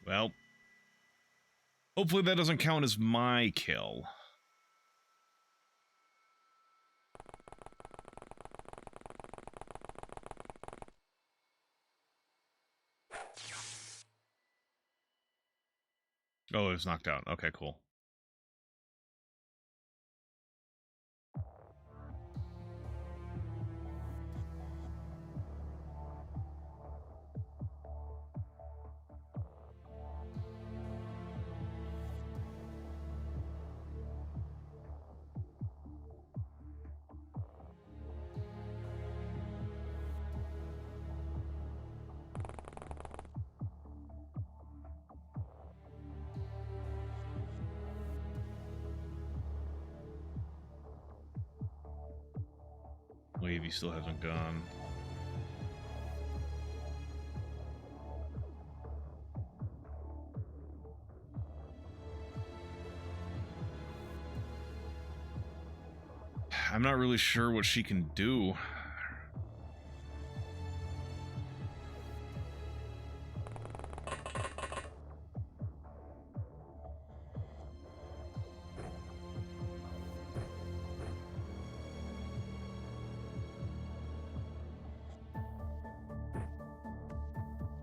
Well, hopefully that doesn't count as my kill. Oh, it was knocked out. Okay, cool. Wavy still hasn't gone. I'm not really sure what she can do.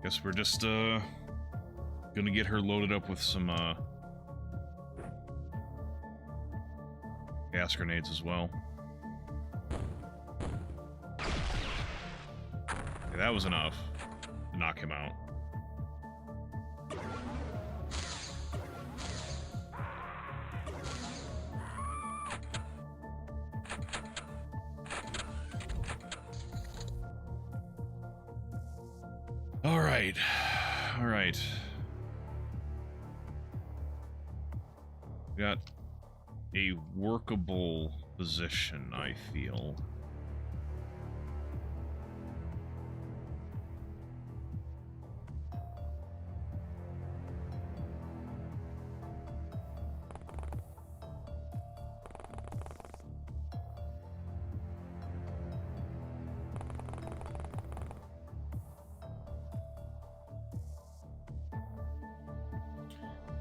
Guess we're just gonna get her loaded up with some gas grenades as well. Okay, that was enough to knock him out. All right. All right. Got a workable position, I feel.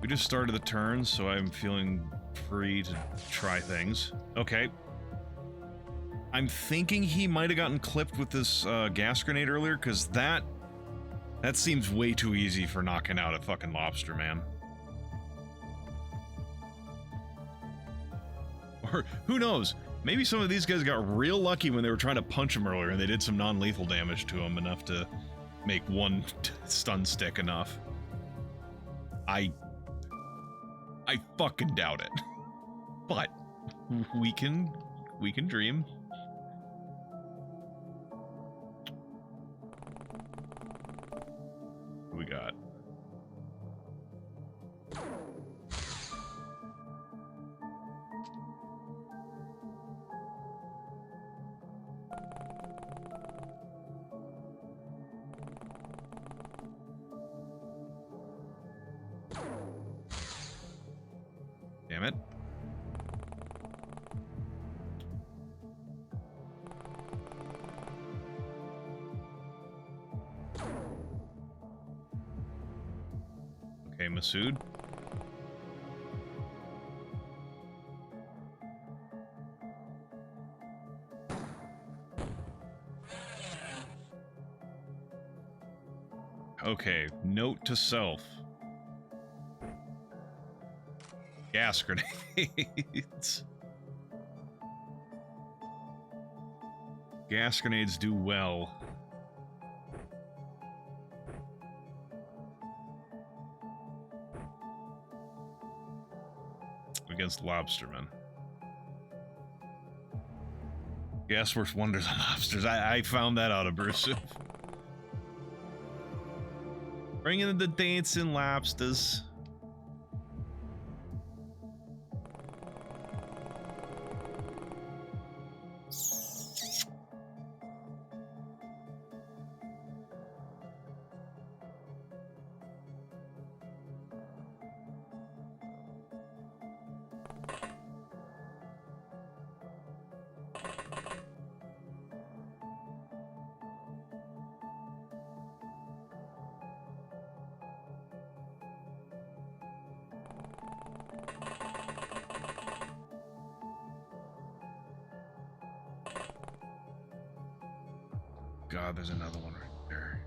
We just started the turn, so I'm feeling free to try things. Okay. I'm thinking he might have gotten clipped with this gas grenade earlier, because that seems way too easy for knocking out a fucking lobster, man. Or, who knows? Maybe some of these guys got real lucky when they were trying to punch him earlier, and they did some non-lethal damage to him, enough to make one stun stick enough. I fucking doubt it. But we can dream. What we got? Damn it. Okay, Masood. Okay, note to self. Gas grenades. Gas grenades do well. Against lobstermen. Gas works wonders on lobsters. I found that out, abusive. Bringing the dancing lobsters. God, there's another one right there.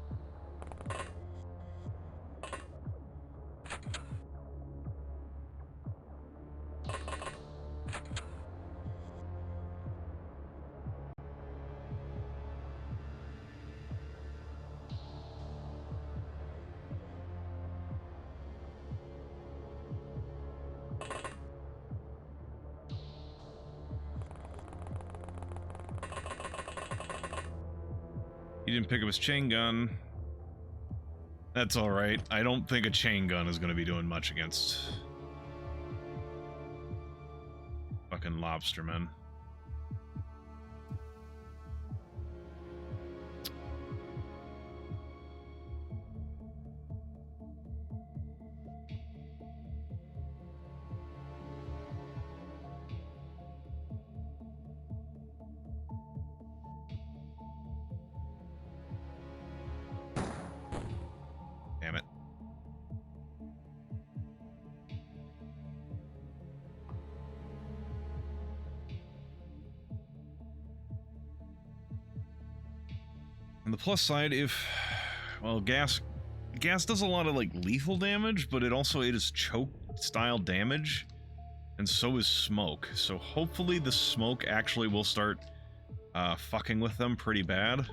He didn't pick up his chain gun. That's alright. I don't think a chain gun is going to be doing much against fucking lobstermen. Damn it. On the plus side, well, gas does a lot of like lethal damage, but it is choke style damage, and so is smoke. So hopefully the smoke actually will start fucking with them pretty bad.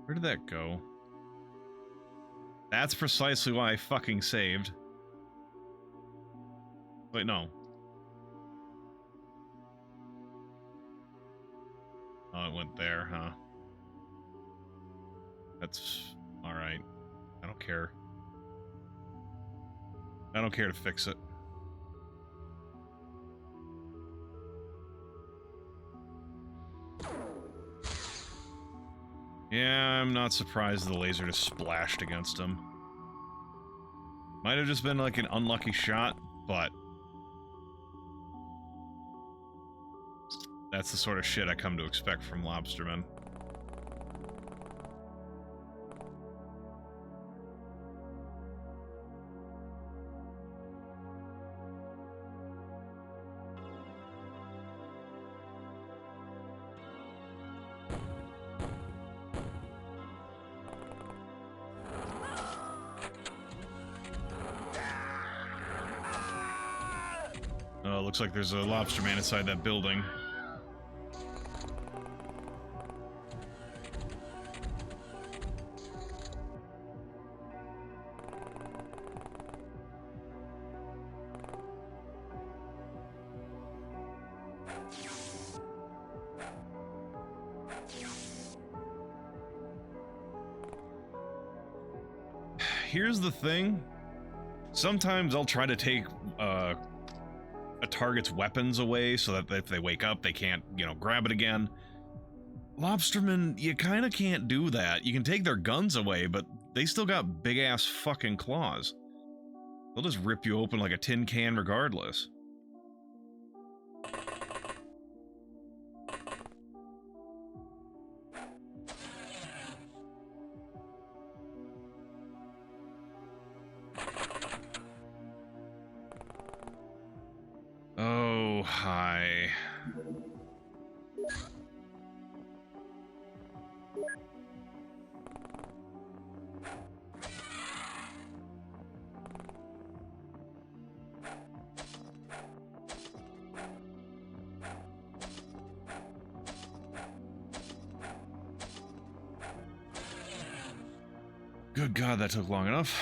Where did that go? That's precisely why I fucking saved. Wait, no. Oh, it went there, huh? That's alright. I don't care. I don't care to fix it. Yeah, I'm not surprised the laser just splashed against him. Might have just been like an unlucky shot, but that's the sort of shit I come to expect from lobstermen. Oh, looks like there's a lobster man inside that building. Here's the thing. Sometimes I'll try to take a target's weapons away so that if they wake up, they can't, you know, grab it again. Lobstermen, you kind of can't do that. You can take their guns away, but they still got big-ass fucking claws. They'll just rip you open like a tin can regardless. Oh, hi. Good God, that took long enough.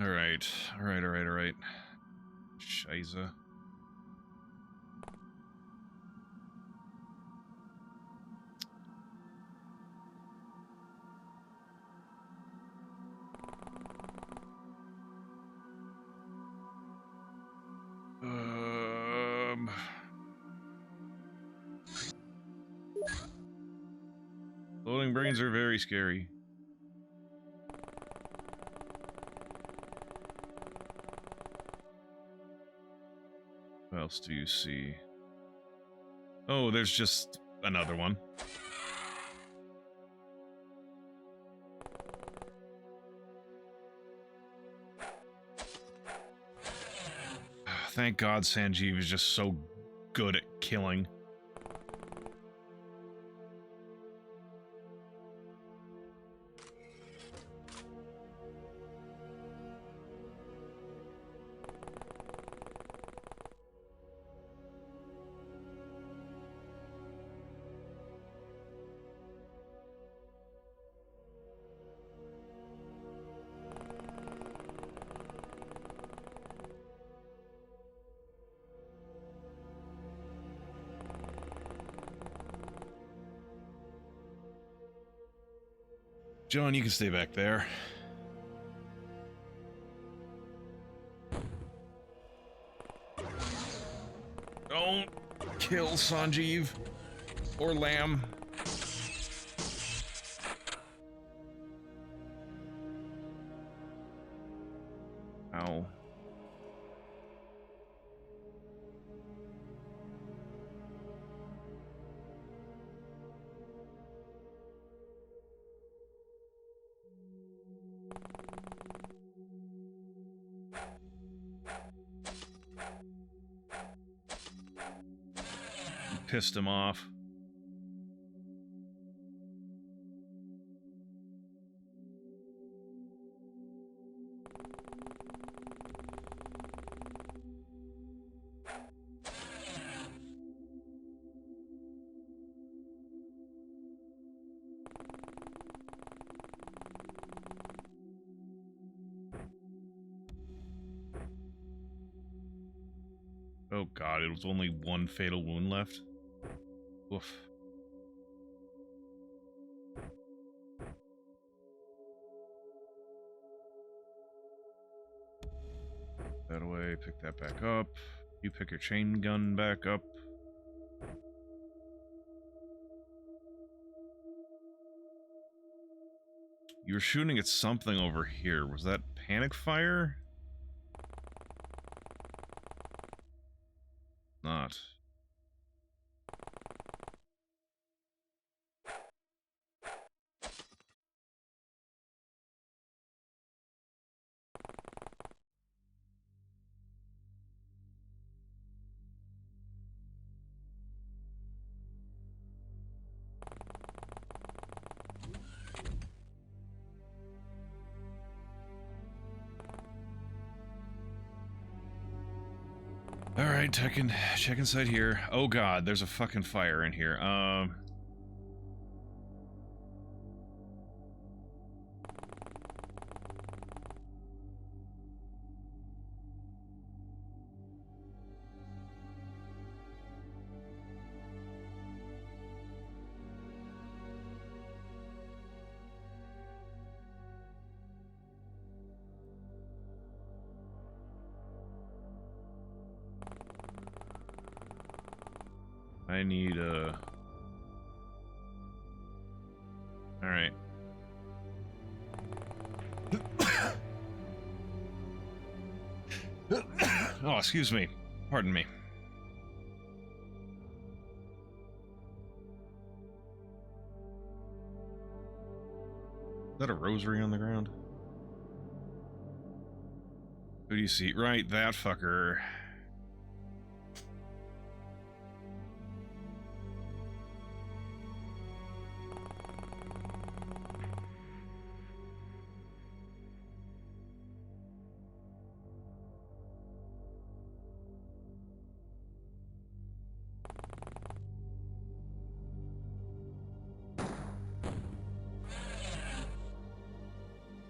Alright. Scheiße. Floating brains are very scary. What else do you see? Oh, there's just another one. Thank God Sanjeev is just so good at killing. John, you can stay back there. Don't kill Sanjeev or Lamb. Ow. Pissed him off. Oh God, it was only one fatal wound left. Oof. That away, pick that back up. You pick your chain gun back up. You were shooting at something over here. Was that panic fire? Not. right, check inside here. Oh god, there's a fucking fire in here. I need a... Alright. Oh, excuse me. Pardon me. Is that a rosary on the ground? Who do you see? Right, that fucker.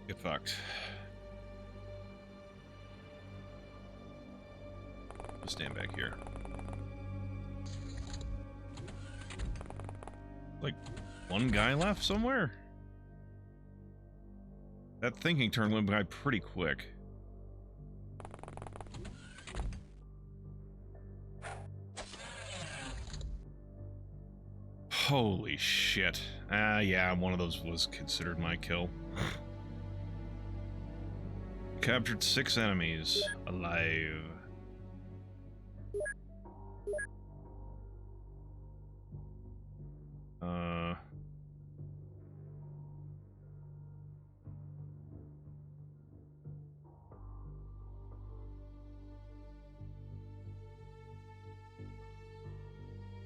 Get fucked. Just stand back here. Like, one guy left somewhere? That thinking turn went by pretty quick. Holy shit. Yeah, one of those was considered my kill. Captured 6 enemies alive.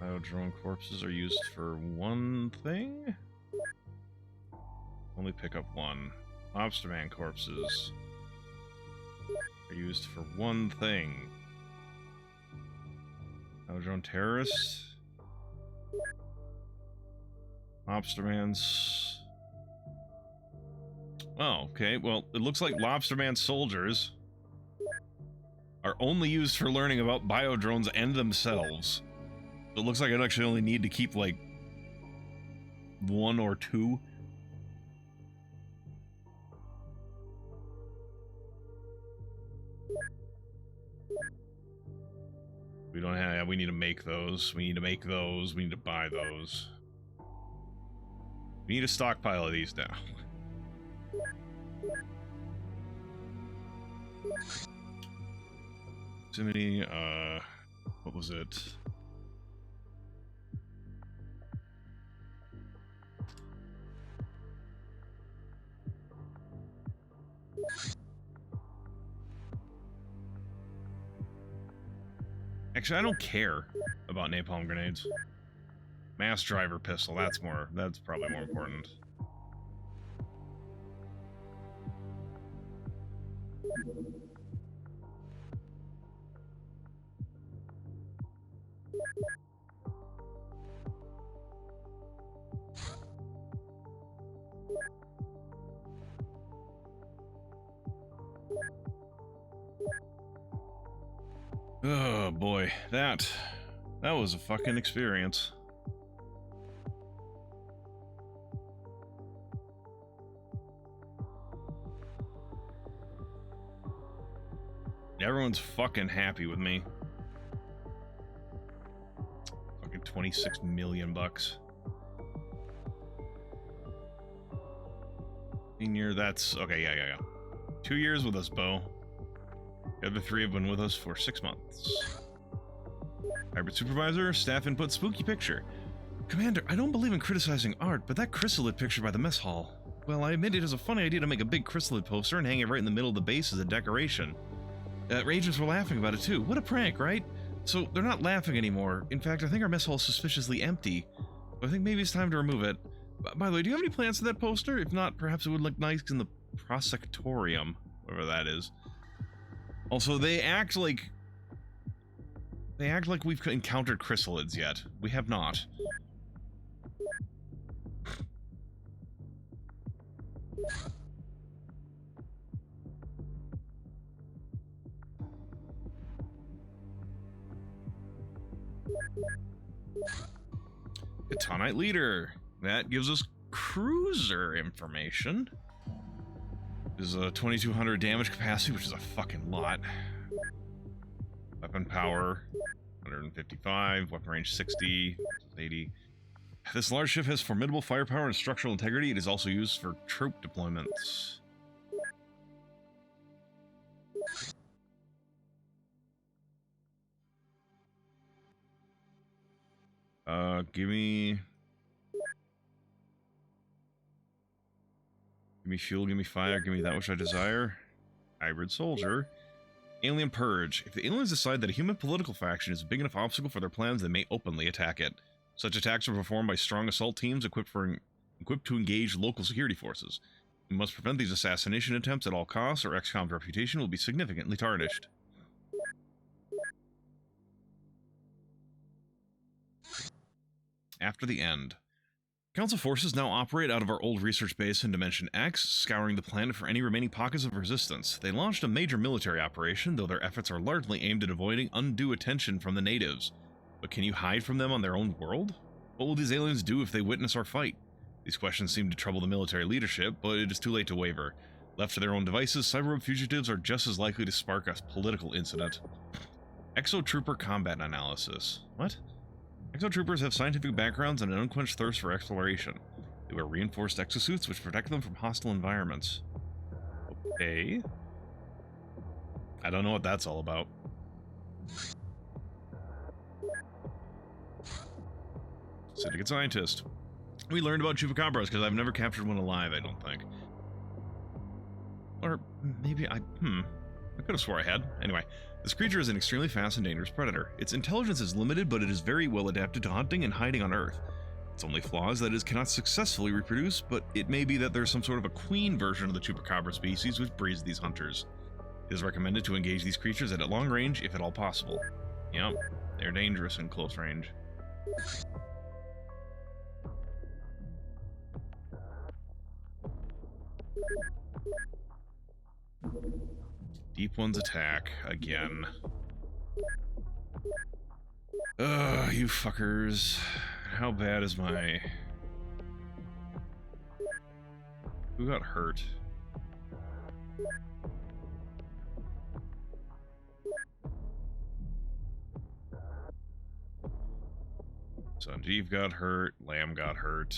Biodrone corpses are used for one thing? Only pick up one. Lobster man corpses are used for one thing. Biodrone terrorists? Lobster man's... Oh, okay. Well, it looks like Lobster Man soldiers are only used for learning about biodrones and themselves. It looks like I'd actually only need to keep, like, 1 or 2. We don't have... We need to make those. We need to make those. We need to buy those. We need a stockpile of these now. Proximity, what was it? Actually, I don't care about napalm grenades. Mass driver pistol, that's probably more important. Oh boy, that was a fucking experience. Everyone's fucking happy with me. Fucking 26 million bucks. Senior, that's okay. Yeah. 2 years with us, Bo. The other 3 have been with us for 6 months. Hybrid supervisor, staff input, spooky picture. Commander, I don't believe in criticizing art, but that chrysalid picture by the mess hall. Well, I admit it is a funny idea to make a big chrysalid poster and hang it right in the middle of the base as a decoration. Agents were laughing about it too. What a prank, right? So they're not laughing anymore. In fact, I think our mess hall is suspiciously empty. I think maybe it's time to remove it. By the way, do you have any plans for that poster? If not, perhaps it would look nice in the prosectorium, whatever that is. Also, they act like They act like we've encountered chrysalids yet. We have not. Katanite leader. That gives us cruiser information. This is a 2200 damage capacity, which is a fucking lot. Weapon power 155, weapon range 60, 80. This large ship has formidable firepower and structural integrity. It is also used for troop deployments. Give me fuel, give me fire, give me that which I desire. Hybrid soldier. Alien purge. If the aliens decide that a human political faction is a big enough obstacle for their plans, they may openly attack it. Such attacks are performed by strong assault teams equipped to engage local security forces. We must prevent these assassination attempts at all costs, or XCOM's reputation will be significantly tarnished. After the end. Council forces now operate out of our old research base in Dimension X, scouring the planet for any remaining pockets of resistance. They launched a major military operation, though their efforts are largely aimed at avoiding undue attention from the natives. But can you hide from them on their own world? What will these aliens do if they witness our fight? These questions seem to trouble the military leadership, but it is too late to waver. Left to their own devices, cyberweb fugitives are just as likely to spark a political incident. Exotrooper combat analysis. What? Exotroopers have scientific backgrounds and an unquenched thirst for exploration. They wear reinforced exosuits which protect them from hostile environments. Okay. I don't know what that's all about. Syndicate scientist. We learned about chupacabras because I've never captured one alive, I don't think. Or maybe I could have swore I had. Anyway, this creature is an extremely fast and dangerous predator. Its intelligence is limited, but it is very well adapted to hunting and hiding on Earth. Its only flaw is that it cannot successfully reproduce, but it may be that there's some sort of a queen version of the chupacabra species which breeds these hunters. It is recommended to engage these creatures at long range, if at all possible. Yep, they're dangerous in close range. Deep One's attack, again. Ugh, you fuckers. How bad is my... Who got hurt? Sanjeev got hurt, Lamb got hurt.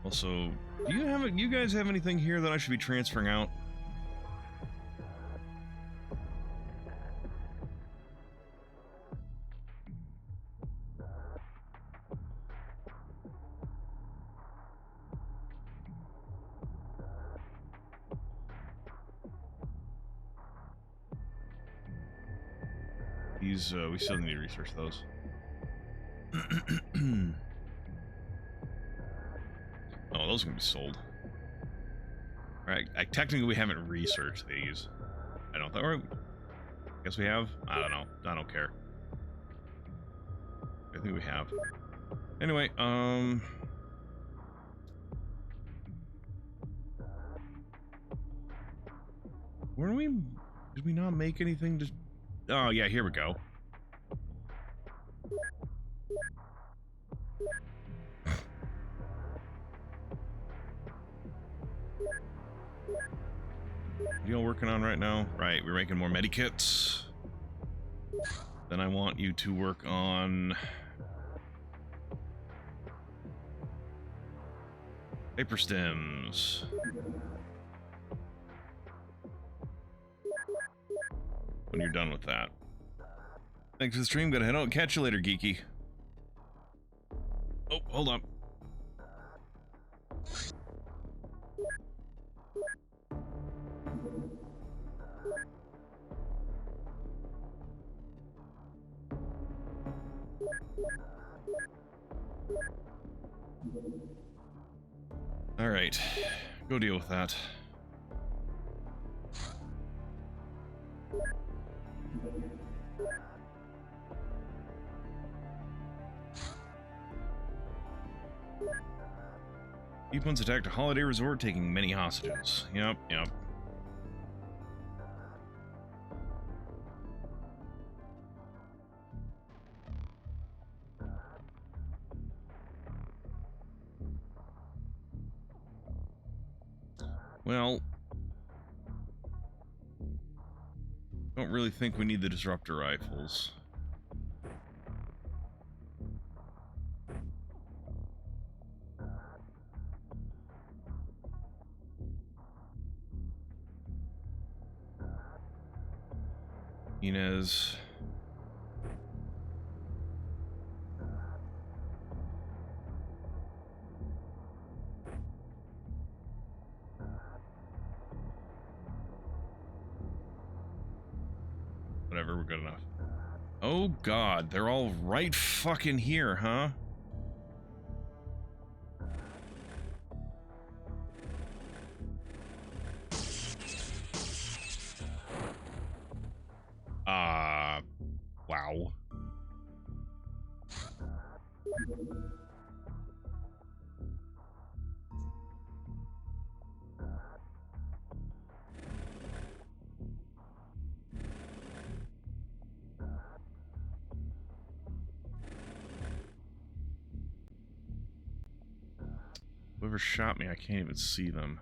Also, do you guys have anything here that I should be transferring out? These, we still need to research those. Oh, those are gonna be sold. Right, technically we haven't researched these. I don't think, or guess we have? I don't know. I don't care. I think we have. Anyway, were we, did we not make anything to, oh yeah, here we go. What are you all working on right now? Right, we're making more medikits. Then I want you to work on paper stems. When you're done with that. Thanks for the stream, gotta head out. Catch you later, geeky. Oh, hold on. All right, Go deal with that. Deep Ones attacked a holiday resort, taking many hostages. Yep, yep. Well, don't really think we need the disruptor rifles. Inez. Whatever, we're good enough. Oh god, they're all right fucking here, huh? Wow. Whoever shot me, I can't even see them.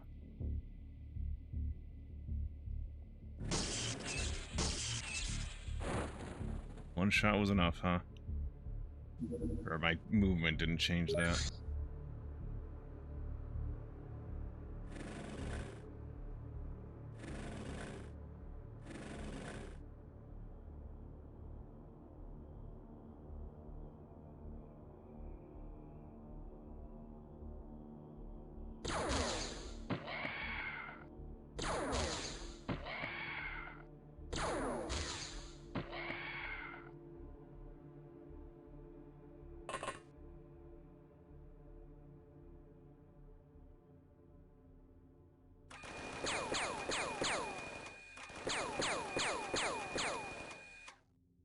One shot was enough, huh? Or my movement didn't change that.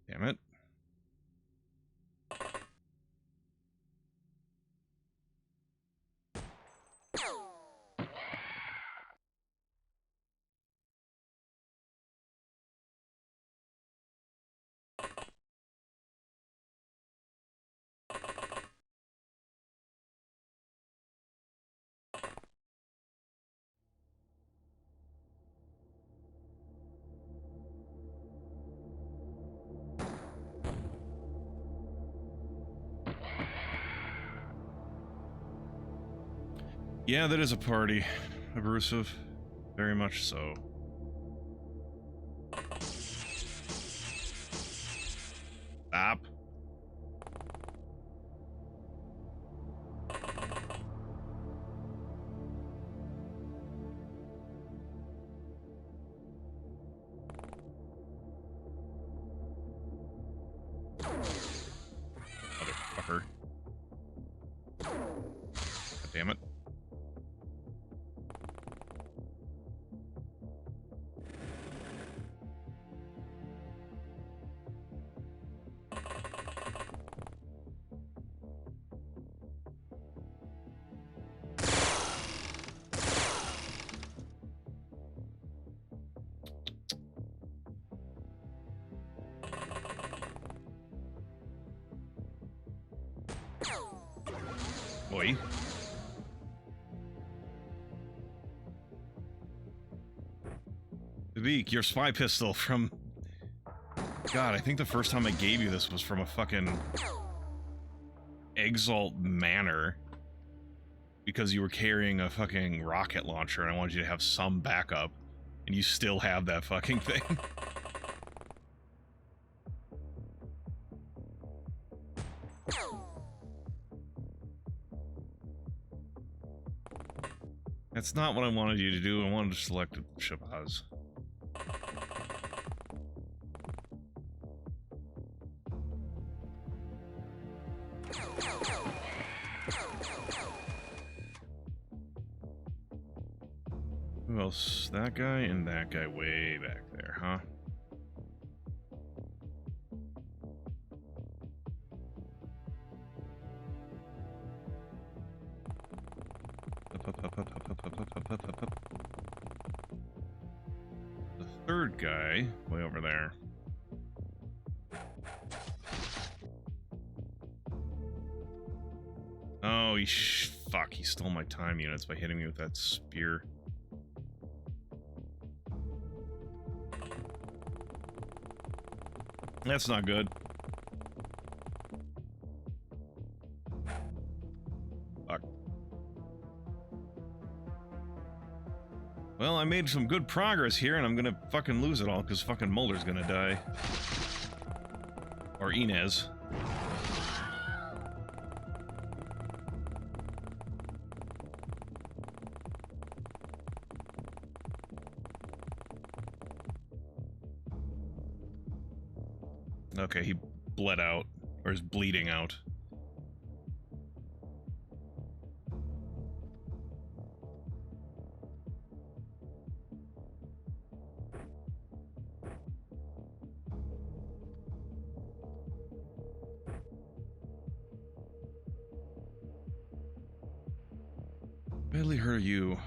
Damn it. Yeah, that is a party. Abusive. Very much so. Stop. Motherfucker. God damn it. Boy. Vivek, your spy pistol from... God, I think the first time I gave you this was from a fucking... Exalt Manor. Because you were carrying a fucking rocket launcher and I wanted you to have some backup. And you still have that fucking thing. That's not what I wanted you to do. I wanted to select Shabazz. Who else? That guy and that guy way back there, huh? The third guy, way over there. Oh, fuck, he stole my time units by hitting me with that spear. That's not good. Fuck. Well, I made some good progress here, and I'm gonna fucking lose it all, because fucking Mulder's gonna die. Or Inez. Okay, he bled out, or is bleeding out. Badly hurt you.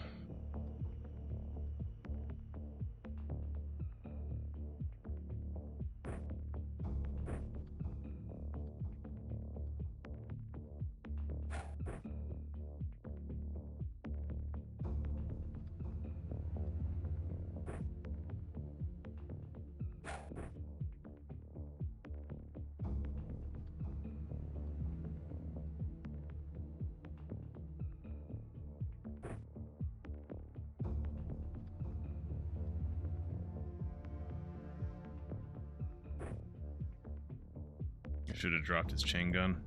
Should have dropped his chain gun.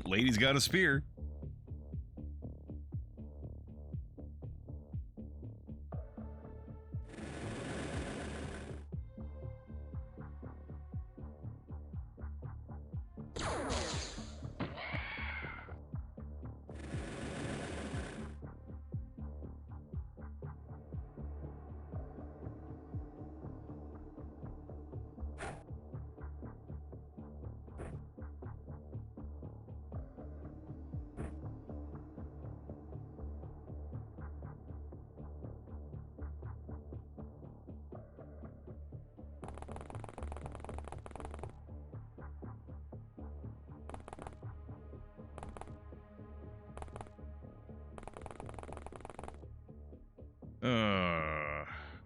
Lady's got a spear.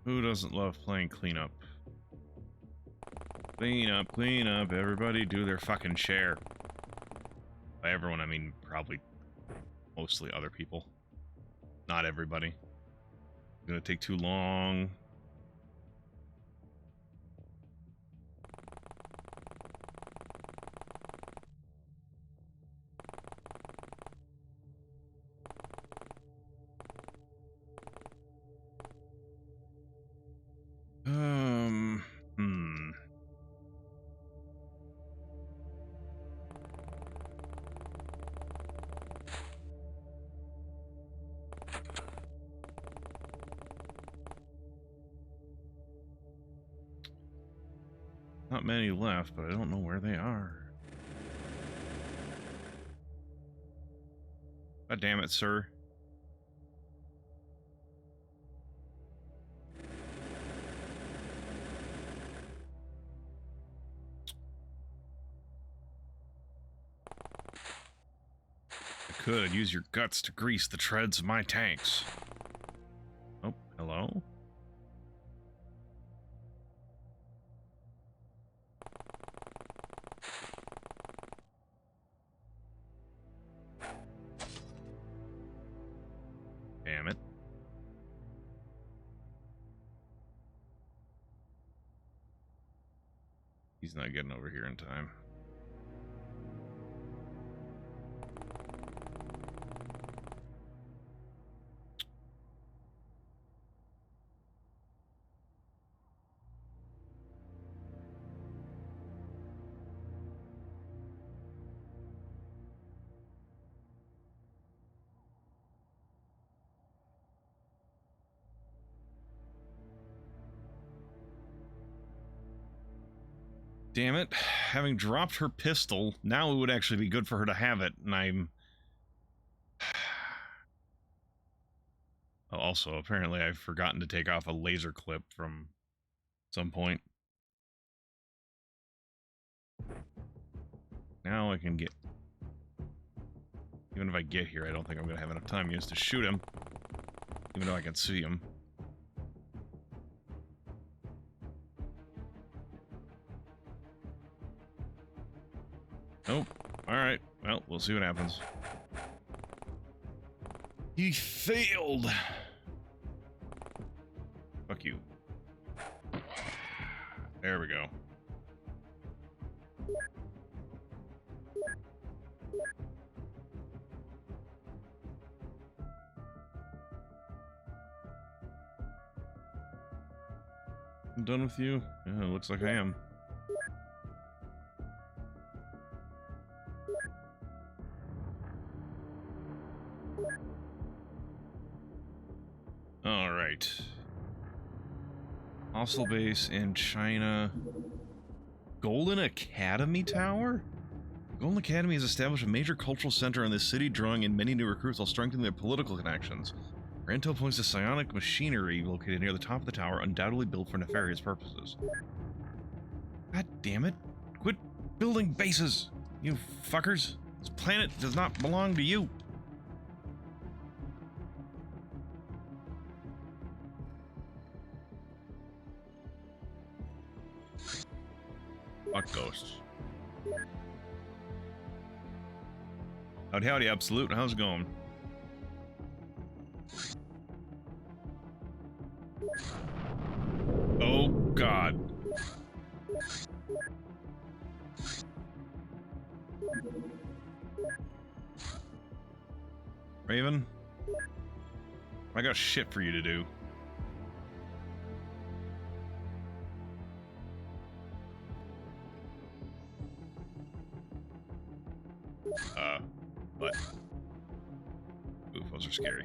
Who doesn't love playing cleanup? Clean up, everybody do their fucking share. By everyone, I mean probably mostly other people. Not everybody. It's gonna take too long. Not many left, but I don't know where they are. God damn it, sir. I could use your guts to grease the treads of my tanks. Oh, hello? He's not getting over here in time. Damn it. Having dropped her pistol, now it would actually be good for her to have it, and I'm... Oh, also, apparently I've forgotten to take off a laser clip from some point. Now I can get... Even if I get here, I don't think I'm going to have enough time just to shoot him. Even though I can see him. Nope. Alright. Well, we'll see what happens. He failed! Fuck you. There we go. I'm done with you? Yeah, it looks like I am. Alright. Hostile base in China. Golden Academy Tower? Golden Academy has established a major cultural center in this city, drawing in many new recruits while strengthening their political connections. Our intel points to psionic machinery located near the top of the tower, undoubtedly built for nefarious purposes. God damn it. Quit building bases, you fuckers. This planet does not belong to you. Fuck ghosts. Howdy, howdy, Absolute. How's it going? Oh, God. Raven? I got shit for you to do. But UFOs are scary.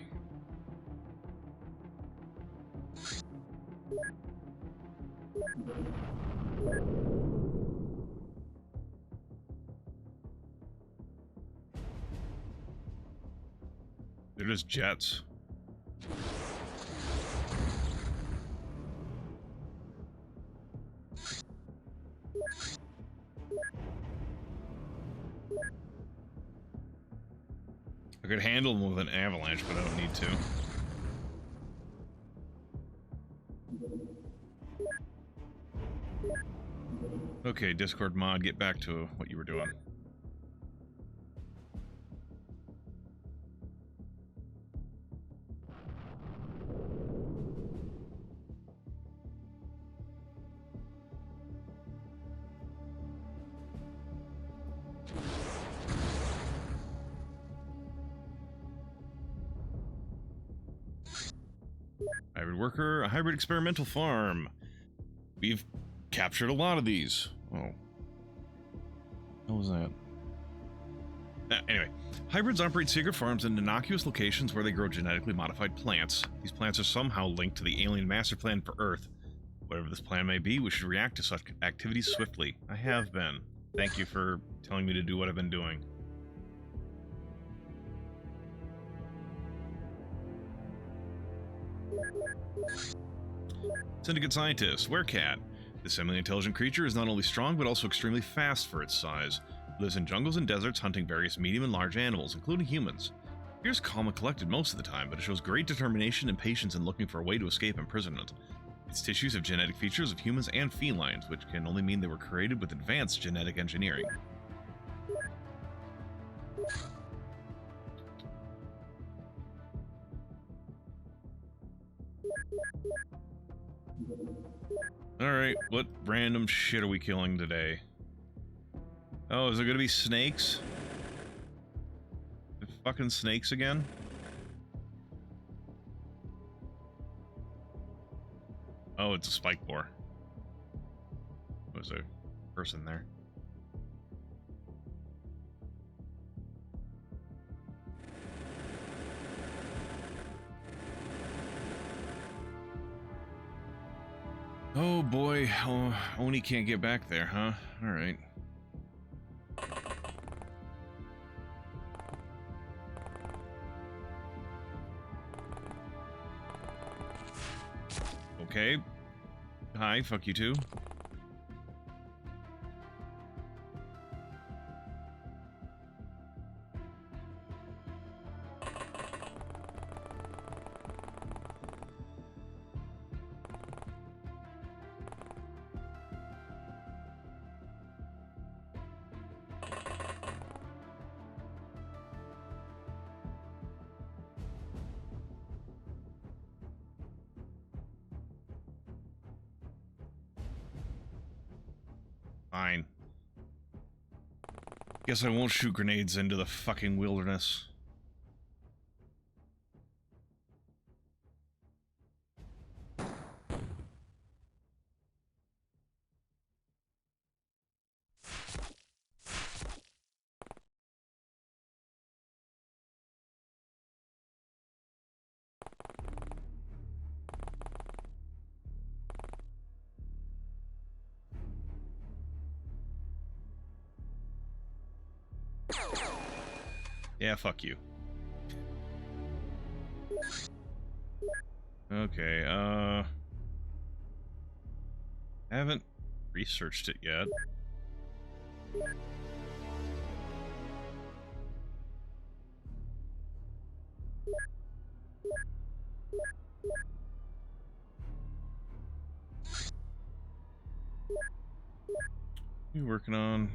They're just jets. I could handle them with an avalanche, but I don't need to. Okay, Discord mod, get back to what you were doing. Hybrid worker, a hybrid experimental farm. We've captured a lot of these. Oh. What was that? Anyway, hybrids operate secret farms in innocuous locations where they grow genetically modified plants. These plants are somehow linked to the alien master plan for Earth. Whatever this plan may be, we should react to such activities swiftly. I have been. Thank you for telling me to do what I've been doing. Syndicate Scientist, Werecat. This semi-intelligent creature is not only strong, but also extremely fast for its size. It lives in jungles and deserts, hunting various medium and large animals, including humans. It appears calm and collected most of the time, but it shows great determination and patience in looking for a way to escape imprisonment. Its tissues have genetic features of humans and felines, which can only mean they were created with advanced genetic engineering. Alright, what random shit are we killing today? Oh, is it gonna be snakes? The fucking snakes again? Oh, it's a spike boar. There's a person there. Oh boy, oh, Oni can't get back there, huh? Alright. Okay. Hi, fuck you too. Fine. Guess I won't shoot grenades into the fucking wilderness. Yeah, fuck you. Okay, haven't researched it yet. You working on?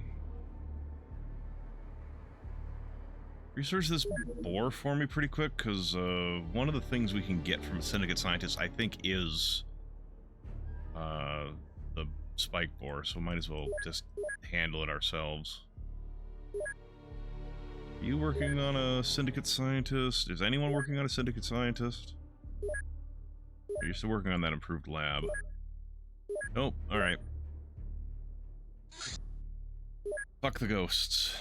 Research this boar for me pretty quick, because one of the things we can get from a syndicate scientist, I think, is the spike boar, so might as well just handle it ourselves. Are you working on a syndicate scientist? Is anyone working on a syndicate scientist? Are you still working on that improved lab? Nope, alright. Fuck the ghosts.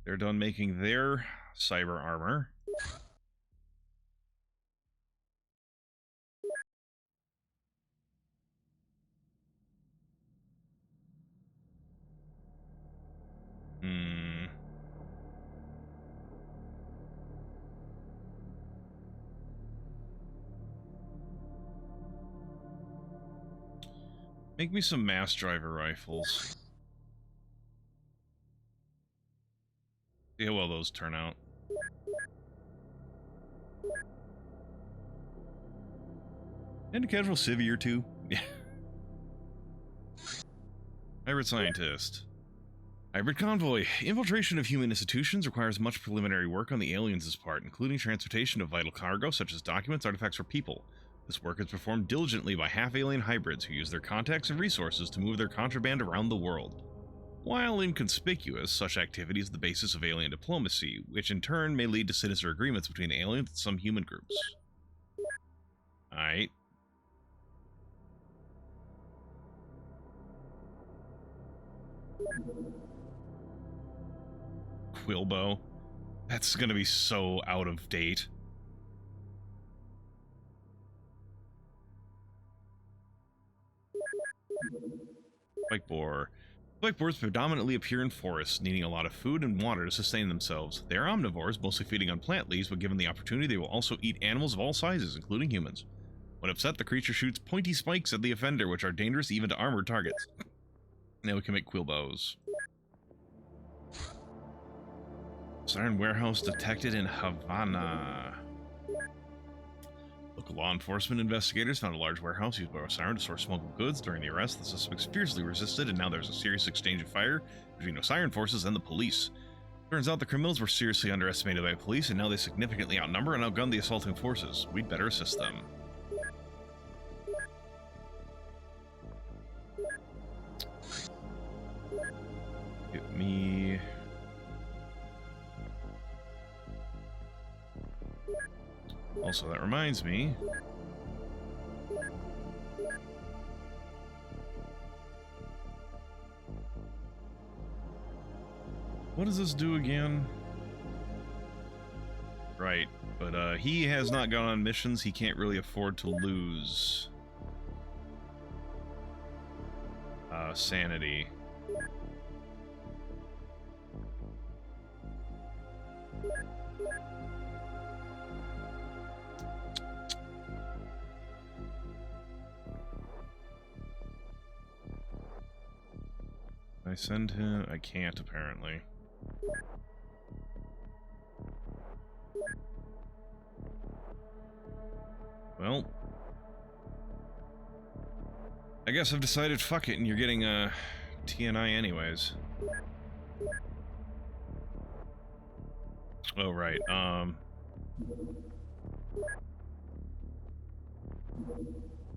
They're done making their cyber armor. Make me some mass driver rifles. See how well those turn out. And a casual civvy or two. Yeah. Hybrid scientist. Hybrid convoy. Infiltration of human institutions requires much preliminary work on the aliens' part, including transportation of vital cargo such as documents, artifacts, or people. This work is performed diligently by half-alien hybrids who use their contacts and resources to move their contraband around the world. While inconspicuous, such activity is the basis of alien diplomacy, which in turn may lead to sinister agreements between aliens and some human groups. Alright. Quilbo. That's gonna be so out of date. Spike boar. Spike boars predominantly appear in forests, needing a lot of food and water to sustain themselves. They are omnivores, mostly feeding on plant leaves, but given the opportunity, they will also eat animals of all sizes, including humans. When upset, the creature shoots pointy spikes at the offender, which are dangerous even to armored targets. Now we can make quillbows. Siren warehouse detected in Havana. Local law enforcement investigators found a large warehouse used by Osiren to store smuggled goods. During the arrest, the suspects fiercely resisted, and now there's a serious exchange of fire between Osiren forces and the police. Turns out the criminals were seriously underestimated by police, and now they significantly outnumber and outgun the assaulting forces. We'd better assist them. Get me... Also, that reminds me... What does this do again? Right, but he has not gone on missions. He can't really afford to lose sanity. I send him? I can't, apparently. Well, I guess I've decided fuck it, and you're getting a TNI anyways. Oh, right,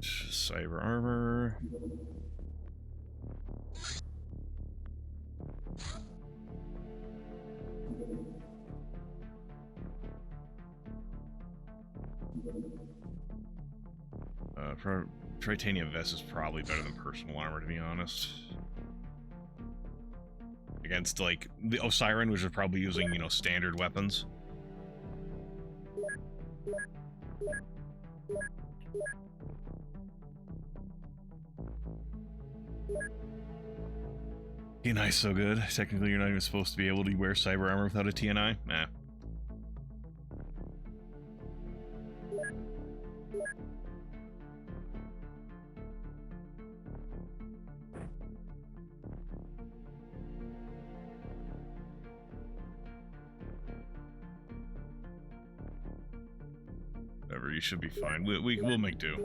cyber armor. Titanium vest is probably better than personal armor, to be honest. Against, like, the Osiren, which is probably using, you know, standard weapons. TNI's so good. Technically, you're not even supposed to be able to wear cyber armor without a TNI. Nah. Whatever, you should be fine. We'll make do.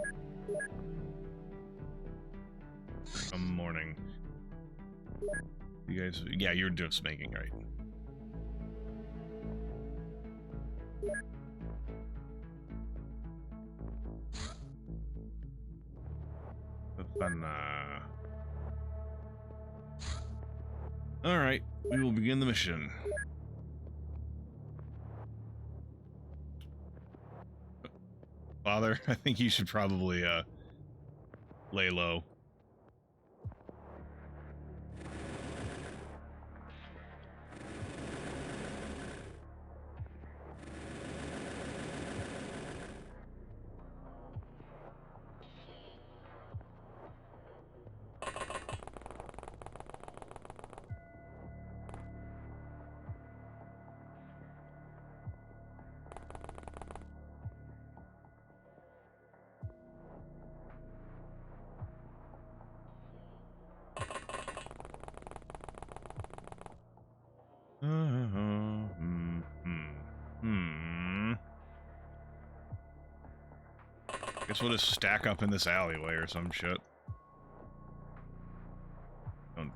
Morning. You guys, yeah, you're just making, right? Alright, we will begin the mission. Father, I think you should probably, lay low. Guess we'll just stack up in this alleyway or some shit.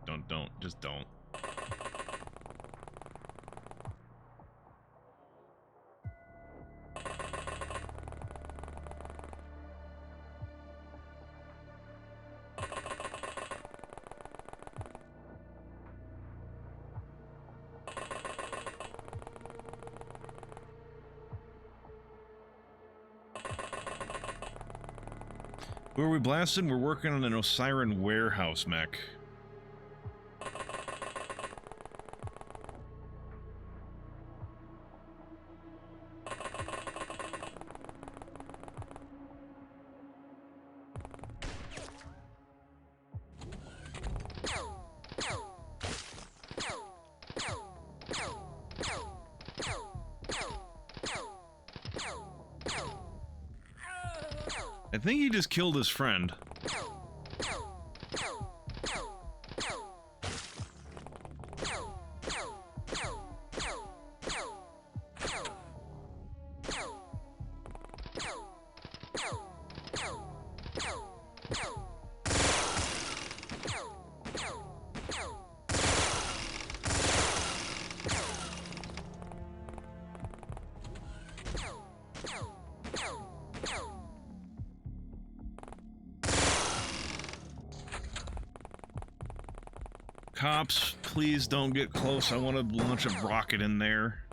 Don't. Just don't. Who are we blasting? We're working on an Osiren warehouse mech. I think he just killed his friend. Cops, please don't get close. I want to launch a rocket in there.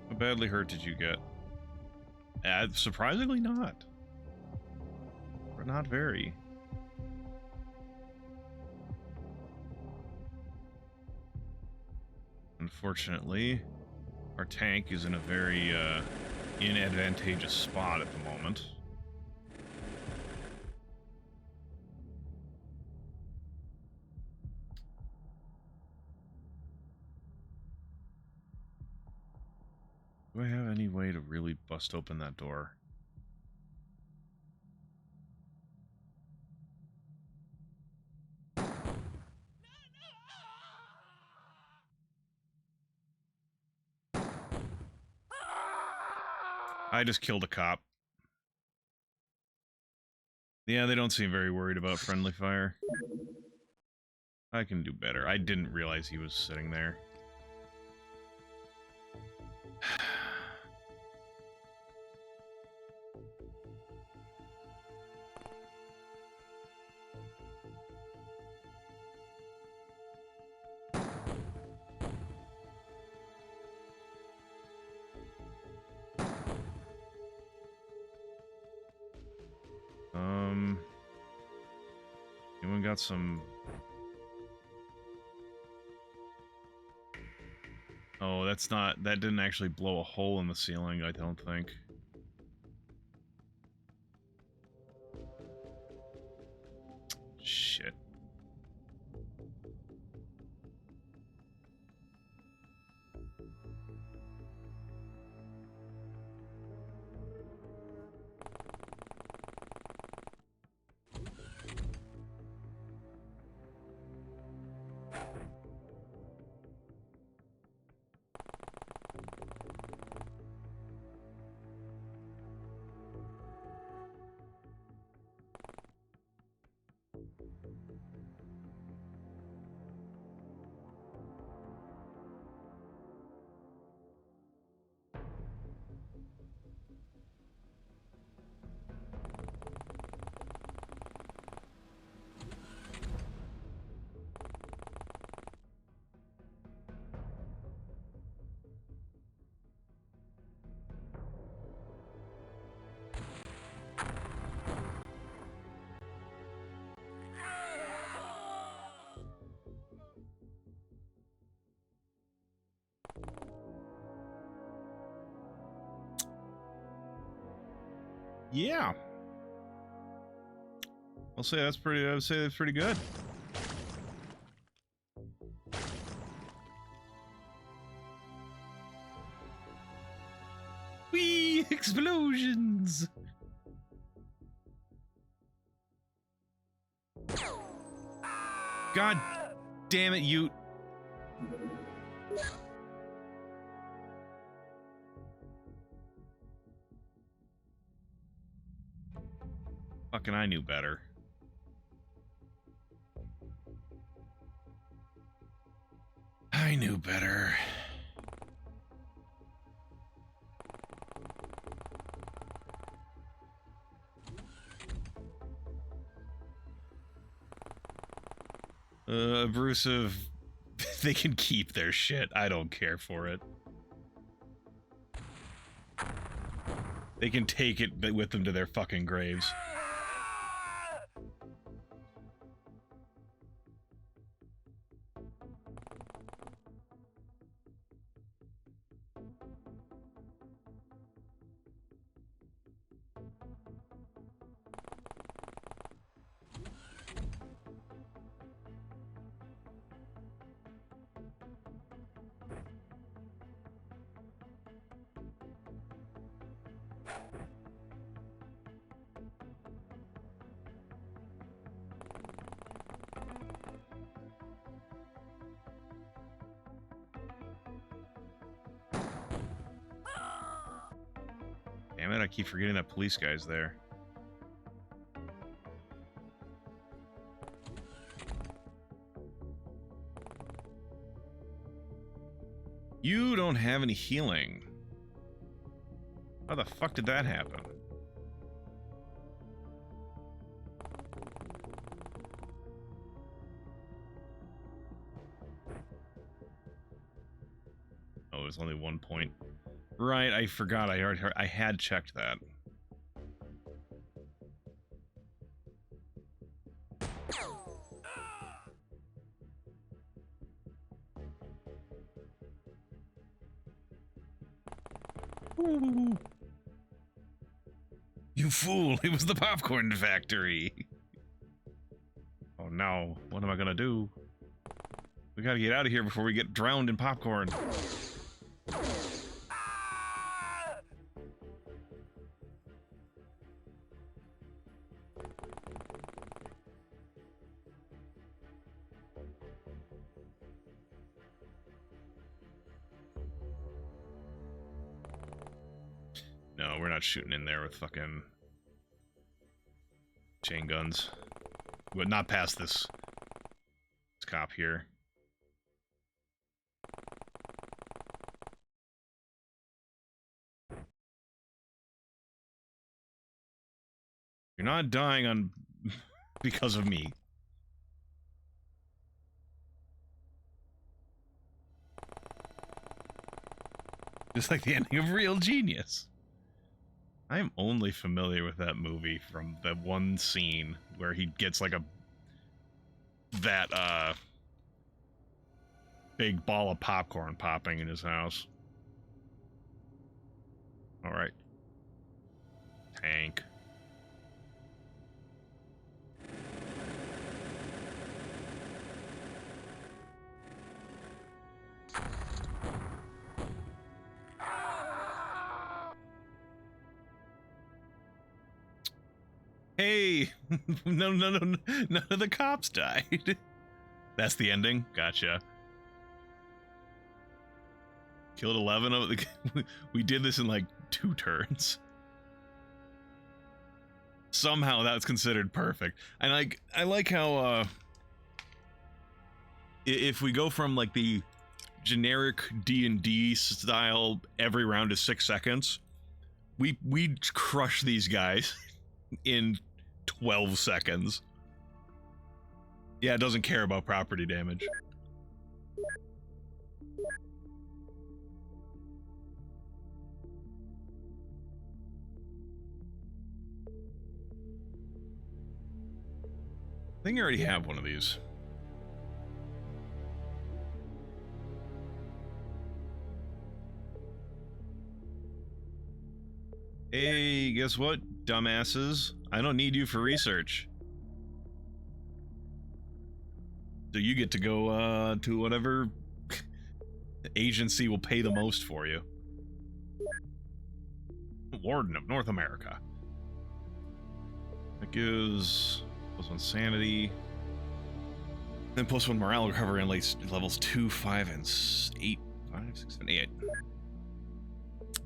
How badly hurt did you get? Surprisingly not. But not very. Unfortunately, our tank is in a very inadvantageous spot at the moment. Do I have any way to really bust open that door? I just killed a cop. Yeah, they don't seem very worried about friendly fire. I can do better. I didn't realize he was sitting there. Anyone got some... Oh, that's not... That didn't actually blow a hole in the ceiling, I don't think. Shit. Yeah. I'll say that's pretty, I would say that's pretty good. Whee! Explosions! God damn it, you... Fucking I knew better. I knew better. Abrasive, they can keep their shit. I don't care for it. They can take it with them to their fucking graves. Damn it, I keep forgetting that police guy's there. You don't have any healing. How the fuck did that happen? Oh, there's only 1 point. Right, I forgot. I had checked that. Ooh. You fool! It was the popcorn factory! Oh no, what am I gonna do? We gotta get out of here before we get drowned in popcorn. No, we're not shooting in there with fucking chain guns. But not past this cop here. You're not dying on because of me. Just like the ending of Real Genius. I am only familiar with that movie from that one scene where he gets like that big ball of popcorn popping in his house. All right. Tank. Hey, no, none of the cops died. That's the ending? Gotcha. Killed 11 of the... We did this in like 2 turns. Somehow that's considered perfect. And I like how, if we go from like the generic D&D style, every round is 6 seconds, we crush these guys in 12 seconds. Yeah, it doesn't care about property damage. I think I already have one of these. Hey, guess what, dumbasses? I don't need you for research. So you get to go to whatever agency will pay the most for you. Warden of North America. That gives +1 sanity. Then +1 morale recovery in levels 2, 5, and 8. 5, 6, 7, 8.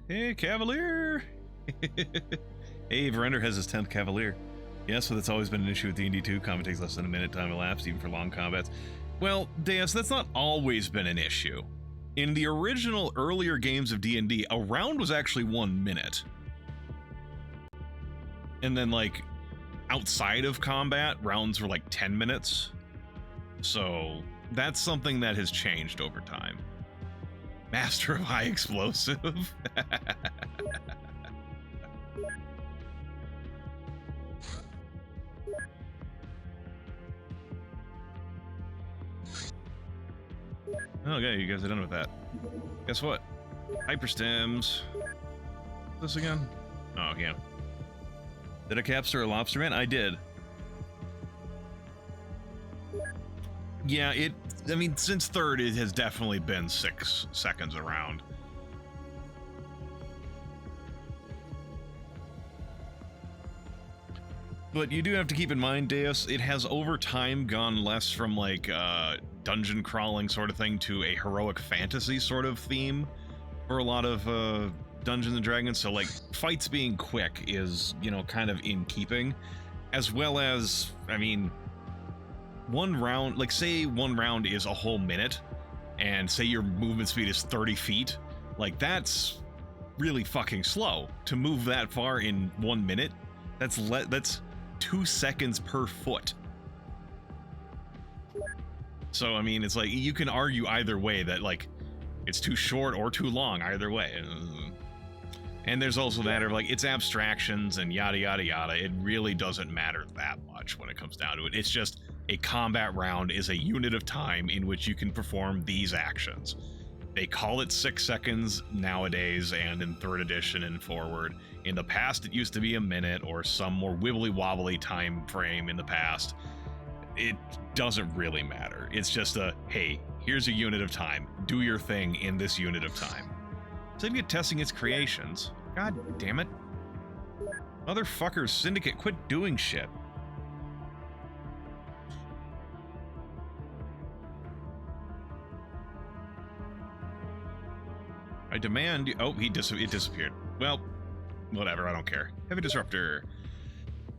Hey, Cavalier! Hey, Verender has his 10th Cavalier. Yeah, so that's always been an issue with D&D 2. Combat takes less than a minute time elapsed, even for long combats. Well, Deus, that's not always been an issue. In the original, earlier games of D&D, a round was actually 1 minute. And then, like, outside of combat, rounds were like 10 minutes. So, that's something that has changed over time. Master of High Explosive. Okay, you guys are done with that. Guess what? Hyperstems. This again? Oh, yeah. Did I capture a lobster man? I did. Yeah, I mean, since 3rd, it has definitely been 6 seconds around. But you do have to keep in mind, Deus, it has over time gone less from like dungeon crawling sort of thing to a heroic fantasy sort of theme for a lot of Dungeons and Dragons, so like fights being quick is, you know, kind of in keeping, as well as, I mean, one round, like say one round is a whole minute, and say your movement speed is 30 feet, like that's really fucking slow to move that far in 1 minute. That's 2 seconds per foot. So I mean, it's like you can argue either way that like it's too short or too long, either way. And there's also that of like it's abstractions and yada yada yada. It really doesn't matter that much when it comes down to it. It's just a combat round is a unit of time in which you can perform these actions. They call it 6 seconds nowadays, and in 3rd edition and forward. In the past, it used to be a minute or some more wibbly wobbly time frame in the past. It doesn't really matter. It's just a, hey, here's a unit of time. Do your thing in this unit of time. Syndicate testing its creations. God damn it. Motherfuckers, Syndicate, quit doing shit. I demand you. Oh, it disappeared. Well, whatever, I don't care. Heavy Disruptor.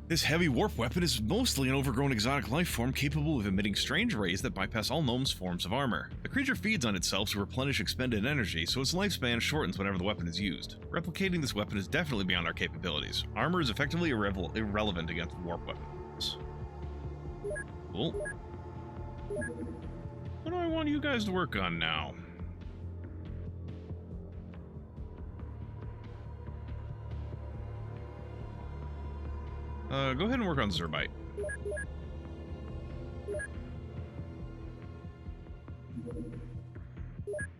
This heavy warp weapon is mostly an overgrown exotic life form capable of emitting strange rays that bypass all gnomes' forms of armor. The creature feeds on itself to replenish expended energy, so its lifespan shortens whenever the weapon is used. Replicating this weapon is definitely beyond our capabilities. Armor is effectively irrelevant against warp weapons. Cool. What do I want you guys to work on now? Go ahead and work on Zerbite.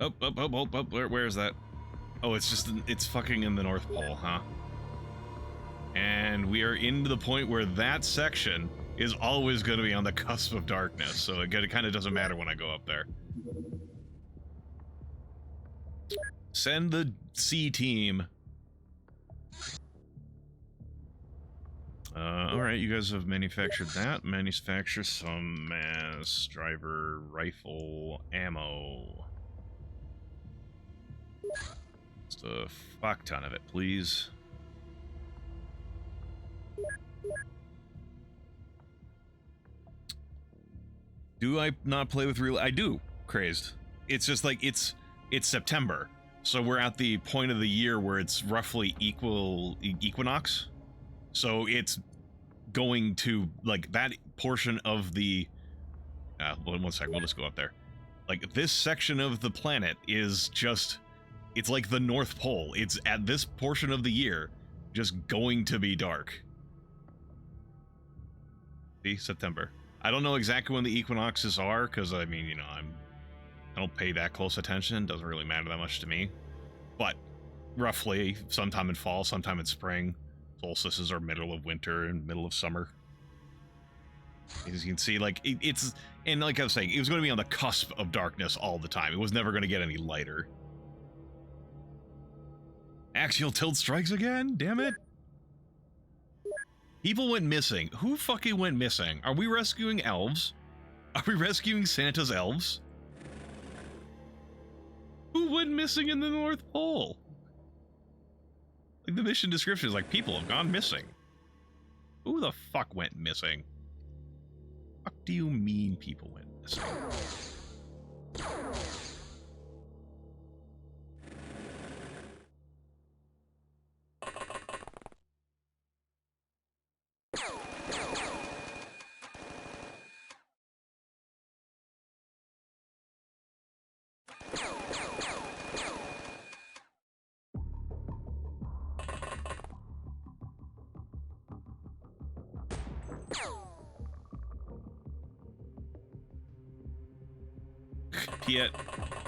Oh, where is that? Oh, it's fucking in the North Pole, huh? And we are into the point where that section is always going to be on the cusp of darkness, so it kind of doesn't matter when I go up there. Send the C team. Alright, you guys have manufactured that. Manufacture some mass driver rifle ammo. Just a fuck ton of it, please. Do I not play with real? I do, Crazed. It's just like, it's September. So we're at the point of the year where it's roughly equinox. So it's going to, like, that portion of the... one sec, we'll just go up there. Like, this section of the planet is just... It's like the North Pole. It's at this portion of the year just going to be dark. See? September. I don't know exactly when the equinoxes are, because, I mean, you know, I don't pay that close attention. It doesn't really matter that much to me. But, roughly, sometime in fall, sometime in spring. Solstices are middle of winter and middle of summer. As you can see, like, it's... And like I was saying, it was going to be on the cusp of darkness all the time. It was never going to get any lighter. Axial tilt strikes again? Damn it. People went missing. Who fucking went missing? Are we rescuing elves? Are we rescuing Santa's elves? Who went missing in the North Pole? Like, the mission description is like, people have gone missing. Who the fuck went missing? What do you mean people went missing? Piet,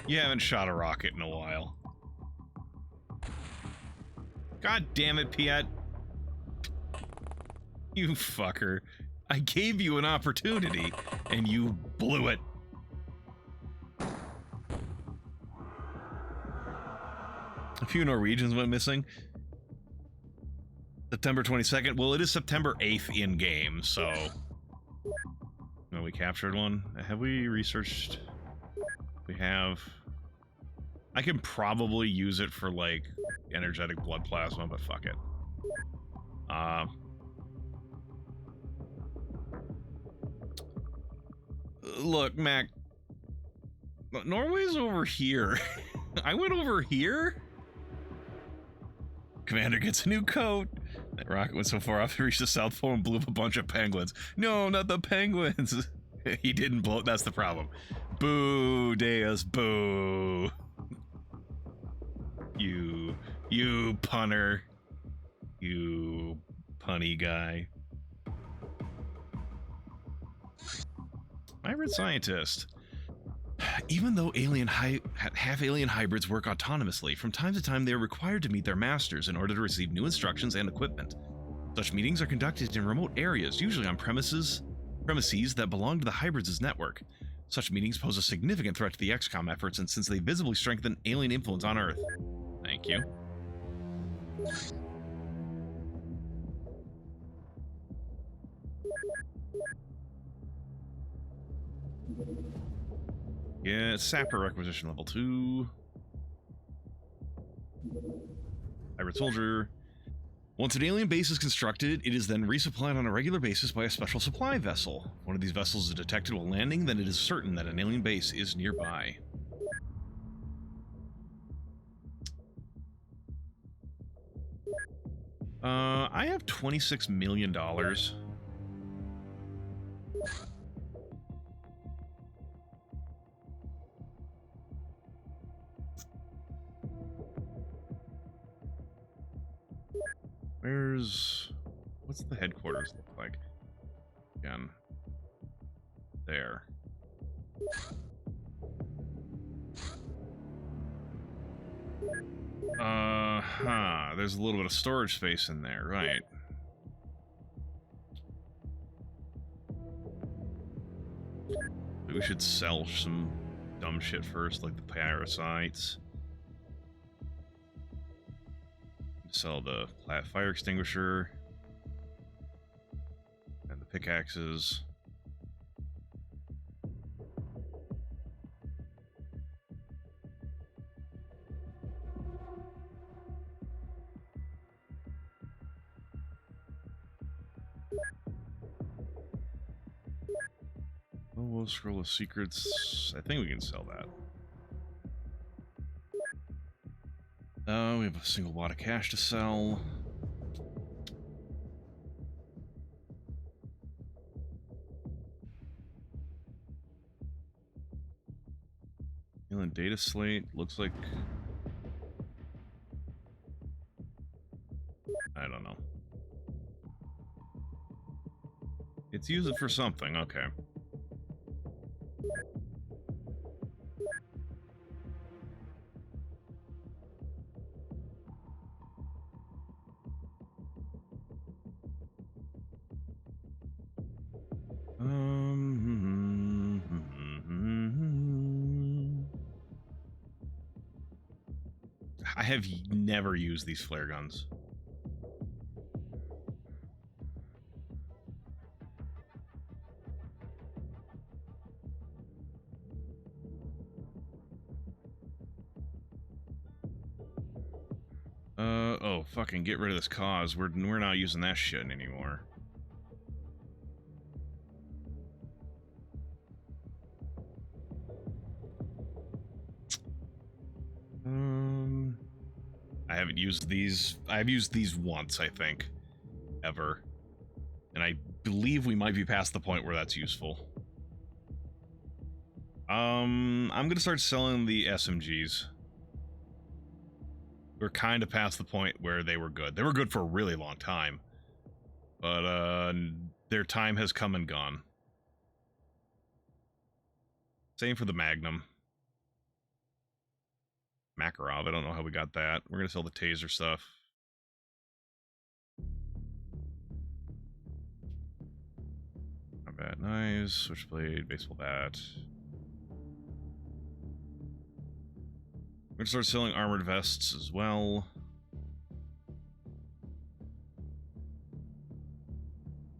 you haven't shot a rocket in a while. God damn it, Piet. You fucker. I gave you an opportunity, and you blew it. A few Norwegians went missing. September 22nd. Well, it is September 8th in-game, so... No, we captured one. Have we researched... We have... I can probably use it for, like, energetic blood plasma, but fuck it. Look, Mac. Norway's over here. I went over here? Commander gets a new coat. That rocket went so far off it reached the South Pole and blew up a bunch of penguins. No, not the penguins. He didn't blow. That's the problem. Boo, Deus, boo. You punter. You punny guy. Hybrid scientist. Even though half-alien hybrids work autonomously, from time to time they are required to meet their masters in order to receive new instructions and equipment. Such meetings are conducted in remote areas, usually on premises that belong to the hybrids' network. Such meetings pose a significant threat to the XCOM efforts, and since they visibly strengthen alien influence on Earth. Thank you. Yeah, Sapper requisition level 2. Hybrid soldier. Once an alien base is constructed, it is then resupplied on a regular basis by a special supply vessel. If one of these vessels is detected while landing, then it is certain that an alien base is nearby. I have $26 million. What's the headquarters look like? Again. There. There's a little bit of storage space in there, right? Maybe we should sell some dumb shit first, like the parasites. Sell the fire extinguisher and the pickaxes. Oh, we'll scroll of secrets. I think we can sell that. We have a single wad of cash to sell. Alien data slate looks like. I don't know. It's use it for something. Okay. I have never used these flare guns. Oh, fucking get rid of this cause. We're not using that shit anymore. I haven't used these. I've used these once, I think, ever. And I believe we might be past the point where that's useful. I'm gonna start selling the SMGs. We're kind of past the point where they were good. They were good for a really long time. But, their time has come and gone. Same for the Magnum. Makarov, I don't know how we got that. We're gonna sell the taser stuff. Combat knives, switchblade, baseball bat. We're gonna start selling armored vests as well.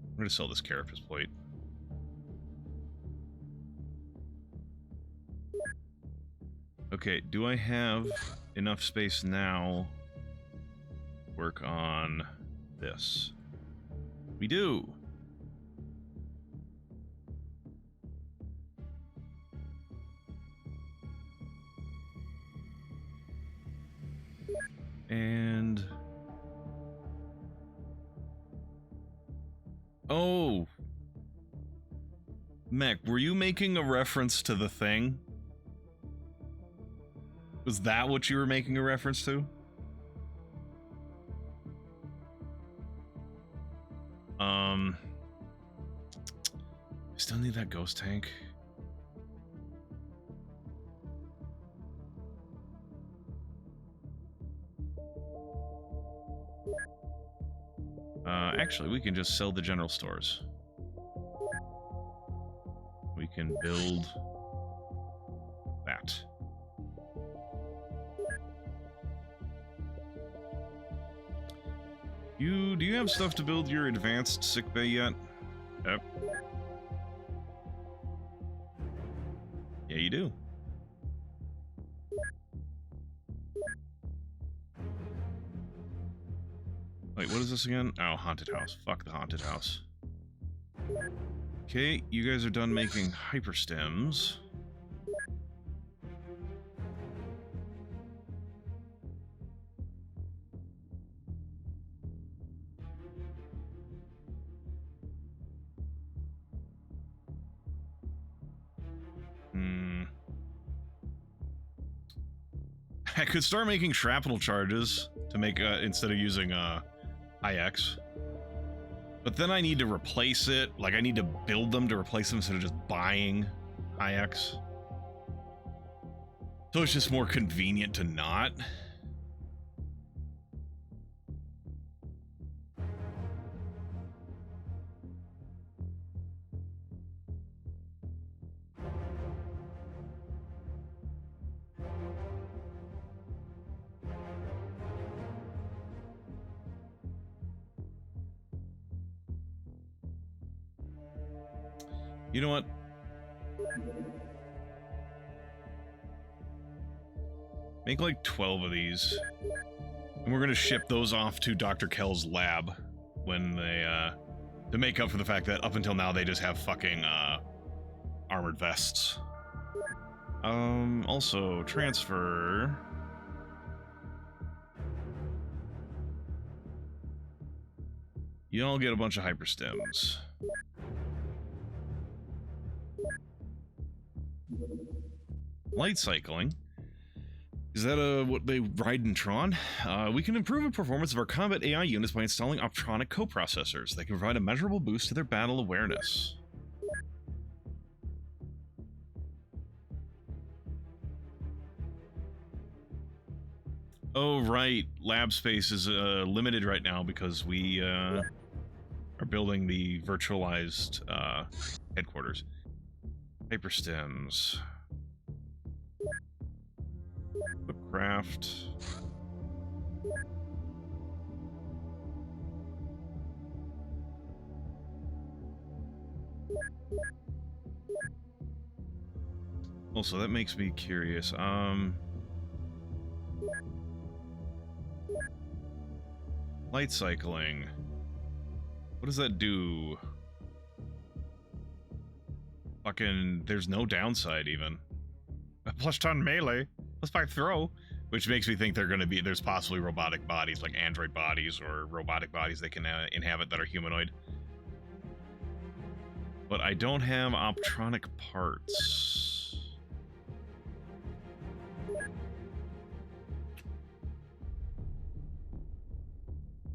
I'm gonna sell this carapace plate. Okay, do I have enough space now to work on this? We do. And... oh! Mech, were you making a reference to the thing? Was that what you were making a reference to? I still need that ghost tank. Actually, we can just sell the general stores. We can build that. Do you have stuff to build your advanced sickbay yet? Yep. Yeah, you do. Wait, what is this again? Oh, haunted house. Fuck the haunted house. Okay, you guys are done making hyperstems. I could start making shrapnel charges to make, instead of using, IX. But then I need to replace it. Like, I need to build them to replace them instead of just buying IX. So it's just more convenient to not. You know what? Make like 12 of these. And we're gonna ship those off to Dr. Kell's lab when they, to make up for the fact that up until now they just have fucking, armored vests. Also, transfer... y'all get a bunch of hyperstems. Light cycling. Is that what they ride in Tron? We can improve the performance of our combat AI units by installing optronic coprocessors. They can provide a measurable boost to their battle awareness. Oh, right. Lab space is limited right now because we are building the virtualized headquarters. Hyperstems. Craft. Also, that makes me curious. Light cycling. What does that do? Fucking, there's no downside even. Plus 10 melee. Plus 5 throw. Which makes me think they're going to be, there's possibly robotic bodies, like android bodies or robotic bodies they can inhabit that are humanoid. But I don't have optronic parts.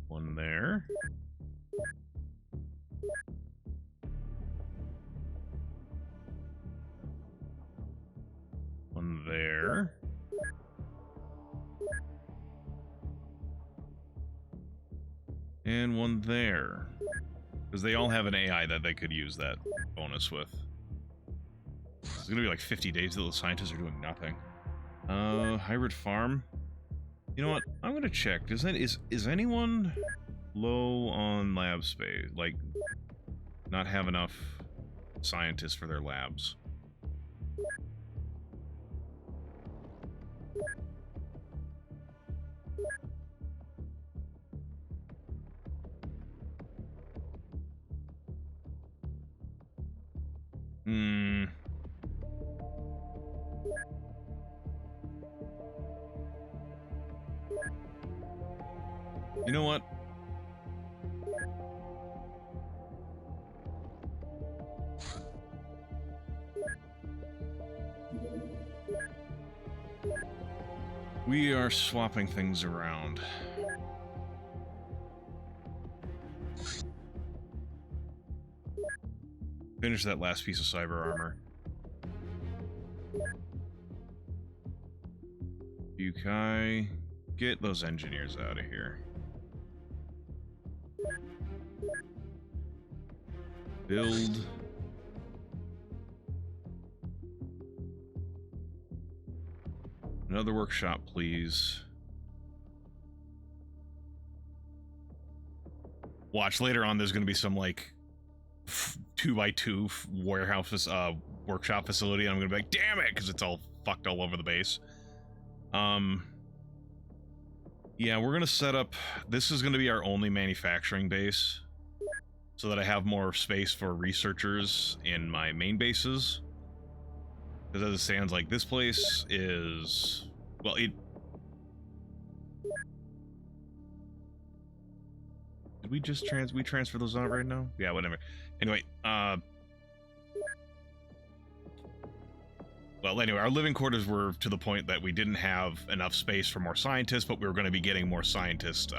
One there. One there. And one there. Because they all have an AI that they could use that bonus with. It's gonna be like 50 days that the scientists are doing nothing. Hybrid farm. You know what? I'm gonna check. Is anyone low on lab space? Like, not have enough scientists for their labs? You know what? We are swapping things around. Finish that last piece of cyber armor. Yukai, get those engineers out of here. Build. Another workshop, please. Watch, later on there's going to be some, like, 2x2 warehouse, workshop facility, and I'm going to be like, damn it, because it's all fucked all over the base. Yeah, we're going to set up... This is going to be our only manufacturing base, so that I have more space for researchers in my main bases. Because as it stands, like, this place is... Well, it... Did we just transfer those out right now? Yeah, whatever. Anyway, well, anyway, our living quarters were to the point that we didn't have enough space for more scientists, but we were going to be getting more scientist,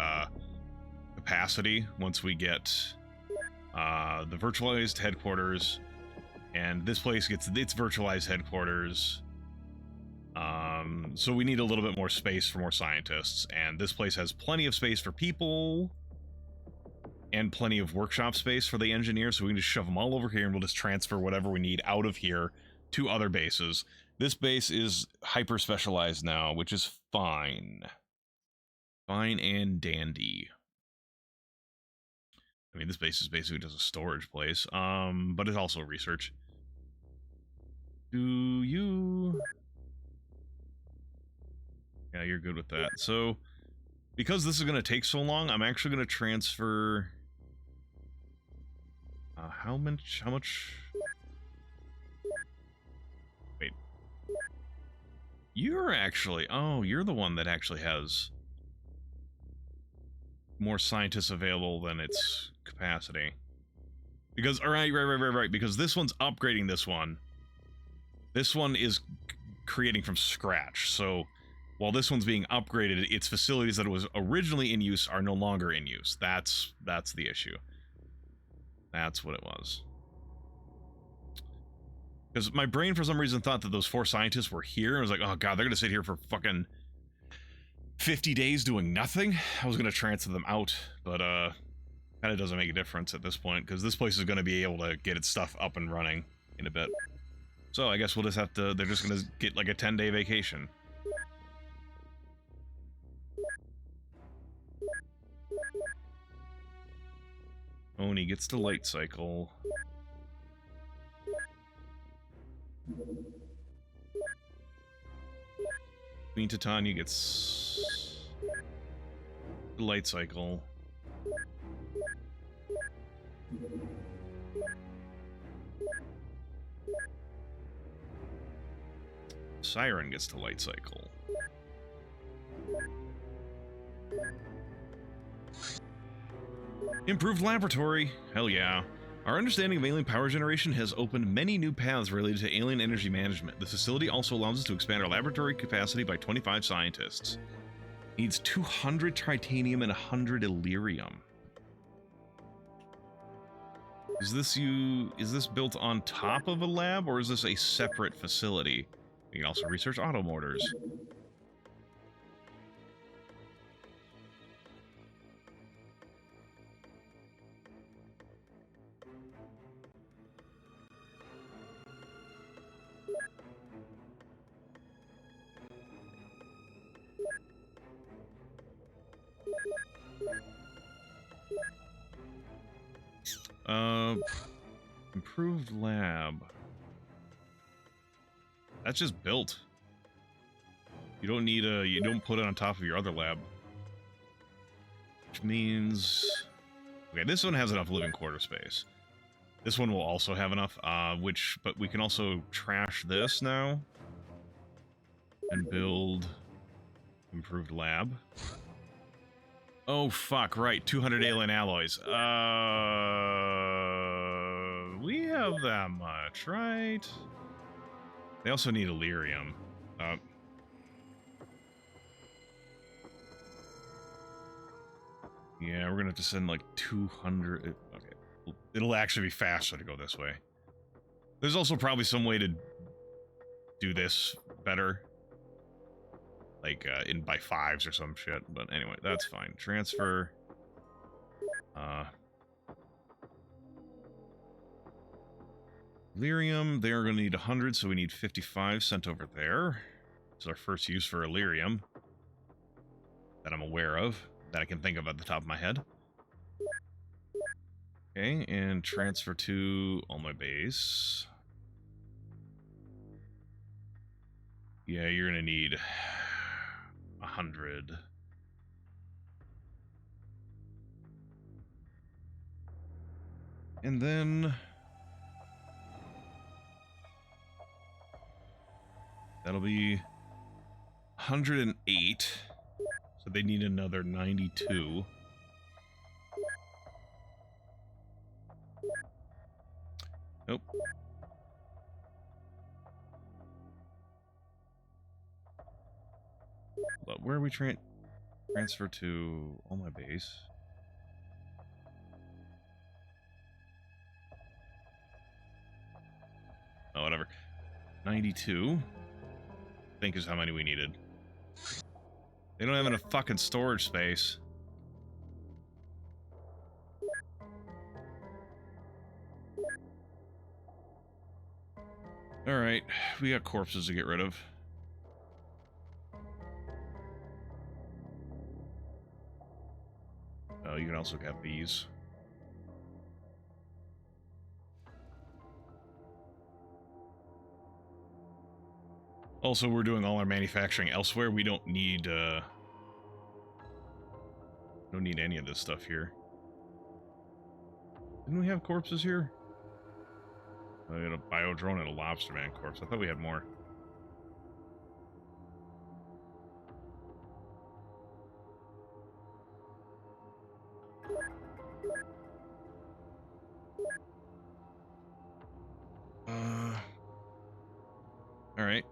capacity once we get, the virtualized headquarters, and this place gets its virtualized headquarters. So we need a little bit more space for more scientists, and this place has plenty of space for people and plenty of workshop space for the engineers, so we can just shove them all over here and we'll just transfer whatever we need out of here to other bases. This base is hyper specialized now, which is fine. Fine and dandy. I mean, this base is basically just a storage place, but it's also research. Do you... Yeah, you're good with that. So, because this is going to take so long, I'm actually going to transfer... How much... Wait. You're actually... Oh, you're the one that actually has more scientists available than its capacity. Because, alright, right. Because this one's upgrading this one. This one is creating from scratch, so... While this one's being upgraded, its facilities that was originally in use are no longer in use. That's the issue. That's what it was. Because my brain, for some reason, thought that those 4 scientists were here. I was like, oh god, they're going to sit here for fucking 50 days doing nothing. I was going to transfer them out, but kind of doesn't make a difference at this point, because this place is going to be able to get its stuff up and running in a bit. So I guess we'll just have to... They're just going to get like a 10-day vacation. Oni gets the light cycle. Queen Titania gets the light cycle. Siren gets the light cycle. Improved laboratory. Hell yeah. Our understanding of alien power generation has opened many new paths related to alien energy management. The facility also allows us to expand our laboratory capacity by 25 scientists. Needs 200 titanium and 100 Illyrium. Is this built on top of a lab, or is this a separate facility? We can also research auto motors. Improved lab. That's just built. You don't need you don't put it on top of your other lab. Which means... Okay, this one has enough living quarter space. This one will also have enough, but we can also trash this now. And build improved lab. Oh, fuck, right. 200 alien alloys. We have that much, right? They also need Illyrium. Yeah, we're gonna have to send like 200. Okay. It'll actually be faster to go this way. There's also probably some way to do this better. Like, in by fives or some shit. But anyway, that's fine. Transfer. Illyrium, they're going to need 100, so we need 55 sent over there. It's our first use for Illyrium that I'm aware of, that I can think of at the top of my head. Okay, and transfer to all my base. Yeah, you're going to need 100. And then that'll be 108. So they need another 92. Nope. But where are we transfer to all my base? Oh, whatever. 92. I think is how many we needed. They don't have enough fucking storage space. Alright, we got corpses to get rid of. Oh, you can also get these. Also, we're doing all our manufacturing elsewhere. We don't need any of this stuff here. Didn't we have corpses here? I got a biodrone and a lobster man corpse. I thought we had more. Alright.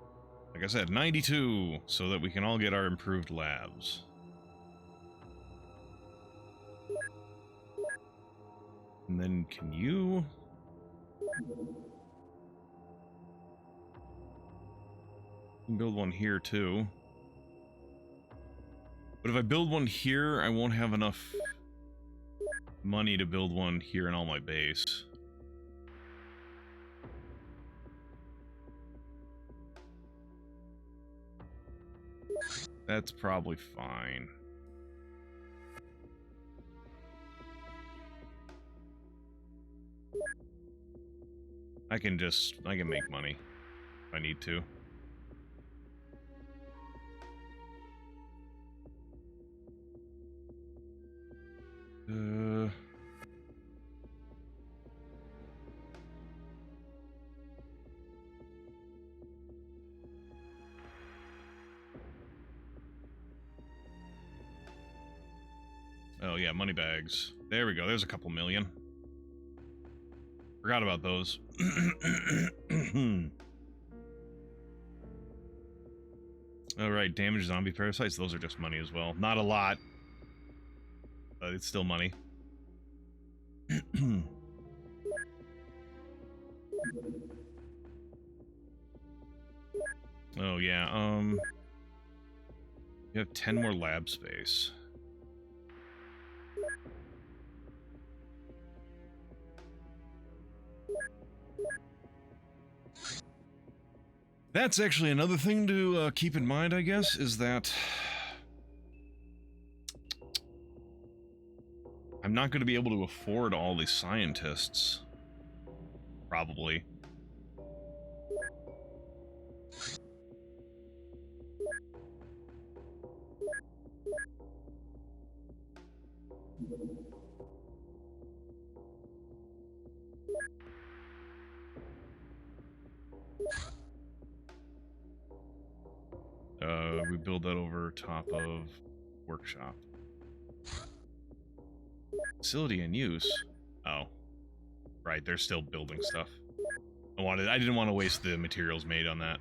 Like I said, 92, so that we can all get our improved labs. And then can you... build one here too. But if I build one here, I won't have enough money to build one here in all my base. That's probably fine. I can make money if I need to. Oh yeah, money bags. There we go. There's a couple million. Forgot about those. Alright, damaged zombie parasites. Those are just money as well. Not a lot, but it's still money. Oh yeah, you have 10 more lab space. That's actually another thing to keep in mind, I guess, is that I'm not going to be able to afford all these scientists. Probably. We build that over top of workshop. Facility in use. Oh. Right, they're still building stuff. I didn't want to waste the materials made on that.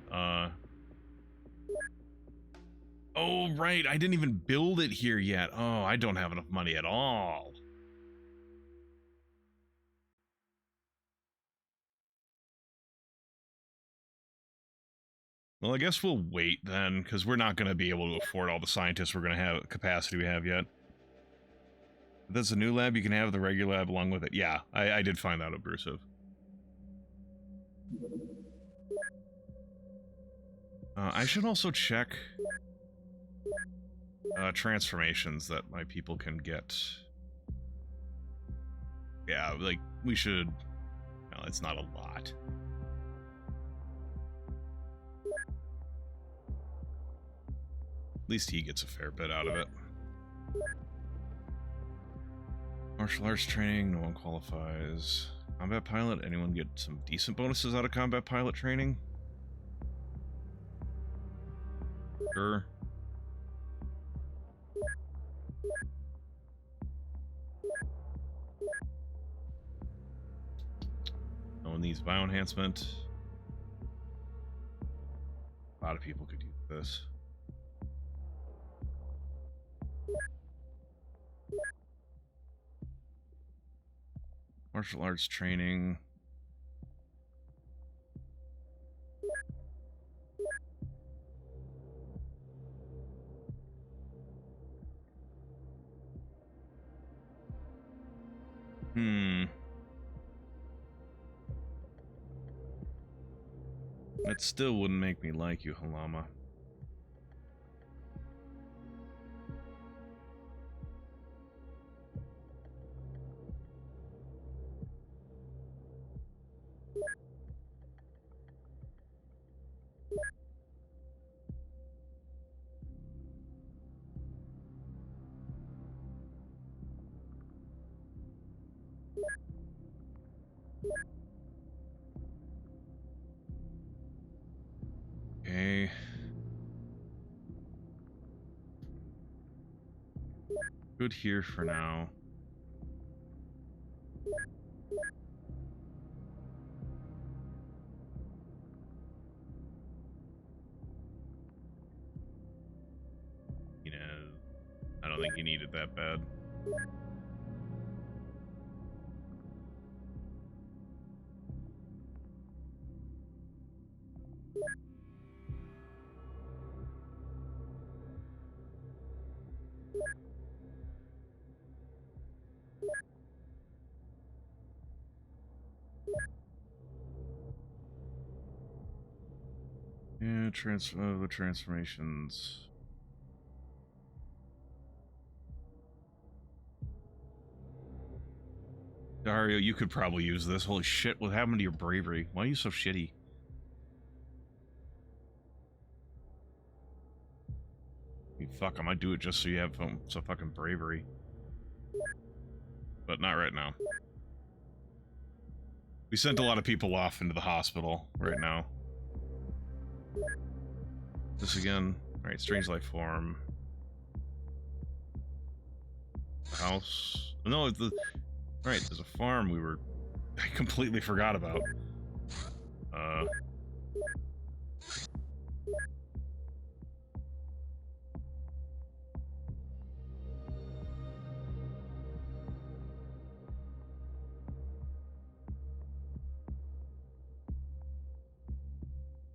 Oh, right, I didn't even build it here yet. Oh, I don't have enough money at all. Well, I guess we'll wait then, because we're not going to be able to afford all the scientists we're going to have, capacity we have yet. If that's a new lab, you can have the regular lab along with it. Yeah, I did find that abusive. I should also check transformations that my people can get. Yeah, like, we should... No, it's not a lot. At least he gets a fair bit out of it. Martial arts training, no one qualifies. Combat pilot, anyone get some decent bonuses out of combat pilot training? Sure. No one needs bio enhancement. A lot of people could use this. Martial arts training. That still wouldn't make me like you, Halama. Okay. Good here for now. You know, I don't think you need it that bad. Yeah, the transformations. Dario, you could probably use this. Holy shit, what happened to your bravery? Why are you so shitty? I mean, fuck, I might do it just so you have some fucking bravery. But not right now. We sent a lot of people off into the hospital right now. This again. Alright, strange life form. The house. No, the... Right, there's a farm I completely forgot about.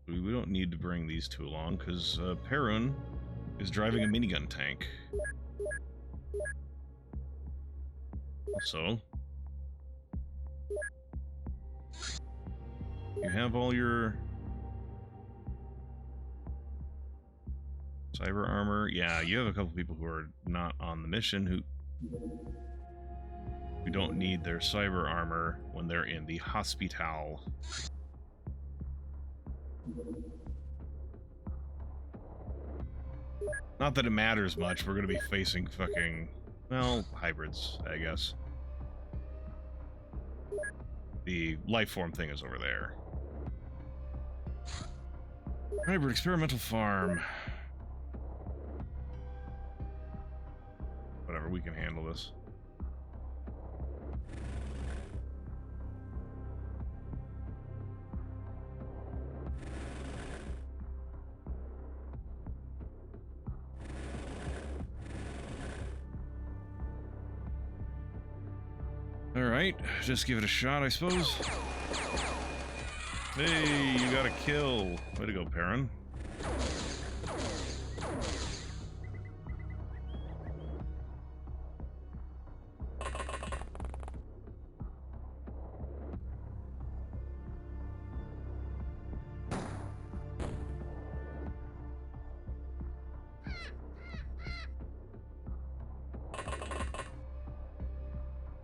We don't need to bring these two along, because Perun is driving a minigun tank. Also, you have all your cyber armor. Yeah, you have a couple people who are not on the mission who don't need their cyber armor when they're in the hospital. Not that it matters much. We're going to be facing fucking, well, hybrids, I guess. The life form thing is over there. Hybrid experimental farm. Whatever, we can handle this. Alright, just give it a shot, I suppose. Hey, you got a kill. Way to go, Perrin.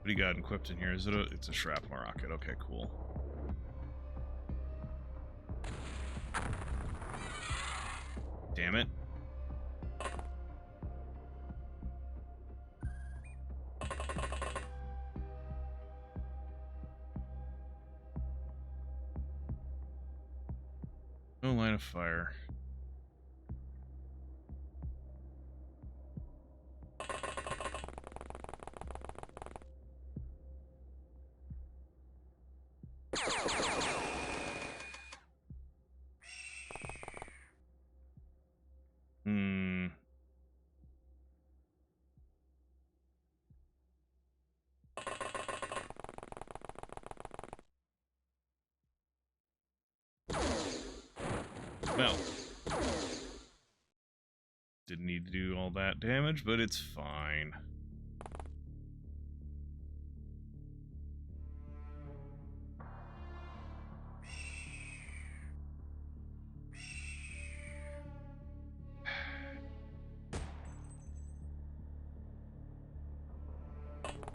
What do you got equipped in here? Is it a... It's a shrapnel rocket. Okay, cool. Damn it. No line of fire. Well, didn't need to do all that damage, but it's fine.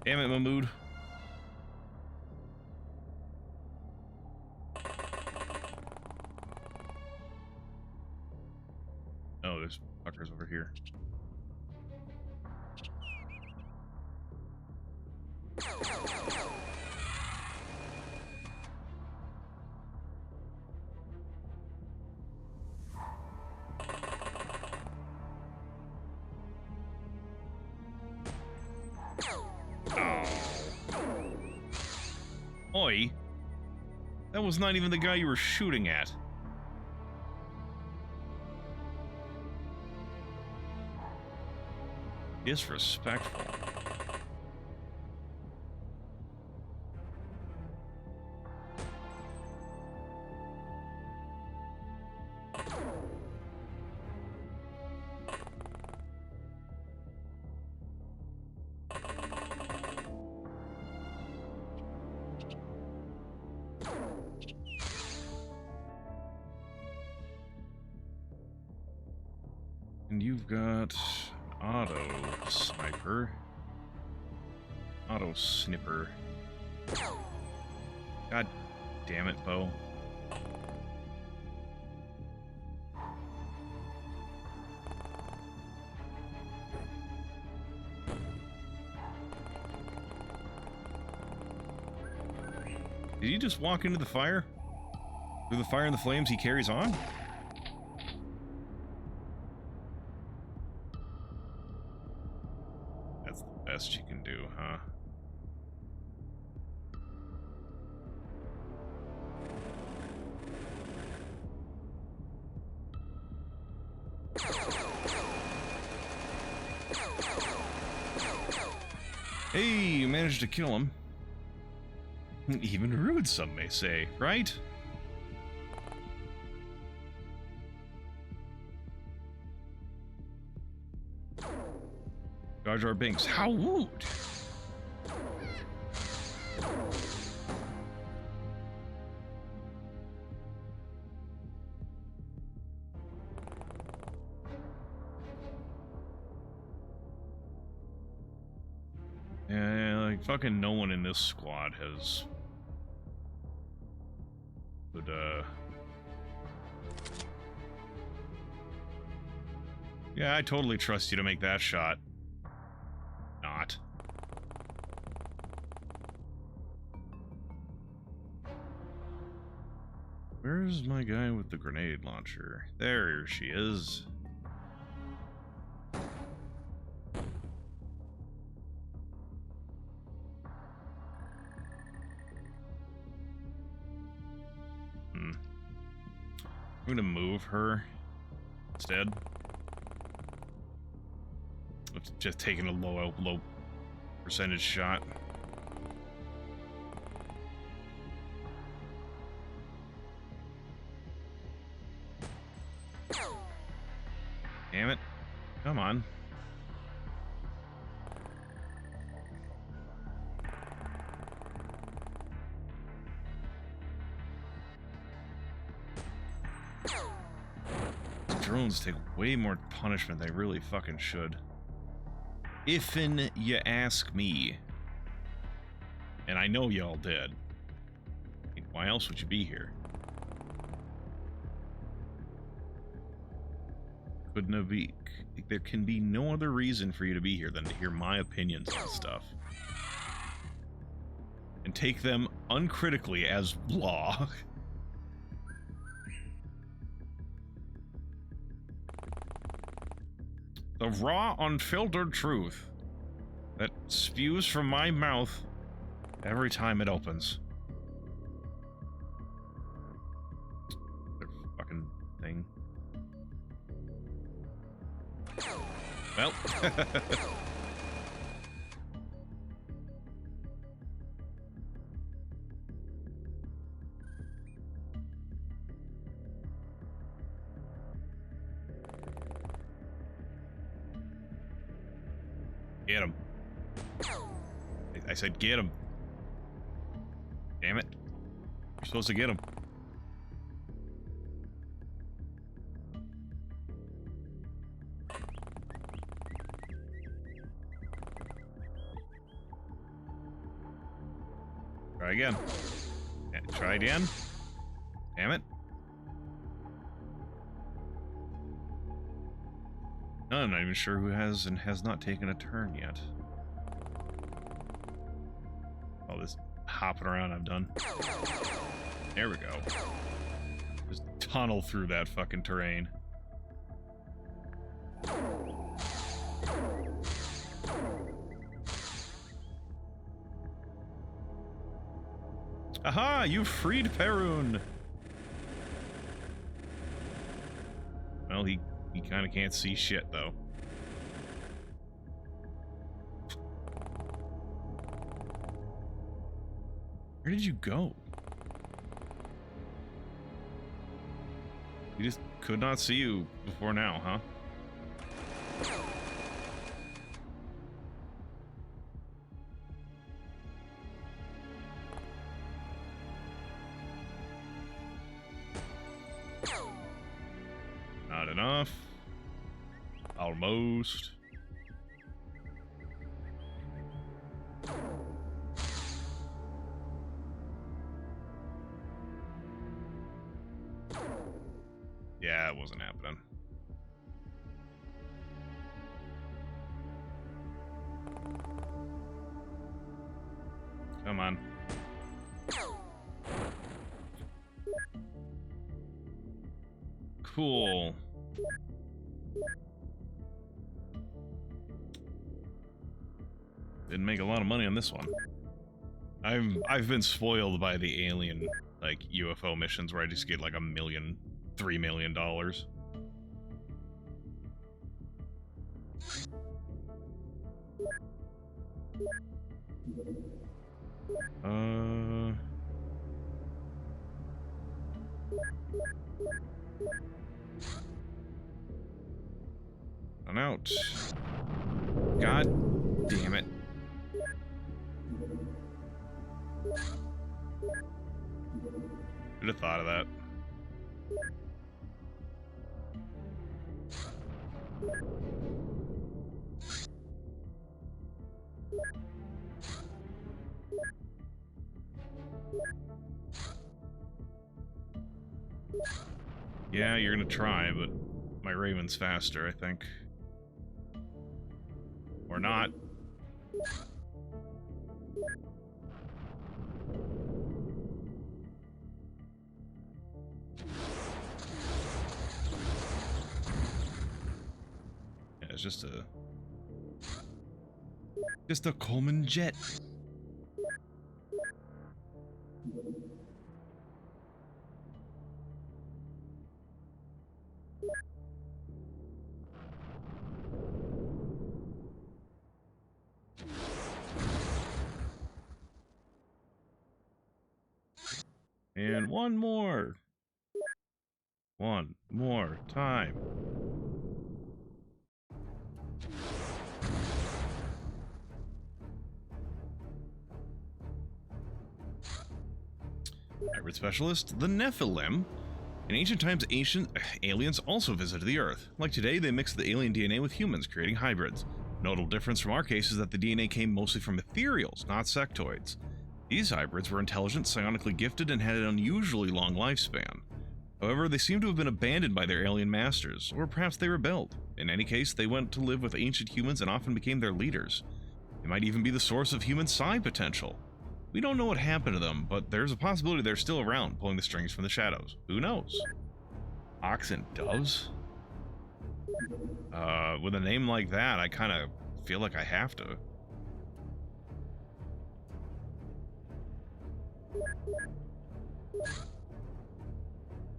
Damn it, Mahmood. Oh, there's fuckers over here. Oi. That was not even the guy you were shooting at. Disrespectful. And you've got auto sniper. Auto snipper. God damn it, Bo. Did he just walk into the fire? Through the fire and the flames he carries on? That's the best you can do, huh? Hey, you managed to kill him. Even rude, some may say, right? Jar Jar Binks, how rude! Yeah, like fucking no one in this squad has would yeah, I totally trust you to make that shot. Not. Where's my guy with the grenade launcher? There she is. I'm gonna move her instead. It's just taking a low percentage shot. Damn it. Come on. Drones take way more punishment than they really fucking should. If'n you ask me. And I know y'all did. Why else would you be here? Couldn't be. There can be no other reason for you to be here than to hear my opinions on stuff. And take them uncritically as law. The raw, unfiltered truth that spews from my mouth every time it opens. Their fucking thing. Well. Get him. I said get him. Damn it. You're supposed to get him. Try again. Yeah, try again. Damn it. No, I'm not even sure who has and has not taken a turn yet. All this hopping around I've done. There we go. Just tunnel through that fucking terrain. Aha! You freed Perun! Well, he kind of can't see shit, though. Where did you go? We just could not see you before now, huh? Not enough. Almost. Yeah, it wasn't happening. Come on. Cool. Didn't make a lot of money on this one. I've been spoiled by the alien like UFO missions where I just get like $1 million, $3 million. On out. God damn it. Should have thought of that. Yeah, you're gonna try, but my Raven's faster, I think. Or not. Yeah, it's just a Coleman jet. And one more. One more time. Hybrid specialist, the Nephilim. In ancient times, aliens also visited the Earth. Like today, they mixed the alien DNA with humans, creating hybrids. Notable difference from our case is that the DNA came mostly from ethereals, not sectoids. These hybrids were intelligent, psionically gifted, and had an unusually long lifespan. However, they seem to have been abandoned by their alien masters, or perhaps they rebelled. In any case, they went to live with ancient humans and often became their leaders. They might even be the source of human psi potential. We don't know what happened to them, but there's a possibility they're still around, pulling the strings from the shadows. Who knows? Ox and doves? With a name like that, I kind of feel like I have to.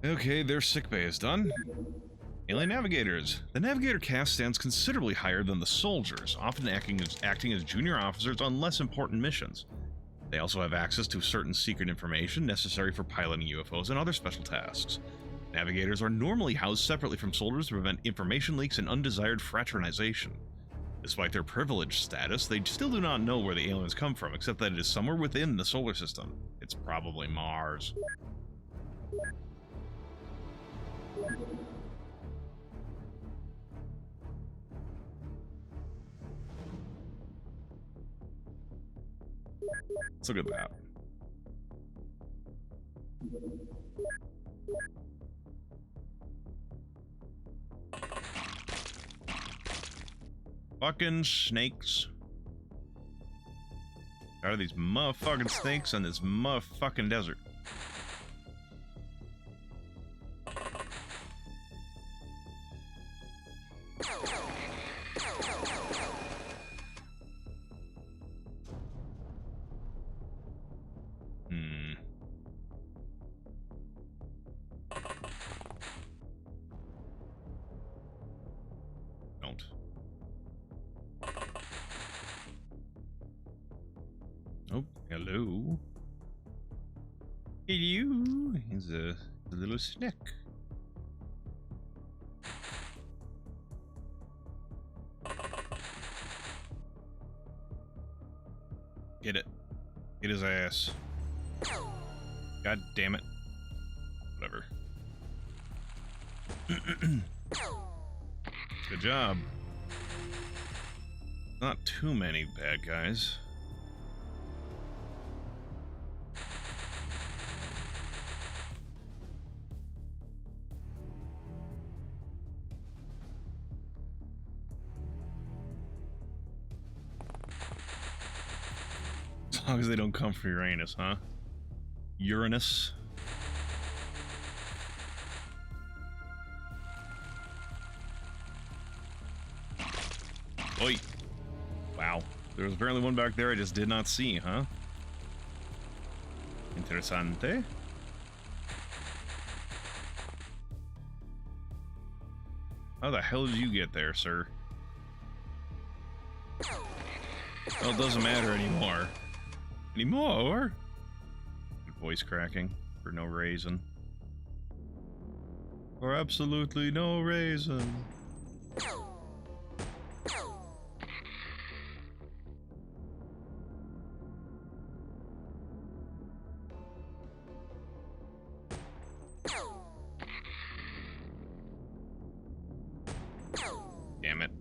Okay, their sickbay is done. Alien navigators. The navigator caste stands considerably higher than the soldiers, often acting as junior officers on less important missions. They also have access to certain secret information necessary for piloting UFOs and other special tasks. Navigators are normally housed separately from soldiers to prevent information leaks and undesired fraternization. Despite their privileged status, they still do not know where the aliens come from, except that it is somewhere within the solar system. It's probably Mars. Let's look at that. Fucking snakes. Out of these motherfucking snakes in this motherfucking desert. Don't. Oh, hello. Hello. He's a little snack. Get it. Get his ass. God damn it. Whatever. Good job. Not too many bad guys. As long as they don't come for Uranus, huh? Uranus. Oi. Wow. There was apparently one back there I just did not see, huh? Interessante. How the hell did you get there, sir? Well, it doesn't matter anymore. Anymore? Voice cracking for no reason. For absolutely no reason. Damn it.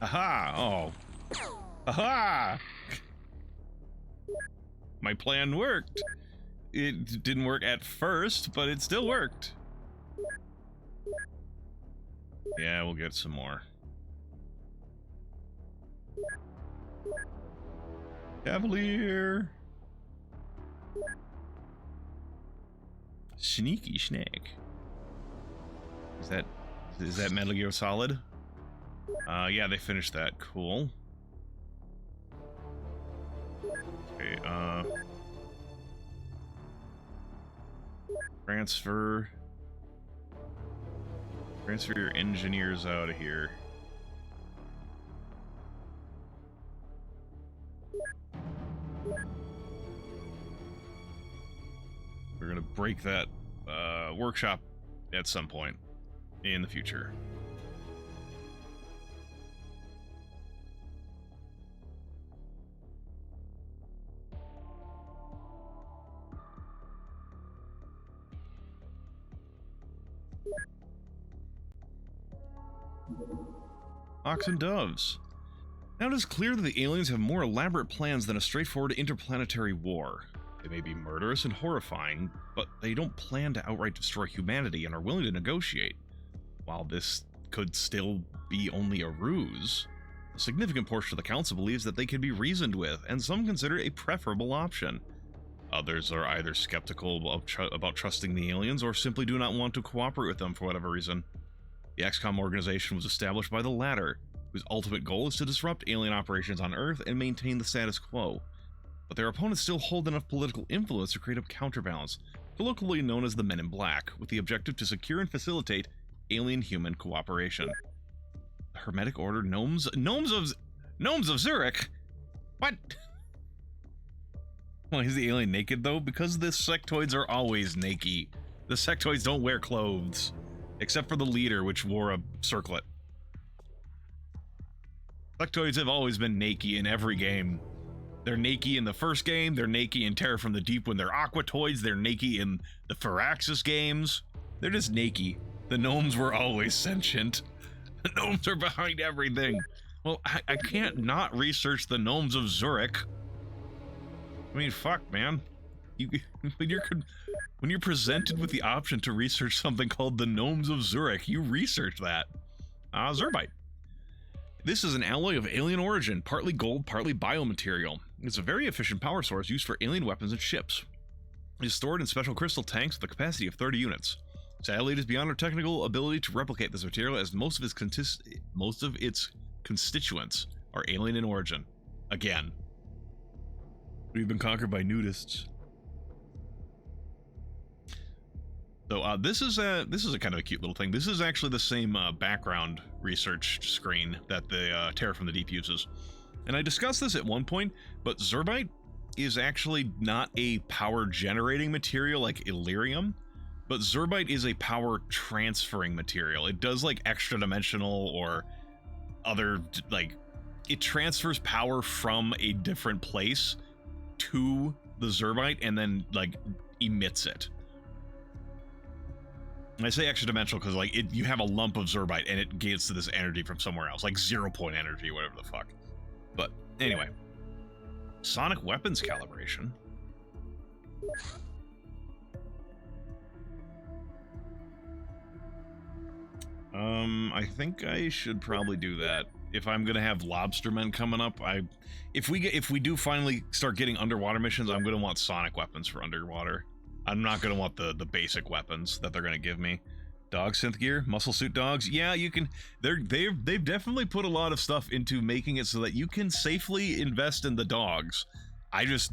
Aha! Oh. Aha! My plan worked. It didn't work at first, but it still worked. Yeah, we'll get some more. Cavalier. Sneaky snake. Is that Metal Gear Solid? Yeah, they finished that. Cool. Okay, transfer. Transfer your engineers out of here. We're gonna break that workshop at some point in the future. Hawks and doves. Now it is clear that the aliens have more elaborate plans than a straightforward interplanetary war. They may be murderous and horrifying, but they don't plan to outright destroy humanity and are willing to negotiate. While this could still be only a ruse, a significant portion of the council believes that they can be reasoned with, and some consider it a preferable option. Others are either skeptical about trusting the aliens or simply do not want to cooperate with them for whatever reason. The XCOM organization was established by the latter, whose ultimate goal is to disrupt alien operations on Earth and maintain the status quo. But their opponents still hold enough political influence to create a counterbalance, colloquially known as the Men in Black, with the objective to secure and facilitate alien-human cooperation. The Hermetic Order Gnomes of Zurich? What? Why is the alien naked though? Because the sectoids are always naked. The sectoids don't wear clothes. Except for the leader, which wore a circlet. Sectoids have always been naked in every game. They're naked in the first game, they're naked in Terror from the Deep when they're aquatoids, they're naked in the Firaxis games. They're just naked. The gnomes were always sentient. The gnomes are behind everything. Well, I can't not research the gnomes of Zurich. I mean, fuck, man. When you're presented with the option to research something called the Gnomes of Zurich, you research that. Zerbite. This is an alloy of alien origin, partly gold, partly biomaterial. It's a very efficient power source used for alien weapons and ships. It is stored in special crystal tanks with a capacity of 30 units. Sadly, it is beyond our technical ability to replicate this material, as most of its constituents are alien in origin. Again. We've been conquered by nudists. So this is a kind of a cute little thing. This is actually the same background research screen that the Terror from the Deep uses. And I discussed this at one point, but Zerbite is actually not a power generating material like Illyrium, but Zerbite is a power transferring material. It does like extra dimensional or other, like, it transfers power from a different place to the Zerbite and then like emits it. I say extra dimensional because like you have a lump of Zerbite and it gets to this energy from somewhere else, like 0-point energy, whatever the fuck. But anyway, sonic weapons calibration. I think I should probably do that if I'm gonna have lobstermen coming up. If we do finally start getting underwater missions, I'm gonna want sonic weapons for underwater. I'm not gonna want the basic weapons that they're gonna give me. Dog synth gear, muscle suit dogs. Yeah, you can. They've definitely put a lot of stuff into making it so that you can safely invest in the dogs. I just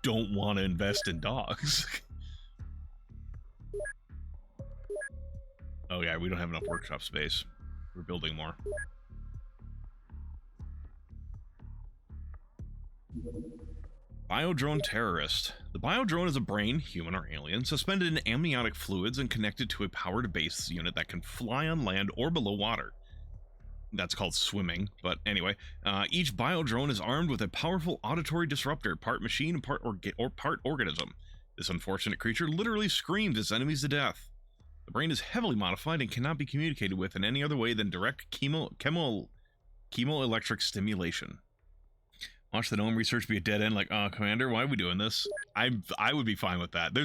don't want to invest in dogs. Oh yeah, we don't have enough workshop space. We're building more. Biodrone terrorist. The biodrone is a brain, human or alien, suspended in amniotic fluids and connected to a powered base unit that can fly on land or below water. That's called swimming, but anyway. Each biodrone is armed with a powerful auditory disruptor, part machine and part organism. This unfortunate creature literally screams its enemies to death. The brain is heavily modified and cannot be communicated with in any other way than direct chemoelectric stimulation. Watch the gnome research be a dead end, like, Commander, why are we doing this? I would be fine with that.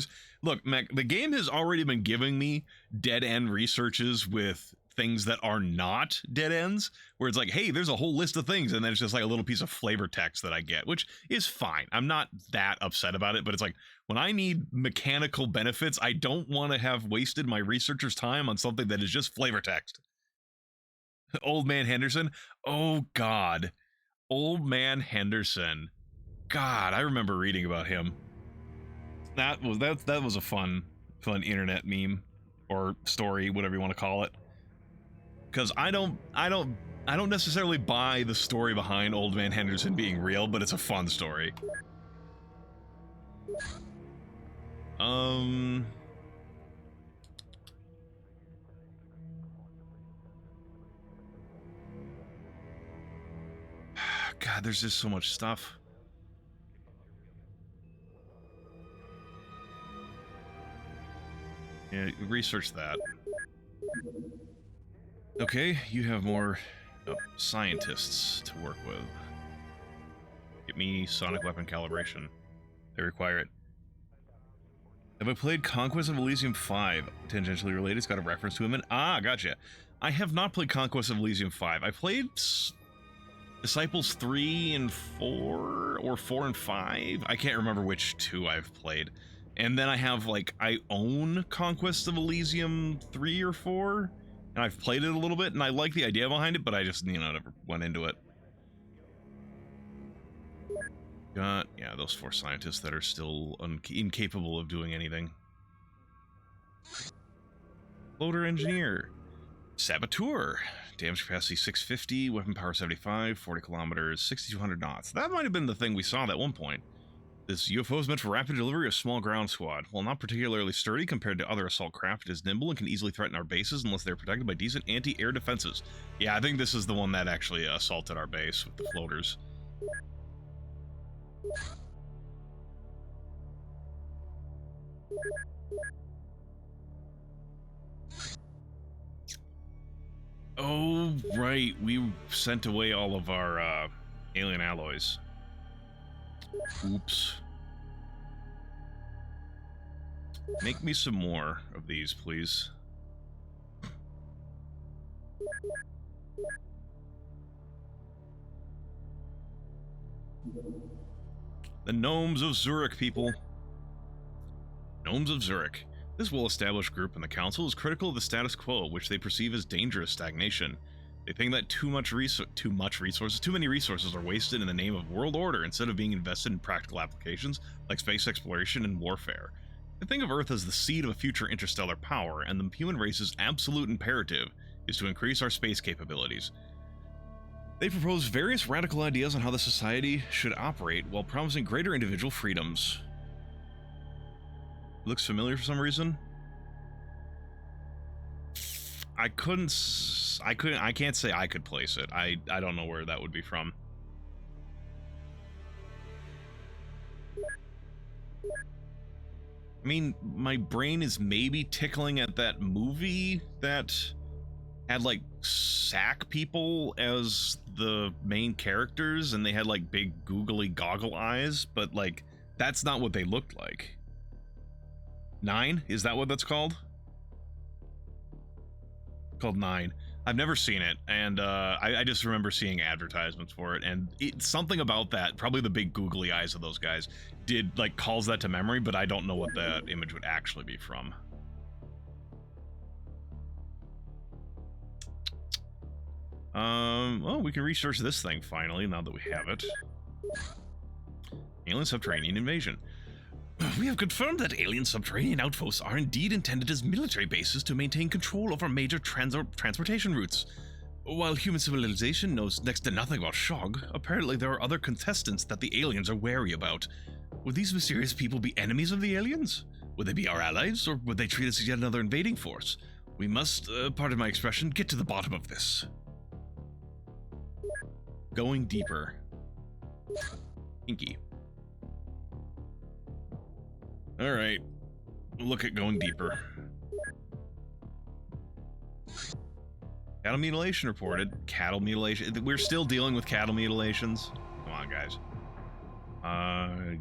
Look, Mac, the game has already been giving me dead end researches with things that are not dead ends, where it's like, hey, there's a whole list of things, and then it's just like a little piece of flavor text that I get, which is fine. I'm not that upset about it, but it's like, when I need mechanical benefits, I don't want to have wasted my researcher's time on something that is just flavor text. Old Man Henderson? Oh, God. Old Man Henderson. God, I remember reading about him. That was a fun internet meme or story, whatever you want to call it. because I don't necessarily buy the story behind Old Man Henderson being real, but it's a fun story. God, there's just so much stuff. Yeah, research that. Okay, you have more scientists to work with. Get me sonic weapon calibration. They require it. Have I played Conquest of Elysium 5? Tangentially related, it's got a reference to him. Ah, gotcha. I have not played Conquest of Elysium 5. I played Disciples 3 and 4, or 4 and 5. I can't remember which 2 I've played. And then I have, like, I own Conquest of Elysium 3 or 4, and I've played it a little bit, and I like the idea behind it, but I just, you know, never went into it. Got, yeah, those 4 scientists that are still incapable of doing anything. Floater engineer. Saboteur. Damage capacity 650, weapon power 75, 40 kilometers, 6,200 knots. That might have been the thing we saw at one point. This UFO is meant for rapid delivery of small ground squad. While not particularly sturdy compared to other assault craft, it is nimble and can easily threaten our bases unless they're protected by decent anti-air defenses. Yeah, I think this is the one that actually assaulted our base with the floaters. Oh, right. We sent away all of our alien alloys. Oops. Make me some more of these, please. The Gnomes of Zurich, people. Gnomes of Zurich. This well-established group in the council is critical of the status quo, which they perceive as dangerous stagnation. They think that too many resources are wasted in the name of world order instead of being invested in practical applications like space exploration and warfare. They think of Earth as the seed of a future interstellar power, and the human race's absolute imperative is to increase our space capabilities. They propose various radical ideas on how the society should operate while promising greater individual freedoms. Looks familiar for some reason. I can't say I could place it. I don't know where that would be from. I mean, my brain is maybe tickling at that movie that had like sack people as the main characters, and they had like big googly goggle eyes, but like that's not what they looked like. 9? Is that what that's called? Called 9. I've never seen it, and I just remember seeing advertisements for it, and something about that, probably the big googly eyes of those guys, did like calls that to memory, but I don't know what that image would actually be from. Well, we can research this thing finally, now that we have it. Alien subterranean invasion. We have confirmed that alien subterranean outposts are indeed intended as military bases to maintain control over major transportation routes. While human civilization knows next to nothing about Shog, apparently there are other contestants that the aliens are wary about. Would these mysterious people be enemies of the aliens? Would they be our allies, or would they treat us as yet another invading force? We must, pardon my expression, get to the bottom of this. Going deeper. Inky. Alright, look at going deeper. Cattle mutilation reported. Cattle mutilation. We're still dealing with cattle mutilations. Come on, guys.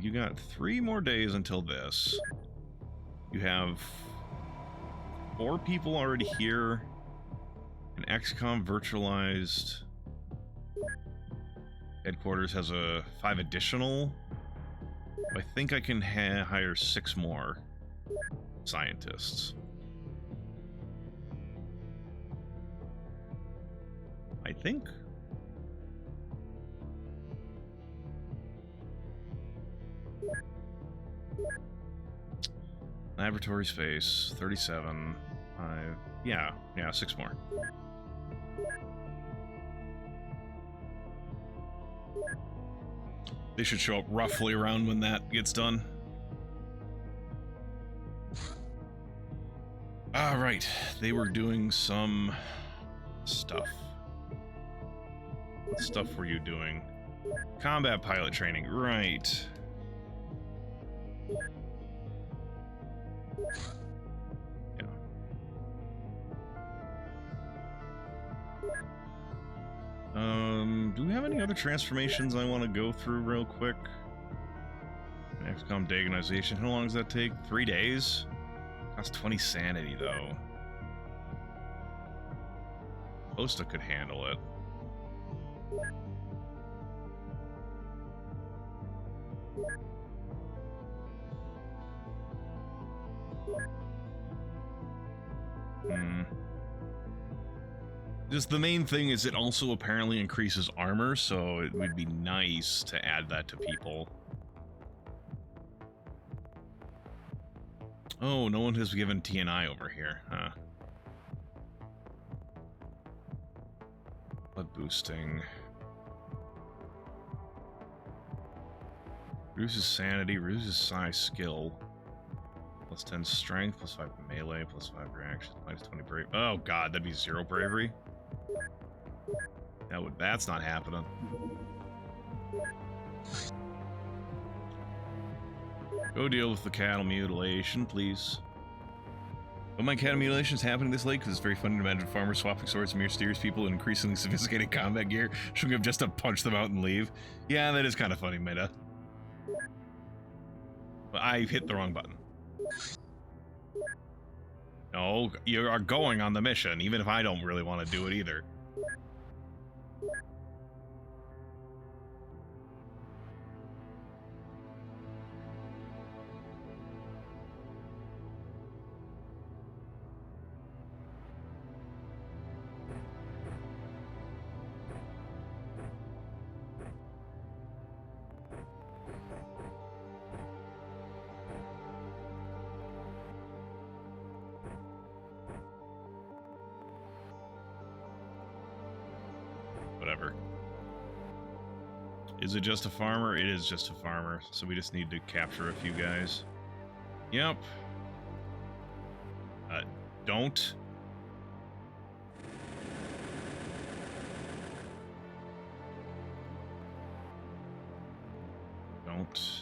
You got 3 more days until this. You have 4 people already here. An XCOM virtualized. Headquarters has a 5 additional. I think I can hire 6 more scientists. I think. Laboratory space, 37, 5, yeah, 6 more. They should show up roughly around when that gets done. All right, they were doing some stuff. What stuff were you doing? Combat pilot training, right. Yeah. Do we have any other transformations I want to go through real quick? XCOM diagonization, how long does that take? 3 days? Costs 20 sanity, though. Posta could handle it. Just the main thing is it also apparently increases armor, so it would be nice to add that to people. Oh, no one has given TNI over here, huh? Blood boosting. Reduces sanity, reduces size skill. Plus 10 strength, plus 5 melee, plus 5 reaction, minus 20 brave. Oh god, that'd be 0 bravery. That's not happening. Go deal with the cattle mutilation, please. Don't mind cattle mutilations happening this late, because it's very funny to imagine farmers swapping swords and mysterious people in increasingly sophisticated combat gear. Should we have just to punch them out and leave? Yeah, that is kind of funny, meta. But I hit the wrong button. No, you are going on the mission, even if I don't really want to do it either. Whatever. Is it just a farmer? It is just a farmer, so we just need to capture a few guys. Yep. Don't. Don't.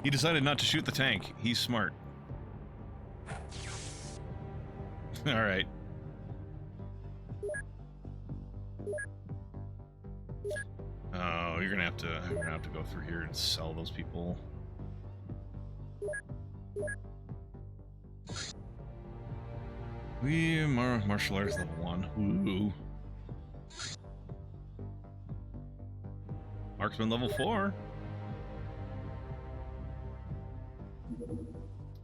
He decided not to shoot the tank. He's smart. All right. Oh, you're gonna have to go through here and sell those people. We martial arts level 1. Ooh. Marksman level 4.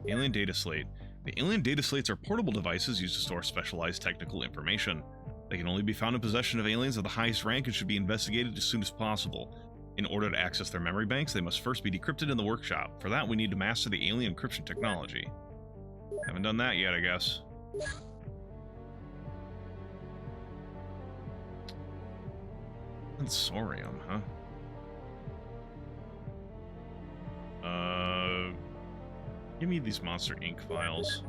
Alien data slate. The alien data slates are portable devices used to store specialized technical information. They can only be found in possession of aliens of the highest rank and should be investigated as soon as possible. In order to access their memory banks, they must first be decrypted in the workshop. For that, we need to master the alien encryption technology. Haven't done that yet, I guess. Sensorium, huh? Give me these Monster Inc. files.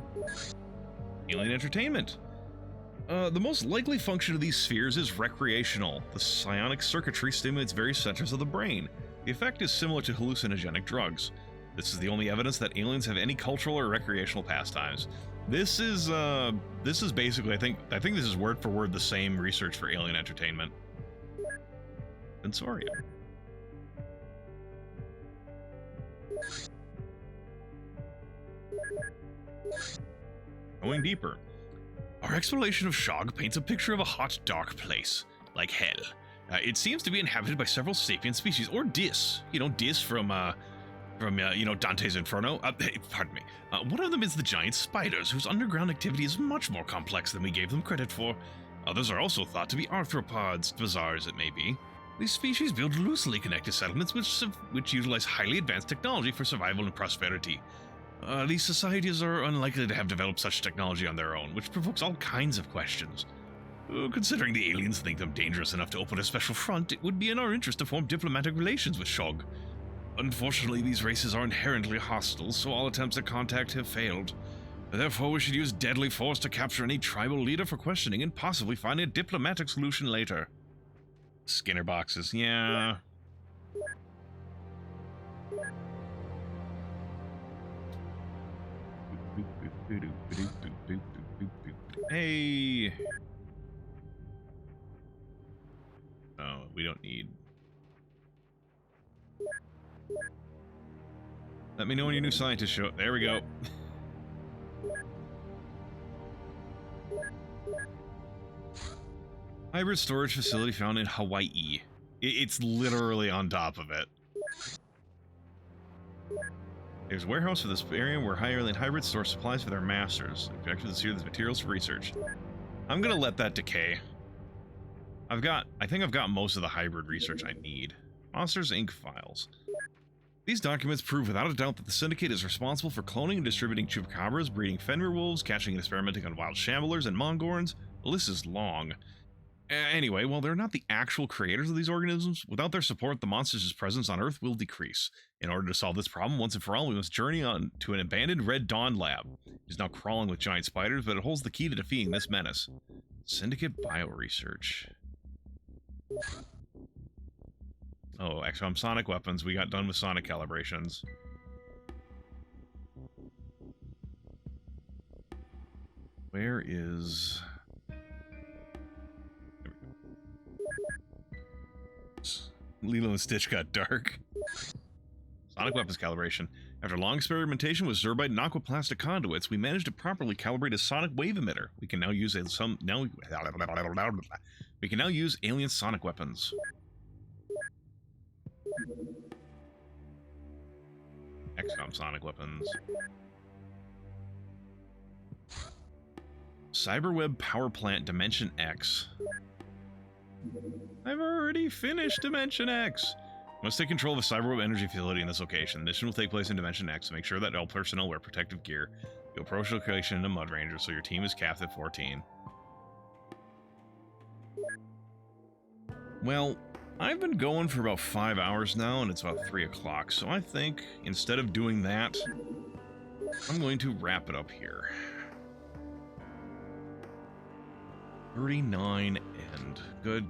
Alien entertainment. The most likely function of these spheres is recreational. The psionic circuitry stimulates various centers of the brain. The effect is similar to hallucinogenic drugs. This is the only evidence that aliens have any cultural or recreational pastimes. This is basically, I think this is word for word the same research for alien entertainment. Sensorium. Going deeper. Our exploration of Shog paints a picture of a hot, dark place, like hell. It seems to be inhabited by several sapient species, or Dis. You know, Dis from Dante's Inferno. Pardon me. One of them is the giant spiders, whose underground activity is much more complex than we gave them credit for. Others are also thought to be arthropods, bizarre as it may be. These species build loosely connected settlements which utilize highly advanced technology for survival and prosperity. These societies are unlikely to have developed such technology on their own, which provokes all kinds of questions. Considering the aliens think them dangerous enough to open a special front, it would be in our interest to form diplomatic relations with Shog. Unfortunately, these races are inherently hostile, so all attempts at contact have failed. Therefore, we should use deadly force to capture any tribal leader for questioning and possibly find a diplomatic solution later. Skinner boxes, yeah. Hey! Oh, we don't need... Let me know when your new scientist show... There we go. Hybrid storage facility found in Hawaii. It's literally on top of it. There's a warehouse for this area where higher-than hybrid store supplies for their masters. Objective is to use materials for research. I'm gonna let that decay. I think I've got most of the hybrid research I need. Monsters Inc. files. These documents prove without a doubt that the Syndicate is responsible for cloning and distributing chupacabras, breeding Fenrir wolves, catching and experimenting on wild shamblers and mongorns. The list is long. Anyway, while they're not the actual creators of these organisms, without their support, the monsters' presence on Earth will decrease. In order to solve this problem once and for all, we must journey on to an abandoned Red Dawn lab. It is now crawling with giant spiders, but it holds the key to defeating this menace. Syndicate Bioresearch. Oh, XCOM Sonic weapons. We got done with Sonic calibrations. Where is... Lilo and Stitch got dark. Sonic weapons calibration. After long experimentation with Zerbite and aquaplastic conduits, we managed to properly calibrate a sonic wave emitter. We can now use alien sonic weapons. XCOM sonic weapons. Cyberweb power plant Dimension X. I've already finished Dimension X. Must take control of a cyberweb energy facility in this location. The mission will take place in Dimension X. Make sure that all personnel wear protective gear. You'll approach the location in a Mud Ranger, so your team is capped at 14. Well, I've been going for about 5 hours now, and it's about 3 o'clock, so I think instead of doing that, I'm going to wrap it up here. 39 and good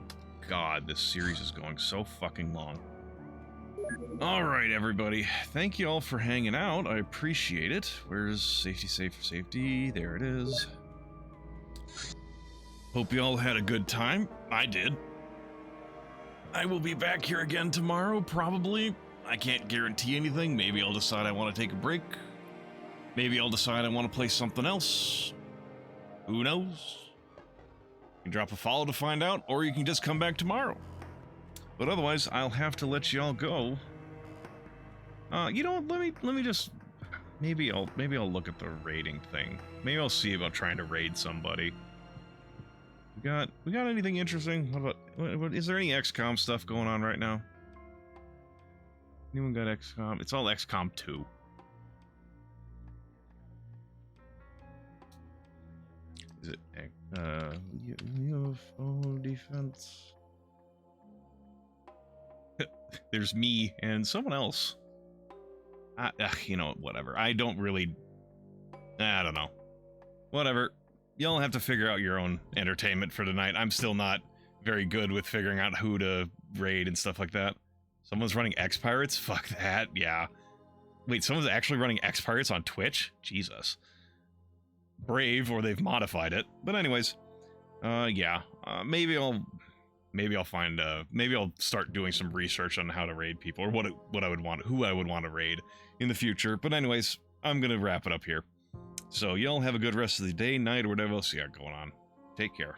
God, this series is going so fucking long. Alright, everybody. Thank you all for hanging out. I appreciate it. Where's safety, safe for safety? There it is. Hope you all had a good time. I did. I will be back here again tomorrow, probably. I can't guarantee anything. Maybe I'll decide I want to take a break. Maybe I'll decide I want to play something else. Who knows? You can drop a follow to find out, or you can just come back tomorrow. But otherwise, I'll have to let y'all go. You know, let me just maybe I'll look at the raiding thing. Maybe I'll see about trying to raid somebody. We got anything interesting? What is there any XCOM stuff going on right now? Anyone got XCOM? It's all XCOM 2. Is it UFO Defense? There's me and someone else. You know, whatever. I don't really... I don't know. Whatever. Y'all have to figure out your own entertainment for tonight. I'm still not very good with figuring out who to raid and stuff like that. Someone's running X-Pirates? Fuck that, yeah. Wait, someone's actually running X-Pirates on Twitch? Jesus. Brave, or they've modified it. But anyways, yeah. Maybe I'll find, maybe I'll start doing some research on how to raid people, or what I would want, who I would want to raid in the future. But anyways, I'm gonna wrap it up here. So y'all have a good rest of the day, night, or whatever else you got going on. Take care.